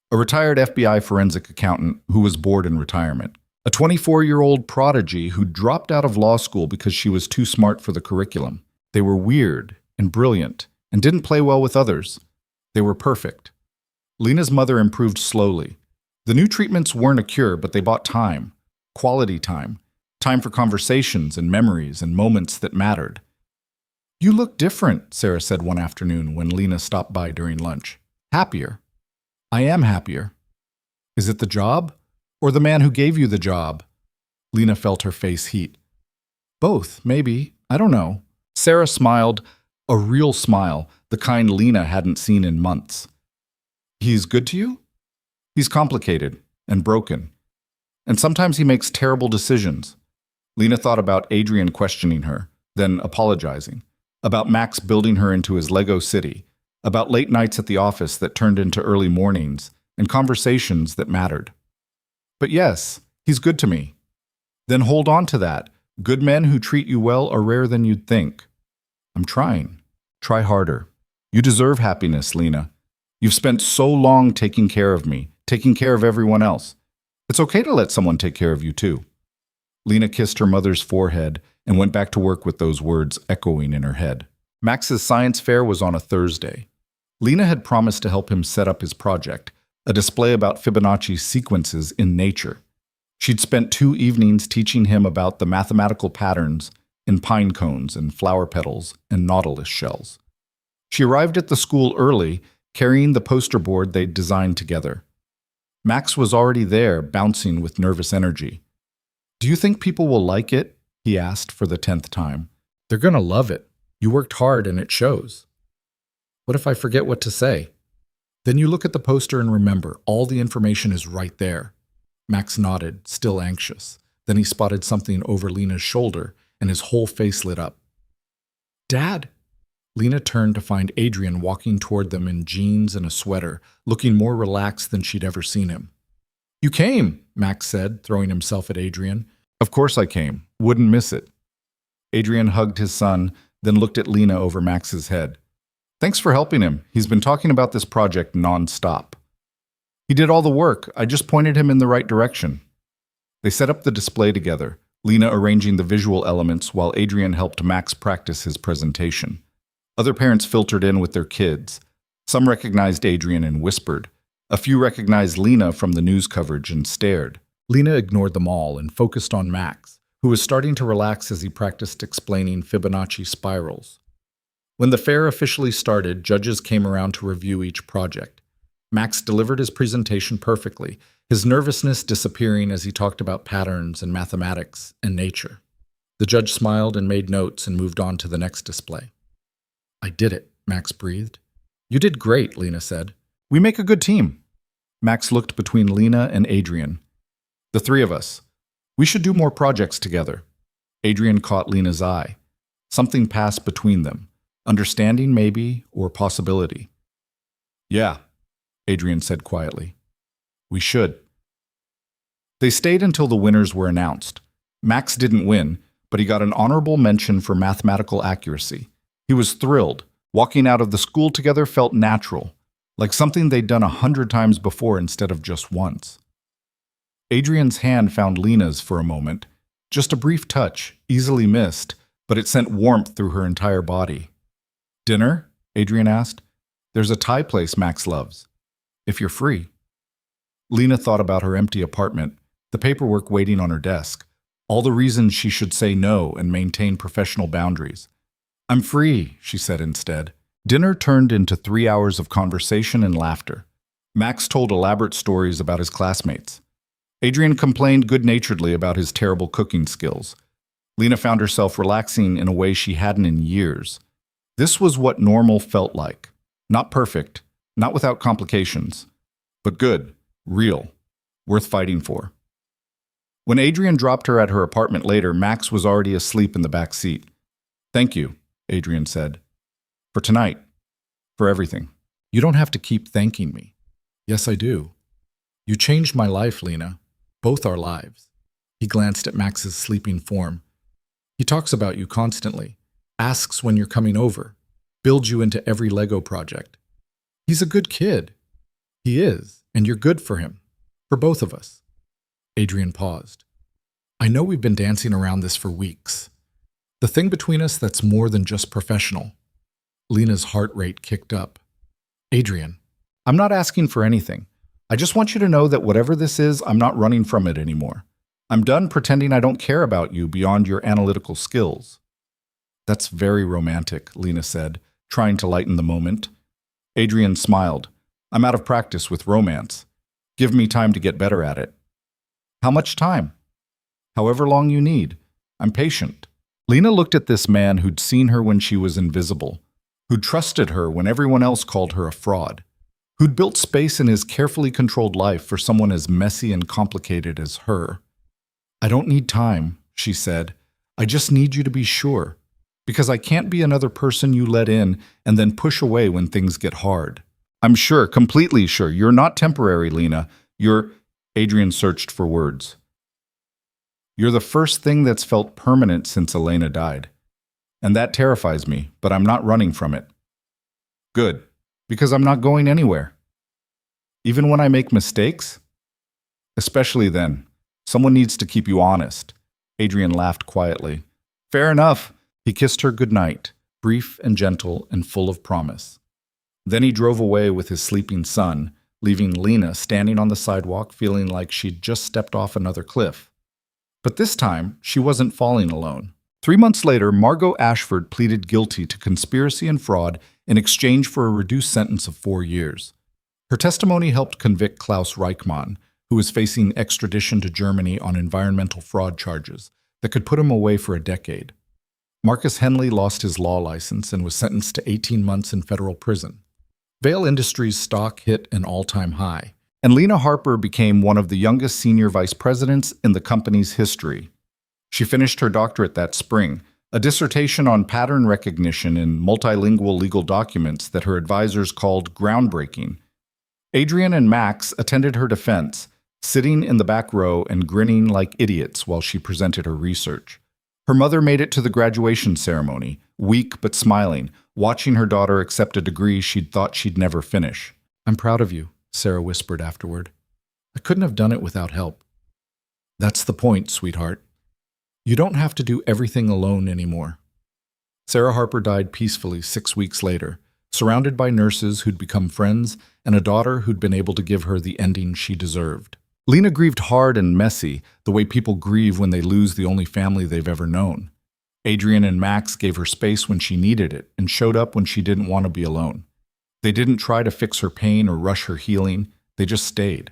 a retired FBI forensic accountant who was bored in retirement, a 24-year-old prodigy who dropped out of law school because she was too smart for the curriculum. They were weird and brilliant and didn't play well with others. They were perfect. Lena's mother improved slowly. The new treatments weren't a cure, but they bought time, quality time for conversations and memories and moments that mattered. You look different, Sarah said one afternoon when Lena stopped by during lunch. Happier. I am happier. Is it the job? Or the man who gave you the job? Lena felt her face heat. Both, maybe. I don't know. Sarah smiled, a real smile, the kind Lena hadn't seen in months. He's good to you? He's complicated and broken. And sometimes he makes terrible decisions. Lena thought about Adrian questioning her, then apologizing. About Max building her into his Lego city. About late nights at the office that turned into early mornings and conversations that mattered. But yes, he's good to me. Then hold on to that. Good men who treat you well are rarer than you'd think. I'm trying. Try harder. You deserve happiness, Lena. You've spent so long taking care of me, taking care of everyone else. It's okay to let someone take care of you too. Lena kissed her mother's forehead and went back to work with those words echoing in her head. Max's science fair was on a Thursday. Lena had promised to help him set up his project, a display about Fibonacci sequences in nature. She'd spent 2 evenings teaching him about the mathematical patterns in pine cones and flower petals and nautilus shells. She arrived at the school early, carrying the poster board they'd designed together. Max was already there, bouncing with nervous energy. Do you think people will like it? He asked for the 10th time. They're going to love it. You worked hard and it shows. What if I forget what to say? Then you look at the poster and remember, all the information is right there. Max nodded, still anxious. Then he spotted something over Lena's shoulder, and his whole face lit up. "Dad!" Lena turned to find Adrian walking toward them in jeans and a sweater, looking more relaxed than she'd ever seen him. "You came," Max said, throwing himself at Adrian. Of course I came. Wouldn't miss it. Adrian hugged his son, then looked at Lena over Max's head. Thanks for helping him. He's been talking about this project non-stop. He did all the work. I just pointed him in the right direction. They set up the display together, Lena arranging the visual elements while Adrian helped Max practice his presentation. Other parents filtered in with their kids. Some recognized Adrian and whispered. A few recognized Lena from the news coverage and stared. Lena ignored them all and focused on Max, who was starting to relax as he practiced explaining Fibonacci spirals. When the fair officially started, judges came around to review each project. Max delivered his presentation perfectly, his nervousness disappearing as he talked about patterns and mathematics and nature. The judge smiled and made notes and moved on to the next display. "I did it," Max breathed. "You did great," Lena said. We make a good team. Max looked between Lena and Adrian. The three of us. We should do more projects together. Adrian caught Lena's eye. Something passed between them. Understanding, maybe, or possibility. Yeah, Adrian said quietly. We should. They stayed until the winners were announced. Max didn't win, but he got an honorable mention for mathematical accuracy. He was thrilled. Walking out of the school together felt natural, like something they'd done 100 times before instead of just once. Adrian's hand found Lena's for a moment. Just a brief touch, easily missed, but it sent warmth through her entire body. Dinner? Adrian asked. There's a Thai place Max loves. If you're free. Lena thought about her empty apartment, the paperwork waiting on her desk, all the reasons she should say no and maintain professional boundaries. I'm free, she said instead. Dinner turned into 3 hours of conversation and laughter. Max told elaborate stories about his classmates. Adrian complained good-naturedly about his terrible cooking skills. Lena found herself relaxing in a way she hadn't in years. This was what normal felt like. Not perfect, not without complications, but good, real, worth fighting for. When Adrian dropped her at her apartment later, Max was already asleep in the back seat. Thank you, Adrian said. For tonight. For everything. You don't have to keep thanking me. Yes, I do. You changed my life, Lena. Both our lives. He glanced at Max's sleeping form. He talks about you constantly, asks when you're coming over, builds you into every Lego project. He's a good kid. He is, and you're good for him. For both of us. Adrian paused. I know we've been dancing around this for weeks. The thing between us that's more than just professional. Lena's heart rate kicked up. Adrian, I'm not asking for anything. I just want you to know that whatever this is, I'm not running from it anymore. I'm done pretending I don't care about you beyond your analytical skills. That's very romantic, Lena said, trying to lighten the moment. Adrian smiled. I'm out of practice with romance. Give me time to get better at it. How much time? However long you need. I'm patient. Lena looked at this man who'd seen her when she was invisible, who'd trusted her when everyone else called her a fraud, who'd built space in his carefully controlled life for someone as messy and complicated as her. I don't need time, she said. I just need you to be sure, because I can't be another person you let in and then push away when things get hard. I'm sure, completely sure. You're not temporary, Lena. Adrian searched for words. You're the first thing that's felt permanent since Elena died. And that terrifies me, but I'm not running from it. Good, because I'm not going anywhere. Even when I make mistakes? Especially then. Someone needs to keep you honest. Adrian laughed quietly. Fair enough. He kissed her goodnight, brief and gentle and full of promise. Then he drove away with his sleeping son, leaving Lena standing on the sidewalk feeling like she'd just stepped off another cliff. But this time, she wasn't falling alone. 3 months later, Margot Ashford pleaded guilty to conspiracy and fraud in exchange for a reduced sentence of 4 years. Her testimony helped convict Klaus Reichmann, who was facing extradition to Germany on environmental fraud charges that could put him away for a decade. Marcus Henley lost his law license and was sentenced to 18 months in federal prison. Vail Industries' stock hit an all-time high, And Lena Harper became one of the youngest senior vice presidents in the company's history. She finished her doctorate that spring, a dissertation on pattern recognition in multilingual legal documents that her advisors called groundbreaking. Adrian and Max attended her defense, sitting in the back row and grinning like idiots while she presented her research. Her mother made it to the graduation ceremony, weak but smiling, watching her daughter accept a degree she'd thought she'd never finish. "I'm proud of you," Sarah whispered afterward. "I couldn't have done it without help." "That's the point, sweetheart. You don't have to do everything alone anymore." Sarah Harper died peacefully 6 weeks later, surrounded by nurses who'd become friends and a daughter who'd been able to give her the ending she deserved. Lena grieved hard and messy, the way people grieve when they lose the only family they've ever known. Adrian and Max gave her space when she needed it and showed up when she didn't want to be alone. They didn't try to fix her pain or rush her healing, they just stayed.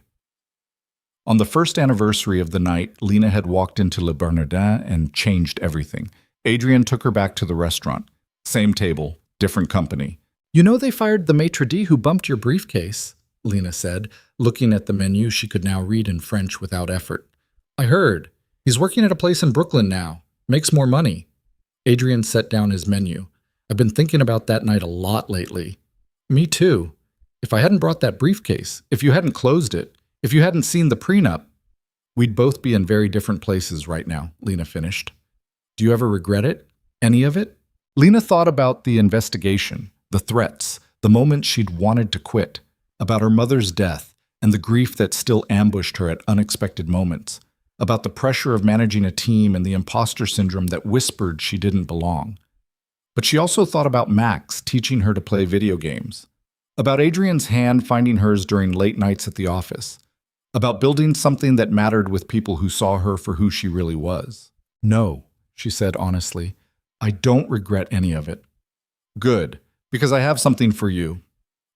On the first anniversary of the night, Lena had walked into Le Bernardin and changed everything. Adrian took her back to the restaurant. Same table, different company. "You know they fired the maitre d' who bumped your briefcase," Lena said, looking at the menu she could now read in French without effort. "I heard. He's working at a place in Brooklyn now. Makes more money." Adrian set down his menu. "I've been thinking about that night a lot lately." "Me too. If I hadn't brought that briefcase, if you hadn't closed it, if you hadn't seen the prenup, we'd both be in very different places right now," Lena finished. "Do you ever regret it? Any of it?" Lena thought about the investigation, the threats, the moments she'd wanted to quit, about her mother's death and the grief that still ambushed her at unexpected moments, about the pressure of managing a team and the imposter syndrome that whispered she didn't belong. But she also thought about Max teaching her to play video games, about Adrian's hand finding hers during late nights at the office, about building something that mattered with people who saw her for who she really was. "No," she said honestly, "I don't regret any of it." "Good, because I have something for you."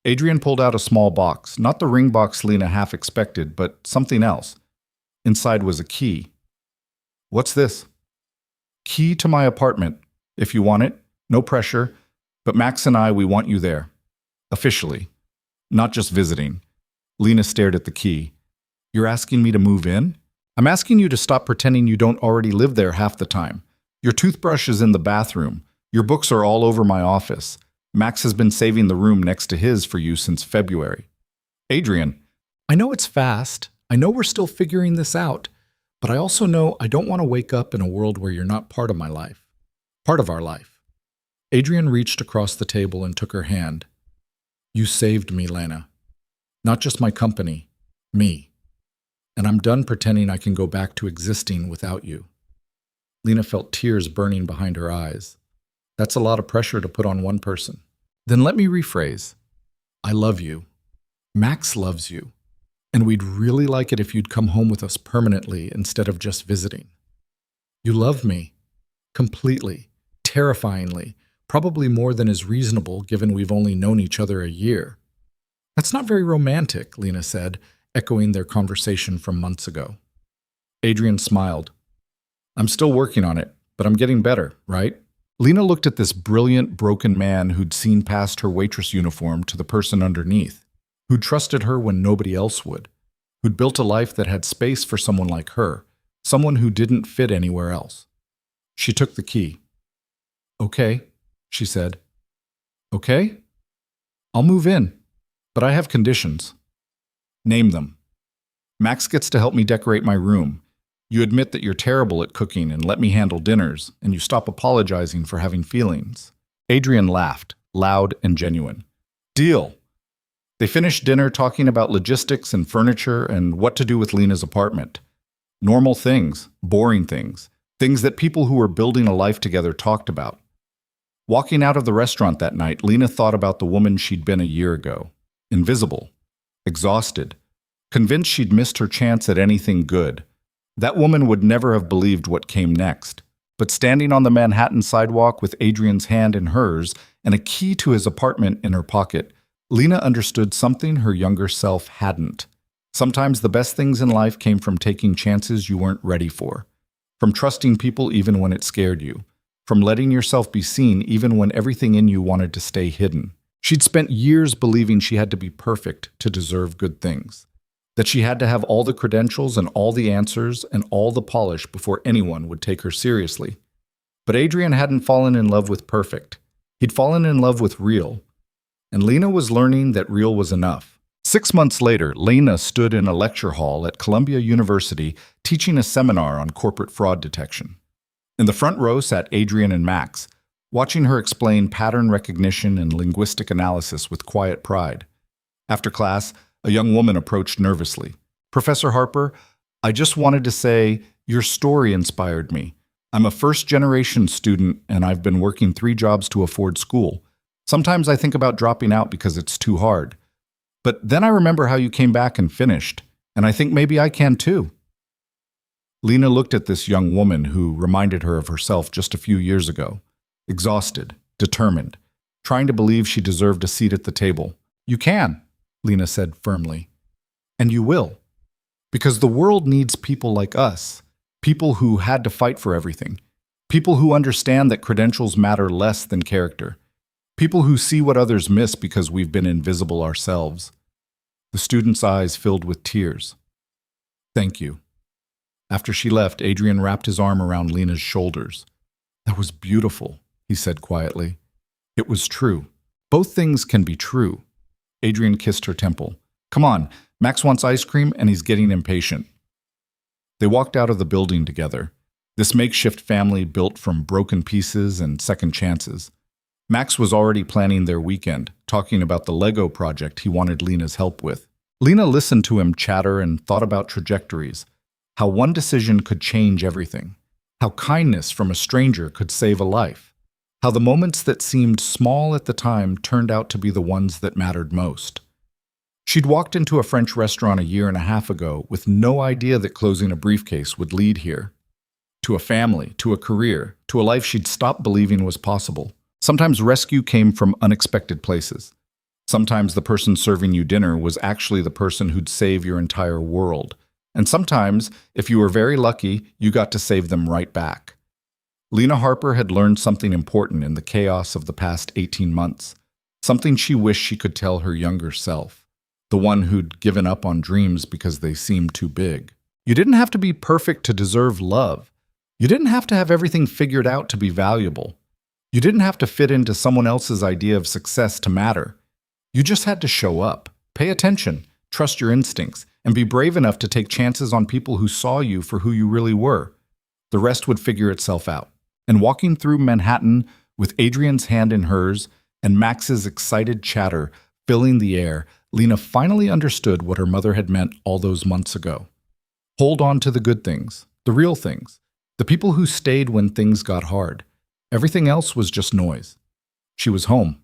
Adrian pulled out a small box, not the ring box Lena half expected, but something else. Inside was a key. "What's this?" "Key to my apartment. If you want it, no pressure, but Max and I, we want you there. Officially. Not just visiting." Lena stared at the key. "You're asking me to move in?" "I'm asking you to stop pretending you don't already live there half the time. Your toothbrush is in the bathroom. Your books are all over my office. Max has been saving the room next to his for you since February." "Adrian." "I know it's fast. I know we're still figuring this out. But I also know I don't want to wake up in a world where you're not part of my life. Part of our life." Adrian reached across the table and took her hand. "You saved me, Lena. Not just my company. Me. And I'm done pretending I can go back to existing without you." Lena felt tears burning behind her eyes. That's a lot of pressure to put on one person. "Then let me rephrase. I love you. Max loves you. And we'd really like it if you'd come home with us permanently instead of just visiting. You love me. Completely. Terrifyingly. Probably more than is reasonable given we've only known each other a year." "That's not very romantic," Lena said, echoing their conversation from months ago. Adrian smiled. "I'm still working on it, but I'm getting better, right?" Lena looked at this brilliant, broken man who'd seen past her waitress uniform to the person underneath, who'd trusted her when nobody else would, who'd built a life that had space for someone like her, someone who didn't fit anywhere else. She took the key. "Okay," she said. "Okay? I'll move in, but I have conditions." "Name them." "Max gets to help me decorate my room. You admit that you're terrible at cooking and let me handle dinners, and you stop apologizing for having feelings." Adrian laughed, loud and genuine. "Deal." They finished dinner talking about logistics and furniture and what to do with Lena's apartment. Normal things, boring things, things that people who were building a life together talked about. Walking out of the restaurant that night, Lena thought about the woman she'd been a year ago. Invisible, exhausted, convinced she'd missed her chance at anything good. That woman would never have believed what came next. But standing on the Manhattan sidewalk with Adrian's hand in hers and a key to his apartment in her pocket, Lena understood something her younger self hadn't. Sometimes the best things in life came from taking chances you weren't ready for, from trusting people even when it scared you, from letting yourself be seen even when everything in you wanted to stay hidden. She'd spent years believing she had to be perfect to deserve good things. that she had to have all the credentials and all the answers and all the polish before anyone would take her seriously. But Adrian hadn't fallen in love with perfect. He'd fallen in love with real. And Lena was learning that real was enough. 6 months later, Lena stood in a lecture hall at Columbia University teaching a seminar on corporate fraud detection. In the front row sat Adrian and Max, watching her explain pattern recognition and linguistic analysis with quiet pride. After class, a young woman approached nervously. "Professor Harper, I just wanted to say your story inspired me. I'm a first-generation student, and I've been working 3 jobs to afford school. Sometimes I think about dropping out because it's too hard. But then I remember how you came back and finished, and I think maybe I can too." Lena looked at this young woman who reminded her of herself just a few years ago, exhausted, determined, trying to believe she deserved a seat at the table. "You can," Lena said firmly. "And you will. Because the world needs people like us, people who had to fight for everything, people who understand that credentials matter less than character, people who see what others miss because we've been invisible ourselves." The student's eyes filled with tears. "Thank you." After she left, Adrian wrapped his arm around Lena's shoulders. "That was beautiful," he said quietly. "It was true. Both things can be true." Adrian kissed her temple. "Come on, Max wants ice cream and he's getting impatient." They walked out of the building together, this makeshift family built from broken pieces and second chances. Max was already planning their weekend, talking about the Lego project he wanted Lena's help with. Lena listened to him chatter and thought about trajectories, how one decision could change everything, how kindness from a stranger could save a life, how the moments that seemed small at the time turned out to be the ones that mattered most. She'd walked into a French restaurant a year and a half ago with no idea that closing a briefcase would lead here. To a family, to a career, to a life she'd stopped believing was possible. Sometimes rescue came from unexpected places. Sometimes the person serving you dinner was actually the person who'd save your entire world. And sometimes, if you were very lucky, you got to save them right back. Lena Harper had learned something important in the chaos of the past 18 months, something she wished she could tell her younger self, the one who'd given up on dreams because they seemed too big. You didn't have to be perfect to deserve love. You didn't have to have everything figured out to be valuable. You didn't have to fit into someone else's idea of success to matter. You just had to show up, pay attention, trust your instincts, and be brave enough to take chances on people who saw you for who you really were. The rest would figure itself out. And walking through Manhattan with Adrian's hand in hers and Max's excited chatter filling the air, Lena finally understood what her mother had meant all those months ago. Hold on to the good things, the real things, the people who stayed when things got hard. Everything else was just noise. She was home.